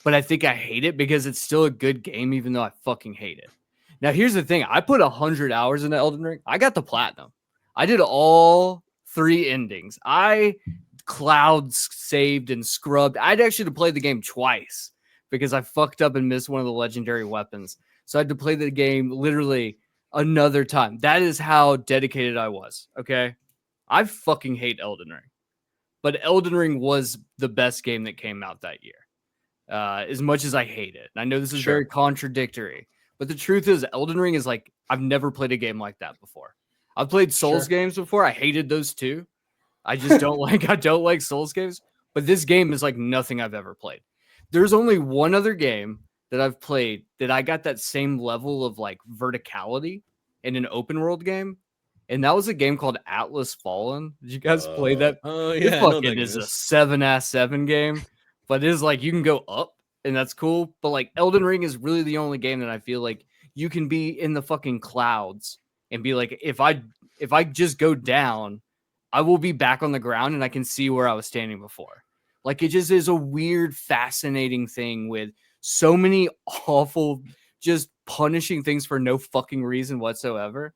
But I think I hate it because it's still a good game, even though I fucking hate it. Now, here's the thing. I put 100 hours into Elden Ring. I got the platinum. I did all 3 endings. I clouds saved and scrubbed. I'd actually play the game twice because I fucked up and missed one of the legendary weapons. So I had to play the game literally another time. That is how dedicated I was, okay? I fucking hate Elden Ring. But Elden Ring was the best game that came out that year. As much as I hate it. And I know this is very contradictory. But the truth is, Elden Ring is like, I've never played a game like that before. I've played Souls games before. I hated those too. I just don't like Souls games. But this game is like nothing I've ever played. There's only one other game that I've played that I got that same level of like verticality in an open world game. And that was a game called Atlas Fallen. Did you guys play that? Oh, it yeah. fucking is a 7-7 game. But it is like you can go up. And that's cool. But like Elden Ring is really the only game that I feel like you can be in the fucking clouds and be like, if I just go down, I will be back on the ground and I can see where I was standing before. Like, it just is a weird, fascinating thing with so many awful, just punishing things for no fucking reason whatsoever.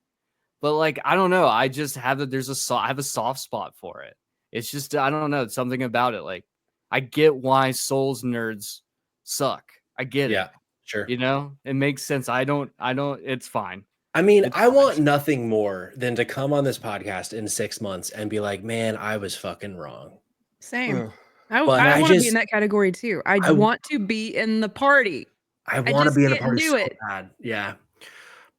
But like, I don't know. I just have that I have a soft spot for it. It's just, I don't know. It's something about it. Like, I get why Souls nerds suck. I get it. Yeah, sure. You know, it makes sense. I don't, it's fine. I mean, I want nothing more than to come on this podcast in 6 months and be like, man, I was fucking wrong. Same. I want to be in that category too. I want to be in the party. I want to be in the party so bad. Yeah.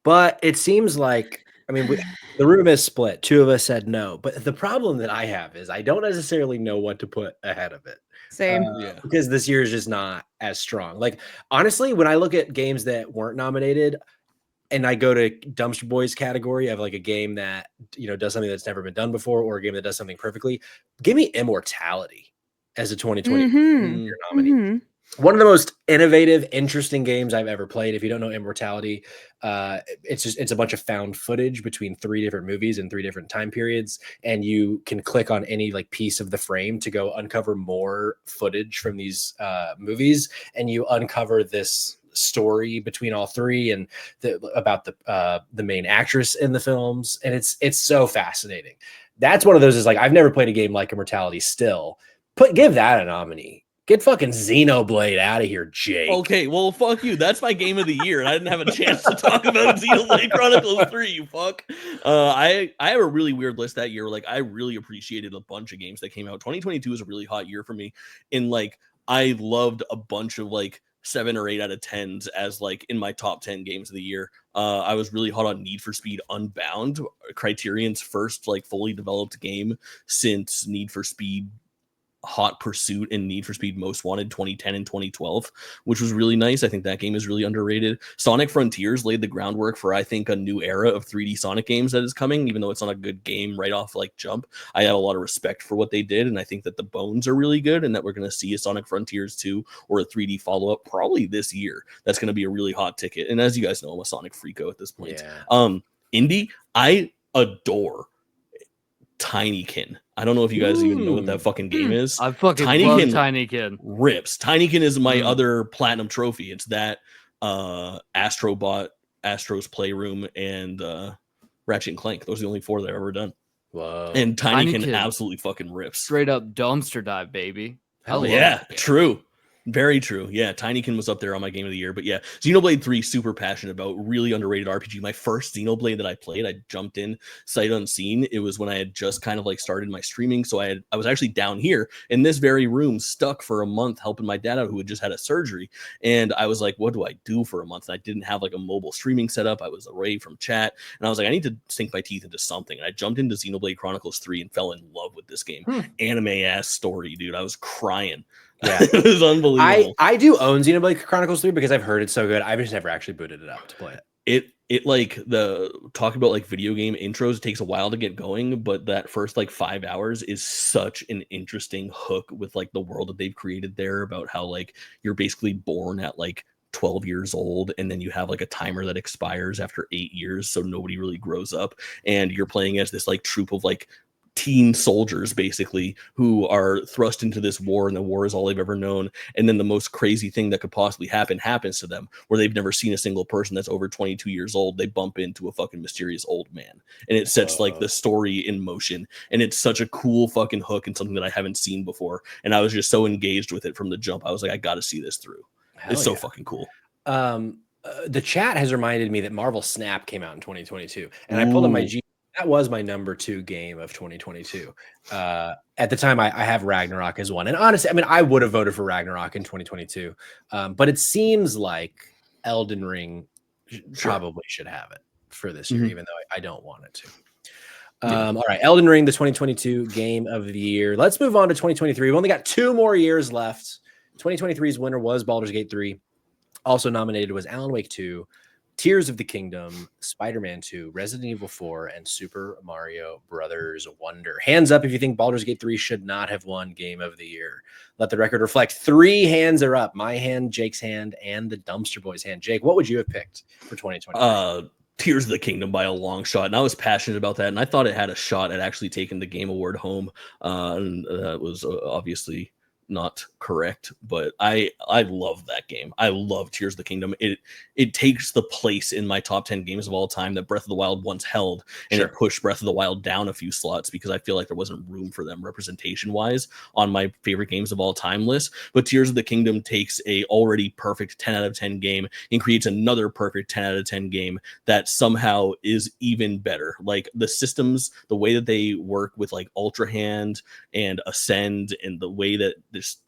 But it seems like, I mean, the room is split. 2 of us said no. But the problem that I have is I don't necessarily know what to put ahead of it. Same. Because this year is just not as strong. Like, honestly, when I look at games that weren't nominated and I go to Dumpster Boys category of like a game that, you know, does something that's never been done before or a game that does something perfectly, give me Immortality as a 2020 year nominee. One of the most innovative, interesting games I've ever played. If you don't know Immortality, it's a bunch of found footage between 3 different movies in 3 different time periods, and you can click on any like piece of the frame to go uncover more footage from these movies, and you uncover this story between all 3 and about the main actress in the films, and it's so fascinating. That's one of those is like I've never played a game like Immortality. Still, give that a nominee. Get fucking Xenoblade out of here, Jake. Okay, well, fuck you. That's my game of the year, and I didn't have a chance to talk about Xenoblade Chronicles 3, you fuck. I have a really weird list that year. Like, I really appreciated a bunch of games that came out. 2022 was a really hot year for me. And, like, I loved a bunch of, like, 7 or 8 out of 10s as, like, in my top 10 games of the year. I was really hot on Need for Speed Unbound, Criterion's first, like, fully developed game since Need for Speed Hot Pursuit and Need for Speed Most Wanted 2010 and 2012, which was really nice. I think that game is really underrated. Sonic Frontiers laid the groundwork for, I think, a new era of 3D Sonic games that is coming, even though it's not a good game right off like jump. I have a lot of respect for what they did, and I think that the bones are really good, and that we're going to see a Sonic Frontiers 2 or a 3D follow-up probably this year. That's going to be a really hot ticket. And as you guys know, I'm a Sonic freako at this point. Yeah. Indie, I adore Tinykin. I don't know if you guys even know what that fucking game is. I fucking love Tinykin. Rips. Tinykin is my other platinum trophy. It's that Astrobot, Astro's Playroom, and Ratchet and Clank. Those are the only 4 that I've ever done. Whoa. And Tinykin absolutely fucking rips. Straight up dumpster dive, baby. Hell yeah, true. Very true. Yeah, Tinykin was up there on my game of the year. But yeah, Xenoblade 3, super passionate about. Really underrated RPG. My first Xenoblade that I played, I jumped in sight unseen. It was when I had just kind of like started my streaming. So I was actually down here in this very room, stuck for a month, helping my dad out who had just had a surgery. And I was like, what do I do for a month? And I didn't have like a mobile streaming setup. I was away from chat. And I was like, I need to sink my teeth into something. And I jumped into Xenoblade Chronicles 3 and fell in love with this game. Anime ass story, dude. I was crying. Yeah, it was unbelievable. I do own Xenoblade Chronicles 3 because I've heard it's so good. I've just never actually booted it up to play it. It like the talk about like video game intros, it takes a while to get going, but that first like 5 hours is such an interesting hook with like the world that they've created there, about how like you're basically born at like 12 years old and then you have like a timer that expires after 8 years, so nobody really grows up, and you're playing as this like troop of like teen soldiers basically who are thrust into this war, and the war is all they've ever known. And then the most crazy thing that could possibly happen happens to them, where they've never seen a single person that's over 22 years old. They bump into a fucking mysterious old man, and it sets like the story in motion. And it's such a cool fucking hook and something that I haven't seen before. And I was just so engaged with it from the jump. I was like, I got to see this through. It's so fucking cool. The chat has reminded me that Marvel Snap came out in 2022, and I pulled up my that was my number 2 game of 2022. At the time, I have Ragnarok as one. And honestly, I mean, I would have voted for Ragnarok in 2022. But it seems like Elden Ring probably should have it for this year, even though I don't want it to. All right, Elden Ring, the 2022 game of the year. Let's move on to 2023. We've only got 2 more years left. 2023's winner was Baldur's Gate 3. Also nominated was Alan Wake 2, Tears of the Kingdom, Spider-Man 2, Resident Evil 4, and Super Mario Brothers Wonder. Hands up if you think Baldur's Gate 3 should not have won Game of the Year. Let the record reflect. 3 hands are up. My hand, Jake's hand, and the Dumpster Boy's hand. Jake, what would you have picked for 2023? Tears of the Kingdom by a long shot, and I was passionate about that, and I thought it had a shot at actually taking the Game Award home, and that was obviously not correct, but I love that game. I love Tears of the Kingdom. It takes the place in my top 10 games of all time that Breath of the Wild once held, and it pushed Breath of the Wild down a few slots because I feel like there wasn't room for them representation wise on my favorite games of all time list. But Tears of the Kingdom takes a already perfect 10 out of 10 game and creates another perfect 10 out of 10 game that somehow is even better. Like the systems, the way that they work with like Ultra Hand and Ascend, and the way that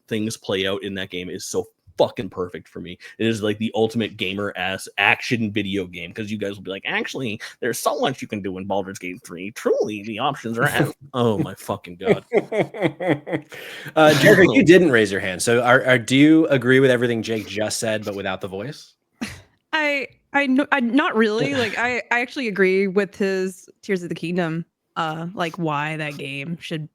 things play out in that game is so fucking perfect for me. It is like the ultimate gamer ass action video game, because you guys will be like, actually, there's so much you can do in Baldur's Gate 3. Truly, the options are oh my fucking god. Jerica, you didn't raise your hand, so do you agree with everything Jake just said, but without the voice? I not really. Like I actually agree with his Tears of the Kingdom. Like why that game should,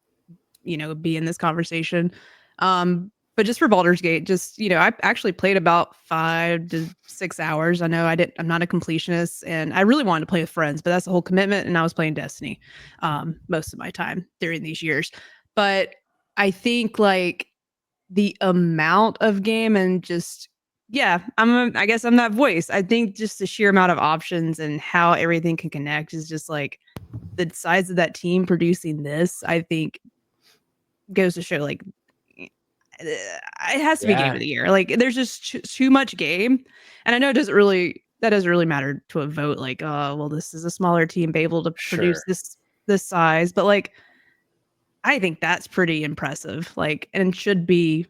be in this conversation. But just for Baldur's Gate, just, I actually played about 5 to 6 hours. I know I'm not a completionist, and I really wanted to play with friends, but that's a whole commitment. And I was playing Destiny, most of my time during these years. But I think like the amount of game and just, I guess I'm that voice. I think just the sheer amount of options and how everything can connect is just like the size of that team producing this, I think goes to show like, it has to be game of the year. Like there's just too much game, and I know that doesn't really matter to a vote. Like, oh well, this is a smaller team, be able to produce this size, but like, I think that's pretty impressive. Like, and should be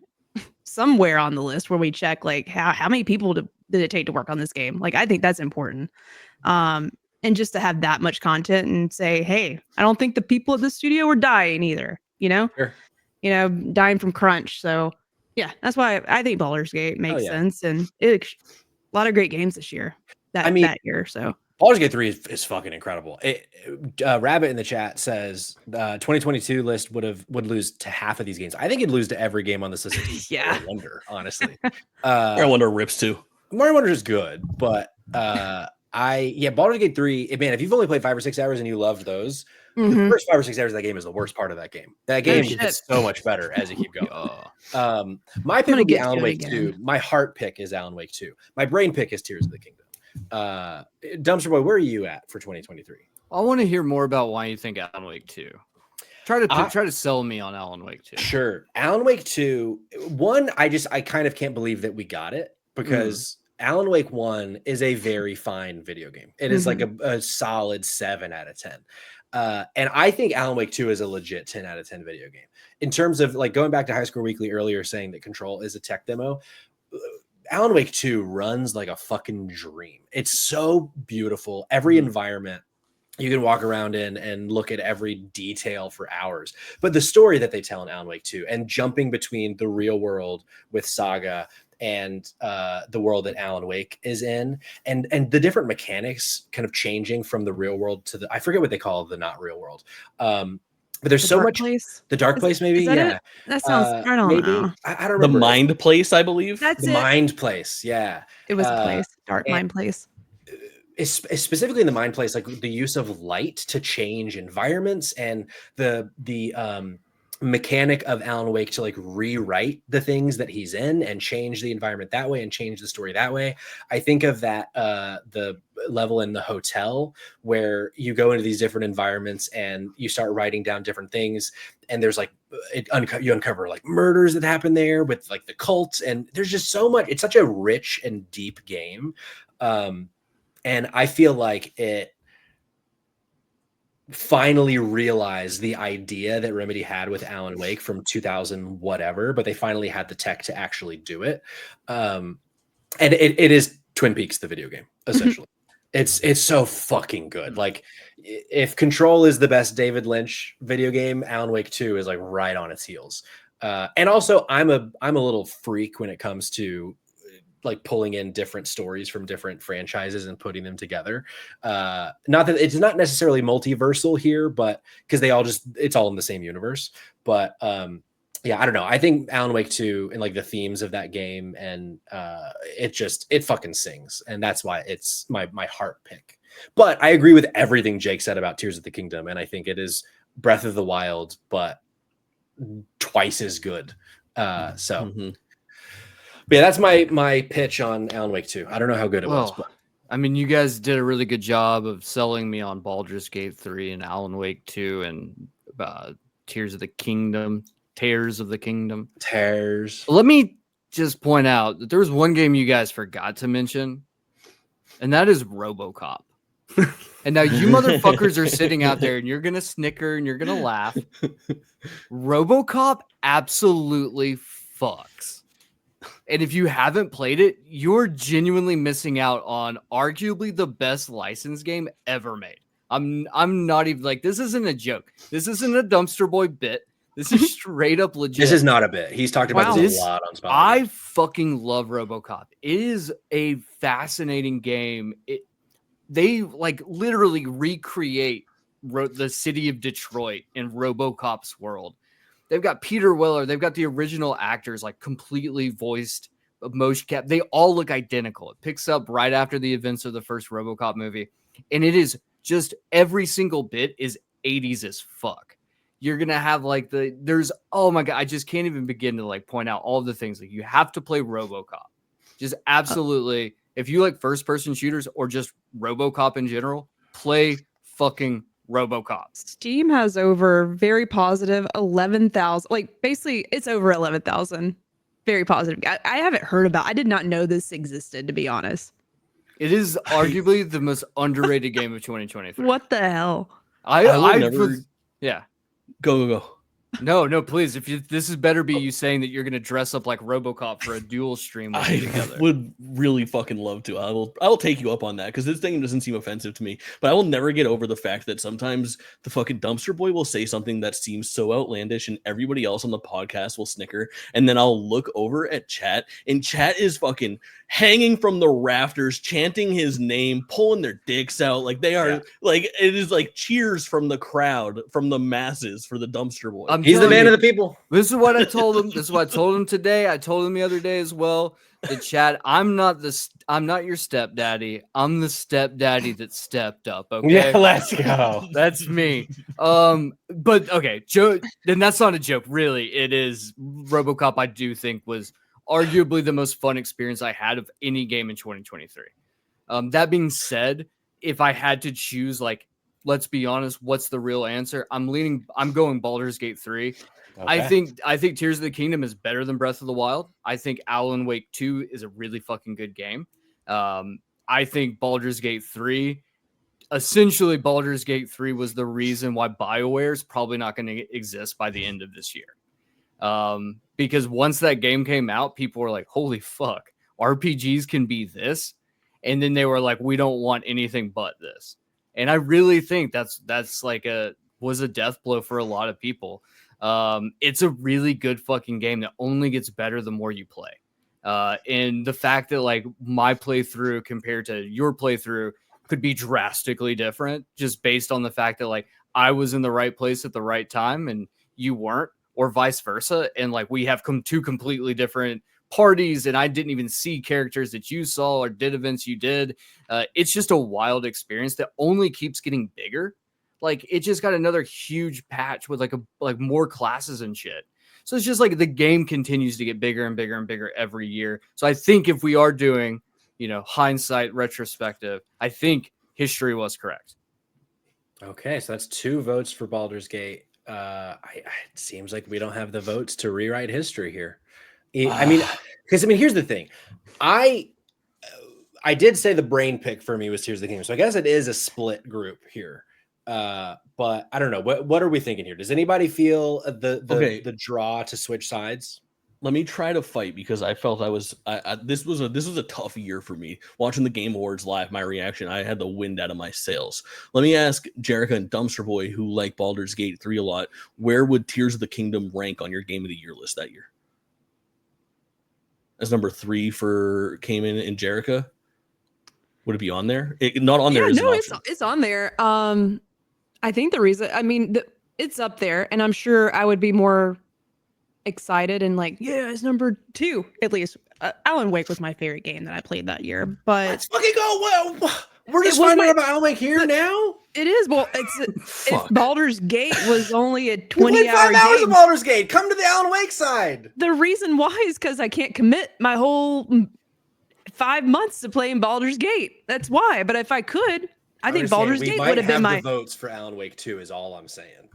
somewhere on the list where we check like how many people did it take to work on this game. Like, I think that's important. And just to have that much content and say, hey, I don't think the people at the studio were dying either. Sure. Dying from crunch. So yeah, that's why I think Baldur's Gate makes sense. And a lot of great games this year, that year. So Baldur's Gate 3 is fucking incredible. Rabbit in the chat says 2022 list would lose to half of these games. I think it'd lose to every game on this list. Yeah. Mario Wonder, honestly. Mario Wonder rips too. Mario Wonder is good, but Baldur's Gate 3, man, if you've only played 5 or 6 hours and you loved those, the first 5 or 6 hours of that game is the worst part of that game. That game gets so much better as you keep going. My pick would be Alan Wake 2. My heart pick is Alan Wake 2. My brain pick is Tears of the Kingdom. Dumpster Boy, where are you at for 2023? I want to hear more about why you think Alan Wake 2. Try to sell me on Alan Wake 2. Sure. Alan Wake 2, one, I kind of can't believe that we got it because Alan Wake 1 is a very fine video game. It is like a solid 7 out of 10. And I think Alan Wake 2 is a legit 10 out of 10 video game. In terms of like going back to High Score Weekly earlier saying that Control is a tech demo, Alan Wake 2 runs like a fucking dream. It's so beautiful. Every environment you can walk around in and look at every detail for hours. But the story that they tell in Alan Wake 2 and jumping between the real world with Saga and the world that Alan Wake is in, and the different mechanics kind of changing from the real world to I forget what they call the not real world. But there's so much place. The dark place, maybe. That sounds. I don't know. I don't remember. The mind place, I believe. That's the mind place. Yeah, it was a place. Dark mind place. Specifically in the mind place, like the use of light to change environments and the mechanic of Alan Wake to like rewrite the things that he's in and change the environment that way and change the story that way. I think of that the level in the hotel where you go into these different environments and you start writing down different things, and there's like you uncover like murders that happen there with like the cult, and there's just so much. It's such a rich and deep game. And I feel like it finally realized the idea that Remedy had with Alan Wake from 2000 whatever, but they finally had the tech to actually do it. And it is Twin Peaks, the video game, essentially. It's so fucking good. Like if Control is the best David Lynch video game, Alan Wake 2 is like right on its heels. And also I'm a little freak when it comes to like pulling in different stories from different franchises and putting them together. Not that it's not necessarily multiversal here, but because it's all in the same universe. But yeah, I don't know. I think Alan Wake 2 and like the themes of that game and it fucking sings. And that's why it's my heart pick. But I agree with everything Jake said about Tears of the Kingdom. And I think it is Breath of the Wild, but twice as good. But yeah, that's my pitch on Alan Wake 2. I don't know how good it was. But. I mean, you guys did a really good job of selling me on Baldur's Gate 3 and Alan Wake 2 and Tears of the Kingdom. Let me just point out that there was one game you guys forgot to mention, and that is RoboCop. And now you motherfuckers are sitting out there and you're going to snicker and you're going to laugh. RoboCop absolutely fucks. And if you haven't played it, you're genuinely missing out on arguably the best license game ever made. I'm not even like, this isn't a joke. This isn't a dumpster boy bit. This is straight up legit. This is not a bit. He's talked about this a lot on Spotify. I fucking love RoboCop. It is a fascinating game. They like literally recreate the city of Detroit in RoboCop's world. They've got Peter Weller. They've got the original actors like completely voiced, motion cap. They all look identical. It picks up right after the events of the first RoboCop movie. And it is just every single bit is 80s as fuck. You're going to have like oh my God, I just can't even begin to like point out all of the things. Like you have to play RoboCop. Just absolutely. If you like first person shooters or just RoboCop in general, play fucking RoboCop. Steam has over very positive 11,000. Like basically, it's over 11,000. Very positive. I haven't heard about. I did not know this existed, to be honest. It is arguably the most underrated game of 2023. What the hell? Yeah. Go. No, please. This is better be you saying that you're going to dress up like RoboCop for a dual stream. I would really fucking love to. I will take you up on that because this thing doesn't seem offensive to me. But I will never get over the fact that sometimes the fucking dumpster boy will say something that seems so outlandish, and everybody else on the podcast will snicker. And then I'll look over at chat, and chat is fucking hanging from the rafters, chanting his name, pulling their dicks out like they are like it is like cheers from the crowd, from the masses for the dumpster boy. He's the man of the people. This is what I told him. This is what I told him today. I told him the other day as well. The chat. I'm not your stepdaddy. I'm the stepdaddy that stepped up. Okay. Yeah, let's go. That's me. But okay, joke. Then that's not a joke. Really, it is. RoboCop, I do think, was arguably the most fun experience I had of any game in 2023. That being said, if I had to choose like let's be honest, what's the real answer? I'm going Baldur's Gate 3. Okay. I think Tears of the Kingdom is better than Breath of the Wild. I think Alan Wake 2 is a really fucking good game. I think Baldur's Gate 3, essentially Baldur's Gate 3 was the reason why BioWare is probably not going to exist by the end of this year. Because once that game came out, people were like, holy fuck, RPGs can be this. And then they were like, we don't want anything but this. And I really think that's like was a death blow for a lot of people. It's a really good fucking game that only gets better the more you play. And the fact that like my playthrough compared to your playthrough could be drastically different just based on the fact that like I was in the right place at the right time and you weren't, or vice versa. And like we have two completely different parties and I didn't even see characters that you saw or did events you did. It's just a wild experience that only keeps getting bigger. Like it just got another huge patch with like more classes and shit. So it's just like the game continues to get bigger and bigger and bigger every year. So I think if we are doing, hindsight retrospective, I think history was correct. Okay, so that's 2 votes for Baldur's Gate. It seems like we don't have the votes to rewrite history here. Because here's the thing. I did say the brain pick for me was Tears of the Kingdom, so I guess it is a split group here. But I don't know. What are we thinking here? Does anybody feel the draw to switch sides? Let me try to fight because I felt this was a tough year for me. Watching the Game Awards live, my reaction, I had the wind out of my sails. Let me ask Jerica and Dumpster Boy, who like Baldur's Gate 3 a lot, where would Tears of the Kingdom rank on your Game of the Year list that year? As number 3 for Cayman and Jerica? Would it be on there? Not on there. No, it's on there. I think the reason, it's up there, and I'm sure I would be more excited and like, yeah, it's number 2 at least. Alan Wake was my favorite game that I played that year. But let's fucking go. Well, we're just finding out about Alan Wake here now. It is. Well, if Baldur's Gate was only a 20-hour game. 5 hours of Baldur's Gate. Come to the Alan Wake side. The reason why is because I can't commit my whole 5 months to playing Baldur's Gate. That's why. But if I could, I think Baldur's Gate would have been my votes for Alan Wake 2 is all I'm saying.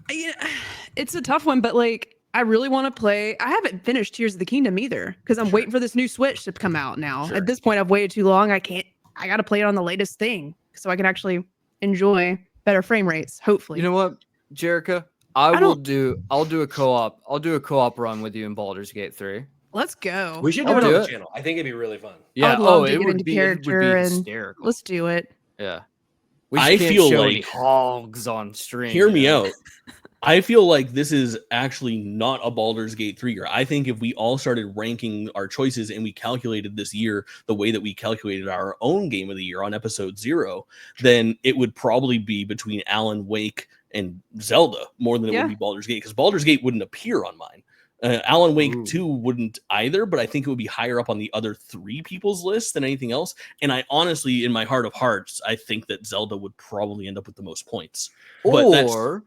It's a tough one, but like I really want to play. I haven't finished Tears of the Kingdom either because I'm waiting for this new Switch to come out now. At this point, I've waited too long. I got to play it on the latest thing so I can actually enjoy better frame rates. Hopefully, you know what, Jerica, I'll do a co-op. I'll do a co-op run with you in Baldur's Gate 3. Let's go. We should do it on the channel. I think it'd be really fun. Yeah. It would be hysterical. Let's do it. Yeah. I feel like hogs on stream. Hear me out. I feel like this is actually not a Baldur's Gate 3 year. I think if we all started ranking our choices and we calculated this year the way that we calculated our own Game of the Year on episode 0, then it would probably be between Alan Wake and Zelda more than it would be Baldur's Gate, because Baldur's Gate wouldn't appear on mine. Alan Wake 2 wouldn't either, but I think it would be higher up on the other 3 people's list than anything else. And I honestly, in my heart of hearts, I think that Zelda would probably end up with the most points. Or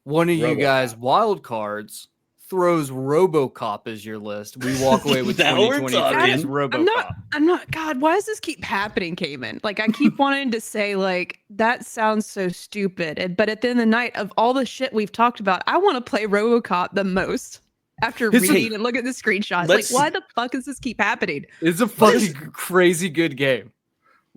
one of you guys wild cards throws RoboCop as your list. We walk away with 2023 RoboCop. I'm not. God, why does this keep happening, Cayman? Like I keep wanting to say like that sounds so stupid, but at the end of the night, of all the shit we've talked about, I want to play RoboCop the most. After reading and look at the screenshots, like why the fuck does this keep happening? It's a fucking crazy good game.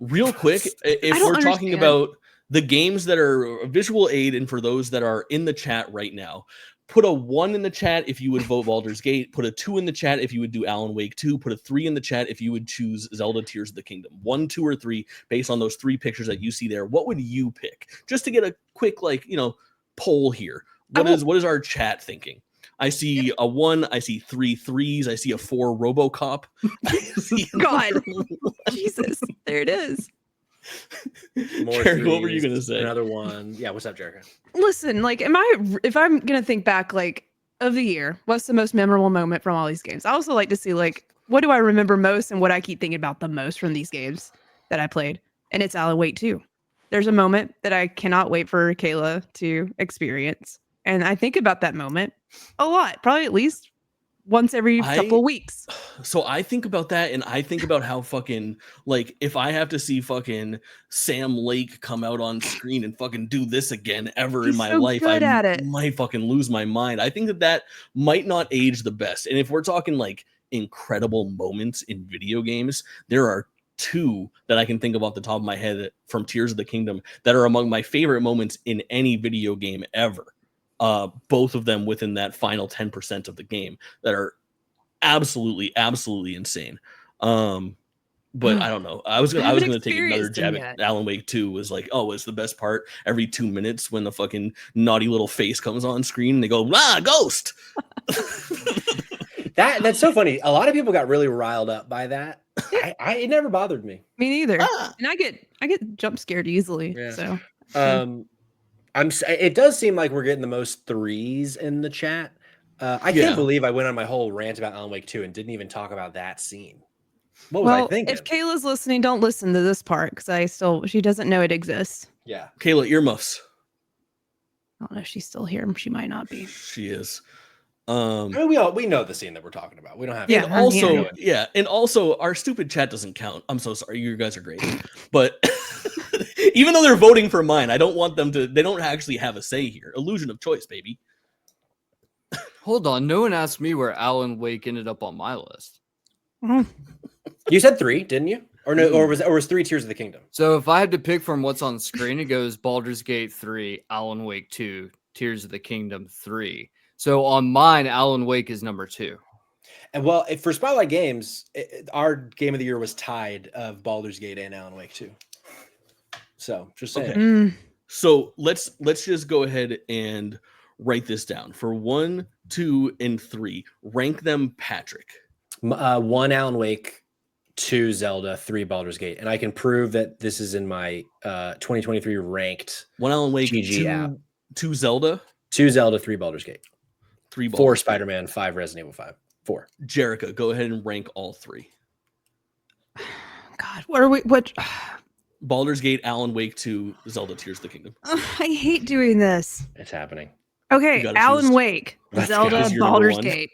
Real quick, if we're talking about the games that are visual aid, and for those that are in the chat right now, put a 1 in the chat if you would vote Baldur's Gate, put a 2 in the chat if you would do Alan Wake 2, put a 3 in the chat if you would choose Zelda Tears of the Kingdom. 1, 2, or 3 based on those 3 pictures that you see there. What would you pick? Just to get a quick poll here. What is our chat thinking? I see a 1. I see 3 3s. I see a 4 RoboCop. God, Jesus, there it is. Jerica, what were you gonna say? Another 1. Yeah, what's up, Jerica? Listen, like, if I'm gonna think back, like, of the year, what's the most memorable moment from all these games? I also like to see, like, what do I remember most and what I keep thinking about the most from these games that I played, and it's Alan Wake 2. There's a moment that I cannot wait for Kayla to experience. And I think about that moment a lot, probably at least once every couple of weeks. So I think about that, and I think about how fucking, like, if I have to see fucking Sam Lake come out on screen and fucking do this again in my life, I might fucking lose my mind. I think that might not age the best. And if we're talking like incredible moments in video games, there are two that I can think of off the top of my head from Tears of the Kingdom that are among my favorite moments in any video game ever. Both of them within that final 10% of the game that are absolutely insane. But I don't know. I was gonna take another jab at Alan Wake 2. Was like, oh, it's the best part every 2 minutes when the fucking naughty little face comes on screen and they go, ghost. That's so funny. A lot of people got really riled up by that. It never bothered me. Me neither. And I get jump scared easily. Yeah. So it does seem like we're getting the most threes in the chat. I can't believe I went on my whole rant about Alan Wake 2 and didn't even talk about that scene. What was I thinking? If Kayla's listening, don't listen to this part because she doesn't know it exists. Yeah. Kayla, earmuffs. I don't know if she's still here. She might not be. She is. I mean, we know the scene that we're talking about. We don't have to. And also our stupid chat doesn't count. I'm so sorry. You guys are great. But even though they're voting for mine, I don't want them to. They don't actually have a say here. Illusion of choice, baby. Hold on. No one asked me where Alan Wake ended up on my list. You said 3, didn't you? Or no? Or was 3 Tears of the Kingdom? So if I had to pick from what's on screen, it goes Baldur's Gate 3, Alan Wake 2, Tears of the Kingdom 3. So on mine, Alan Wake is number 2. And well, for Spotlight Games, our game of the year was tied of Baldur's Gate and Alan Wake 2. So just saying. Okay. So let's just go ahead and write this down for 1, 2, and 3. Rank them, Patrick. 1 Alan Wake, 2 Zelda, 3 Baldur's Gate, and I can prove that this is in my 2023 ranked 1 Alan Wake, GG app. 2 Zelda, 2 Zelda, 3 Baldur's Gate, 3 Baldur's 4 Spider-Man, 5 Resident Evil 5, 4. Jerica, go ahead and rank all 3. God, what are we? What? Baldur's Gate, Alan Wake 2, Zelda, Tears of the Kingdom. I hate doing this. It's happening. Okay, Alan Wake, Zelda, Baldur's Gate.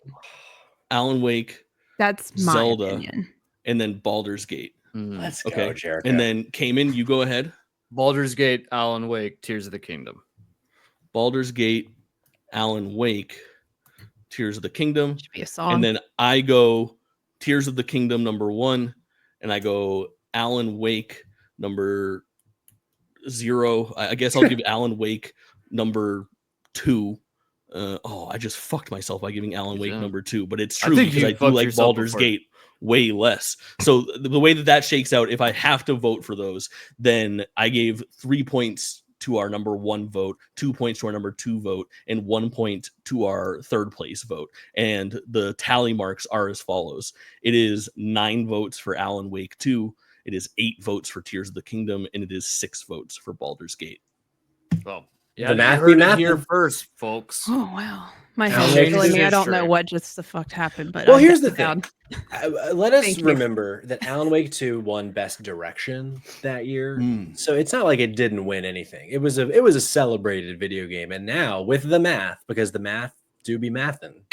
Alan Wake. That's my Zelda, opinion. And then Baldur's Gate. Let's go, Jerica. And then Cayman, you go ahead. Baldur's Gate, Alan Wake, Tears of the Kingdom. Baldur's Gate, Alan Wake, Tears of the Kingdom. Should be a song. And then I go Tears of the Kingdom number 1, and I go Alan Wake number 0. I guess I'll give Alan Wake number 2. I just fucked myself by giving Alan Wake number 2, but it's true because I do like Baldur's Gate way less. So the way that shakes out, if I have to vote for those, then I gave 3 points to our number 1 vote, 2 points to our number 2 vote, and 1 point to our 3rd place vote. And the tally marks are as follows. It is 9 votes for Alan Wake 2. It is 8 votes for Tears of the Kingdom, and it is 6 votes for Baldur's Gate. Well, yeah, the math here first, folks. Oh wow, my head's killing me. I don't know what just the fuck happened, but here's the thing. Let us remember that Alan Wake 2 won Best Direction that year, so it's not like it didn't win anything. It was a celebrated video game, and now with the math, because the math do be mathin',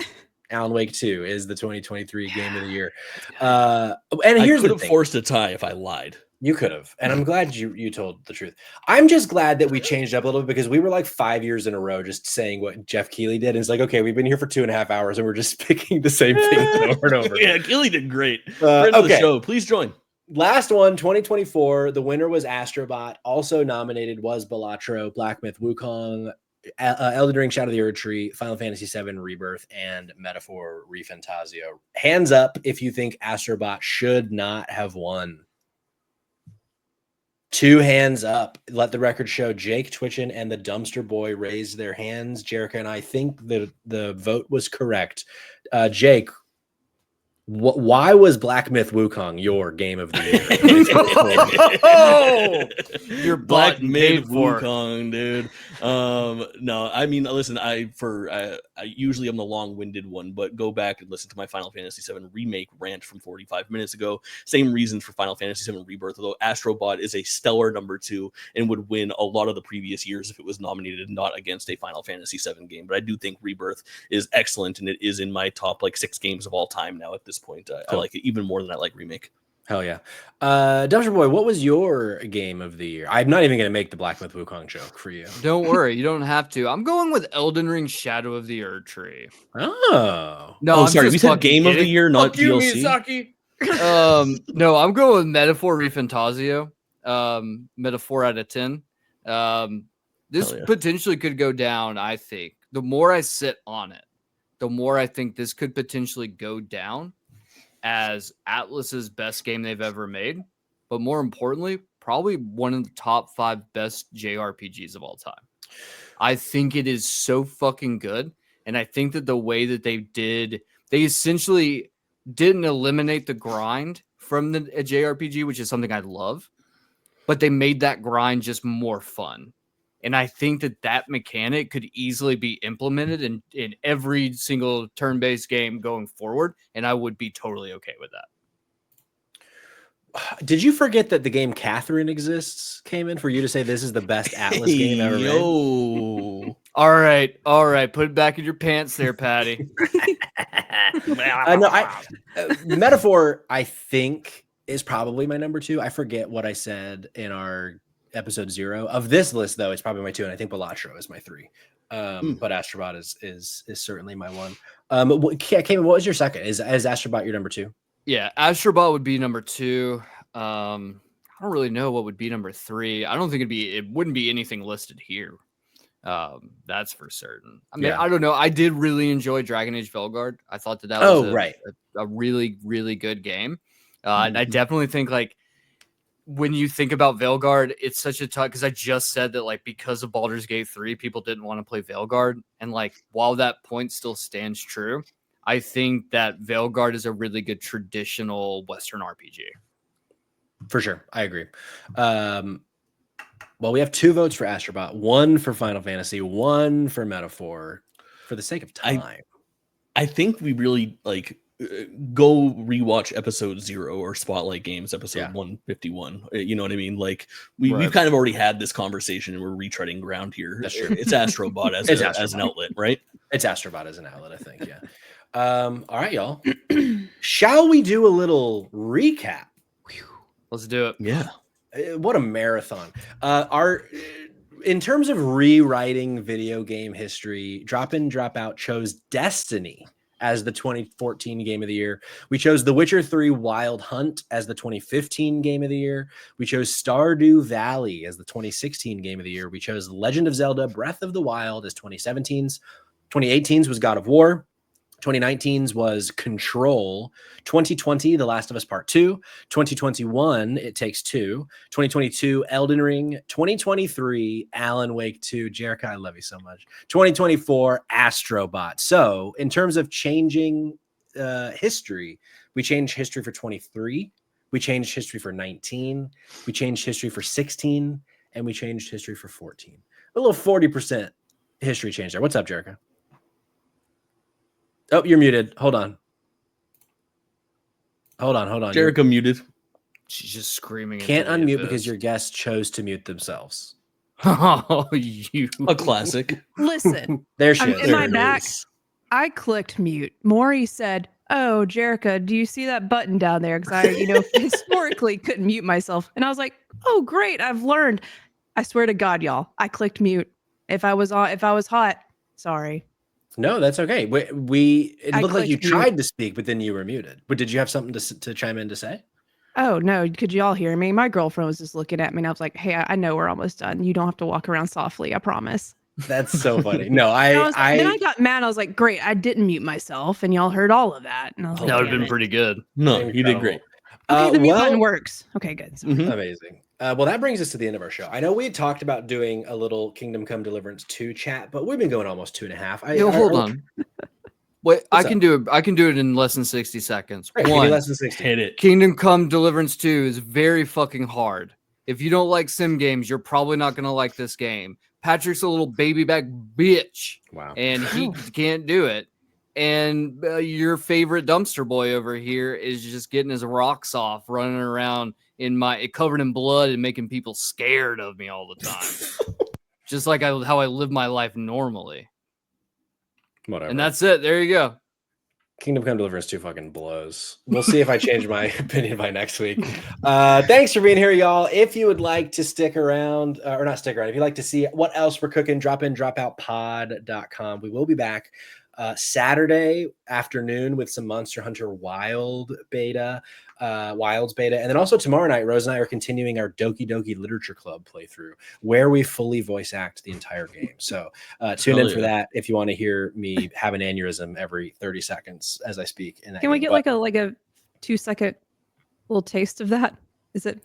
Alan Wake 2 is the 2023 game of the year. And here's I could have forced a tie if I lied. You could have, and I'm glad you told the truth. I'm just glad that we changed up a little bit because we were like 5 years in a row just saying what Jeff Keighley did. And it's like, okay, we've been here for 2.5 hours and we're just picking the same thing over and over. Yeah, Keighley did great. Friend of the show, please join. Last one, 2024. The winner was Astrobot. Also nominated was Balatro, Black Myth Wukong, Elden Ring Shadow of the Erdtree, Final Fantasy VII Rebirth, and Metaphor Refantasio. Hands up if you think Astrobot should not have won. 2 hands up. Let the record show. JakeTwitchin and the Dumpster Boy raised their hands. Jerica and I think the vote was correct. Jake, Why was Black Myth Wukong your game of the year? You're Black Myth Wukong, dude. No, I mean, listen, I usually am the long-winded one, but go back and listen to my Final Fantasy VII Remake rant from 45 minutes ago. Same reasons for Final Fantasy VII Rebirth, although Astrobot is a stellar number 2 and would win a lot of the previous years if it was nominated not against a Final Fantasy VII game. But I do think Rebirth is excellent, and it is in my top 6 games of all time now at this point. Cool. I like it even more than I like Remake. Hell yeah. Dumpster Boy, what was your game of the year? I'm not even going to make the Black Myth Wukong joke for you. Don't worry. You don't have to. I'm going with Elden Ring Shadow of the Erdtree. Oh. No, I'm sorry. We said game of the year, not DLC. No, I'm going with Metaphor Refantasio. Metaphor out of 10. This potentially could go down, I think. The more I sit on it, the more I think this could potentially go down as Atlas's best game they've ever made, but more importantly, probably one of the top 5 best JRPGs of all time. I think it is so fucking good, and I think that the way that they essentially didn't eliminate the grind from a JRPG, which is something I love, but they made that grind just more fun. And I think that mechanic could easily be implemented in every single turn-based game going forward, and I would be totally okay with that. Did you forget that the game Catherine Exists came in for you to say this is the best Atlas game ever made? All right. Put it back in your pants there, Patty. Metaphor, I think, is probably my number 2. I forget what I said in our episode 0 of this list, though. It's probably my 2, and I think Balatro is my 3. But Astrobot is certainly my 1. Cayman, what was your second? Is Astrobot your number 2? Yeah, Astrobot would be number 2. I don't really know what would be number 3. I don't think it wouldn't be anything listed here. That's for certain. I mean, I don't know. I did really enjoy Dragon Age Velgard. I thought that was a really, really good game. And I definitely think when you think about Veilguard, it's such a tough, because I just said that because of Baldur's Gate 3, people didn't want to play Veilguard. And while that point still stands true, I think that Veilguard is a really good traditional Western RPG. For sure. I agree. Well, we have 2 votes for Astrobot, 1 for Final Fantasy, 1 for Metaphor. For the sake of time, I think we really go rewatch episode 0 or Spotlight Games episode 151. You know what I mean? We've kind of already had this conversation and we're retreading ground here. That's true. It's Astrobot as an outlet, right? It's Astrobot as an outlet, I think. Yeah. All right, y'all. Shall we do a little recap? Let's do it. Yeah. What a marathon. In terms of rewriting video game history, Drop In, Drop Out chose Destiny as the 2014 game of the year. We chose The Witcher 3 Wild Hunt as the 2015 game of the year. We chose Stardew Valley as the 2016 game of the year. We chose Legend of Zelda Breath of the Wild as 2017's. 2018's was God of War. 2019's was Control. 2020, The Last of Us Part 2. 2021, It Takes Two. 2022, Elden Ring. 2023, Alan Wake 2. Jerica, I love you so much. 2024, Astrobot. So in terms of changing history, we changed history for 23. We changed history for 19. We changed history for 16. And we changed history for 14. A little 40% history change there. What's up, Jerica? Oh, you're muted. Hold on. Jerica muted. She's just screaming. Can't unmute because your guests chose to mute themselves. Oh, you. A classic. Listen. There she is. In my back, I clicked mute. Maury said, "Oh, Jerica, do you see that button down there?" Because I, historically couldn't mute myself. And I was like, "Oh, great. I've learned." I swear to God, y'all, I clicked mute. If I was hot, sorry. No, that's okay. It looked like you tried to speak, but then you were muted. But did you have something to chime in to say? Oh, no. Could you all hear me? My girlfriend was just looking at me and I was like, "Hey, I know we're almost done. You don't have to walk around softly. I promise." That's so funny. No, then I got mad. I was like, "Great. I didn't mute myself." And y'all heard all of that. And I was like, that would have been pretty good. No, you did great. Okay, the mute button works. Okay, good. Amazing. Well, that brings us to the end of our show. I know we had talked about doing a little Kingdom Come Deliverance 2 chat, but we've been going almost 2.5. Hold on. Wait, I can do it. I can do it in less than 60 seconds. Right, One, less than 60. Hit it. Kingdom Come Deliverance 2 is very fucking hard. If you don't like sim games, you're probably not gonna like this game. Patrick's a little baby back bitch. Wow. And he can't do it. And your favorite dumpster boy over here is just getting his rocks off, running around covered in blood and making people scared of me all the time. Just like how I live my life normally. Whatever. And that's it. There you go. Kingdom Come Deliverance 2 fucking blows. We'll see if I change my opinion by next week. Thanks for being here, y'all. If you would like to stick around, or not stick around, if you'd like to see what else we're cooking, drop in, dropoutpod.com. We will be back Saturday afternoon with some Monster Hunter Wilds beta. And then also tomorrow night, Rose and I are continuing our Doki Doki Literature Club playthrough, where we fully voice act the entire game. So tune in for that if you want to hear me have an aneurysm every 30 seconds as I speak. Can we get like a 2-second little taste of that? Is it?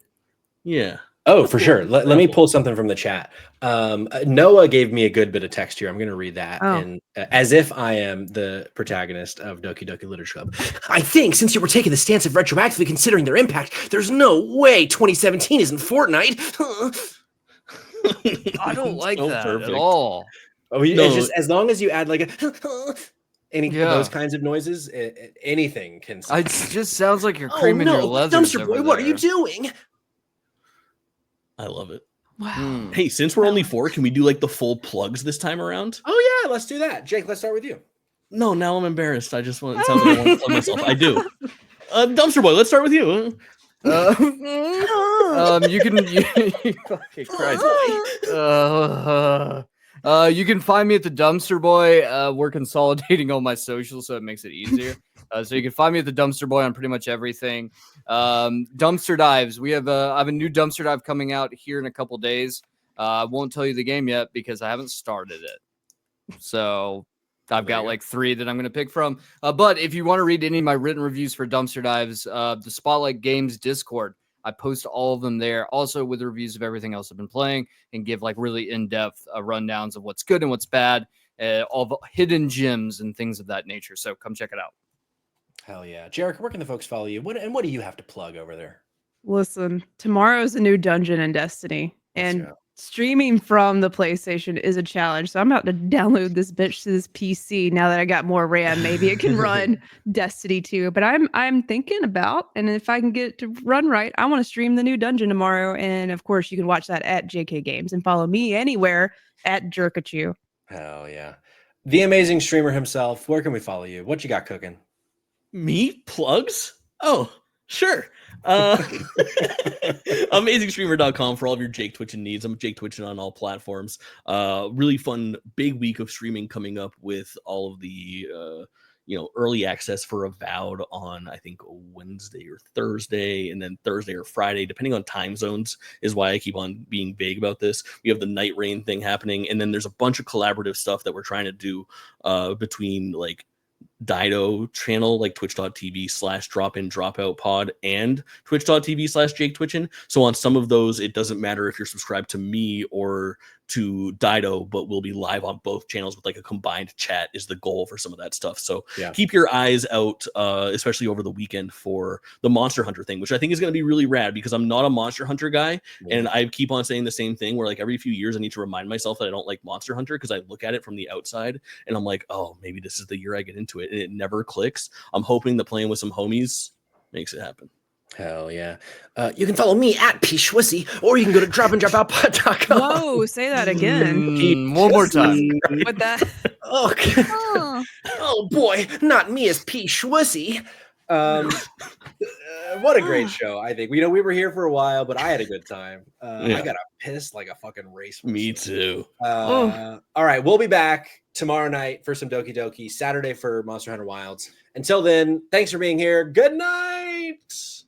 Yeah. Oh, for sure. Let me pull something from the chat. Noah gave me a good bit of text here. I'm going to read that and as if I am the protagonist of Doki Doki Literature Club. I think since you were taking the stance of retroactively considering their impact, there's no way 2017 isn't Fortnite. I don't like that perfect. at all. Oh, it's just as long as you add like those kinds of noises, anything can. It just sounds like you're creaming your leathers. Dumpster boy, what are you doing? I love it. Wow. Hey, since we're only 4, can we do like the full plugs this time around? Oh yeah, let's do that. Jake, let's start with you. No, now I'm embarrassed. I just want it sounds like I want to plug myself. I do. Dumpster boy, let's start with you. You can fucking Christ. You can find me at the Dumpster Boy. We're consolidating all my socials, so it makes it easier. So you can find me at the Dumpster Boy on pretty much everything. Dumpster dives. I have a new dumpster dive coming out here in a couple days. I won't tell you the game yet because I haven't started it. So I've got like 3 that I'm going to pick from. But if you want to read any of my written reviews for dumpster dives, the Spotlight Games Discord, I post all of them there, also with reviews of everything else I've been playing, and give like really in-depth rundowns of what's good and what's bad, all the hidden gems and things of that nature. So come check it out. Hell yeah. Jerica, where can the folks follow you? What do you have to plug over there? Listen, tomorrow's a new dungeon in Destiny, and streaming from the PlayStation is a challenge. So I'm about to download this bitch to this PC now that I got more RAM. Maybe it can run Destiny 2. But I'm thinking about, and if I can get it to run right, I want to stream the new dungeon tomorrow. And of course, you can watch that at JK Games and follow me anywhere at JericaTwitchin. Hell yeah. The amazing streamer himself. Where can we follow you? What you got cooking? Me? Plugs? Oh, sure. AmazingStreamer.com for all of your JakeTwitchin needs. I'm JakeTwitchin on all platforms. Really fun, big week of streaming coming up with all of the early access for Avowed on, I think, Wednesday or Thursday, and then Thursday or Friday, depending on time zones, is why I keep on being vague about this. We have the Night Rain thing happening, and then there's a bunch of collaborative stuff that we're trying to do between like Dido channel, like twitch.tv/drop-in-dropout-pod and twitch.tv/JakeTwitchin. So on some of those, it doesn't matter if you're subscribed to me or to Dido, but we'll be live on both channels with like a combined chat is the goal for some of that stuff. So keep your eyes out, especially over the weekend, for the Monster Hunter thing, which I think is going to be really rad because I'm not a Monster Hunter guy. And I keep on saying the same thing where like every few years I need to remind myself that I don't like Monster Hunter because I look at it from the outside and I'm like, oh, maybe this is the year I get into it. And it never clicks. I'm hoping that playing with some homies makes it happen. Hell yeah. You can follow me at pshwissy, or you can go to dropanddropoutpod.com. Whoa, say that again. One more time. With that. Oh boy, not me as pshwissy. What a great show, I think. We were here for a while, but I had a good time. I got pissed like a fucking race. Me too. All right, we'll be back tomorrow night for some Doki Doki, Saturday for Monster Hunter Wilds. Until then, thanks for being here. Good night.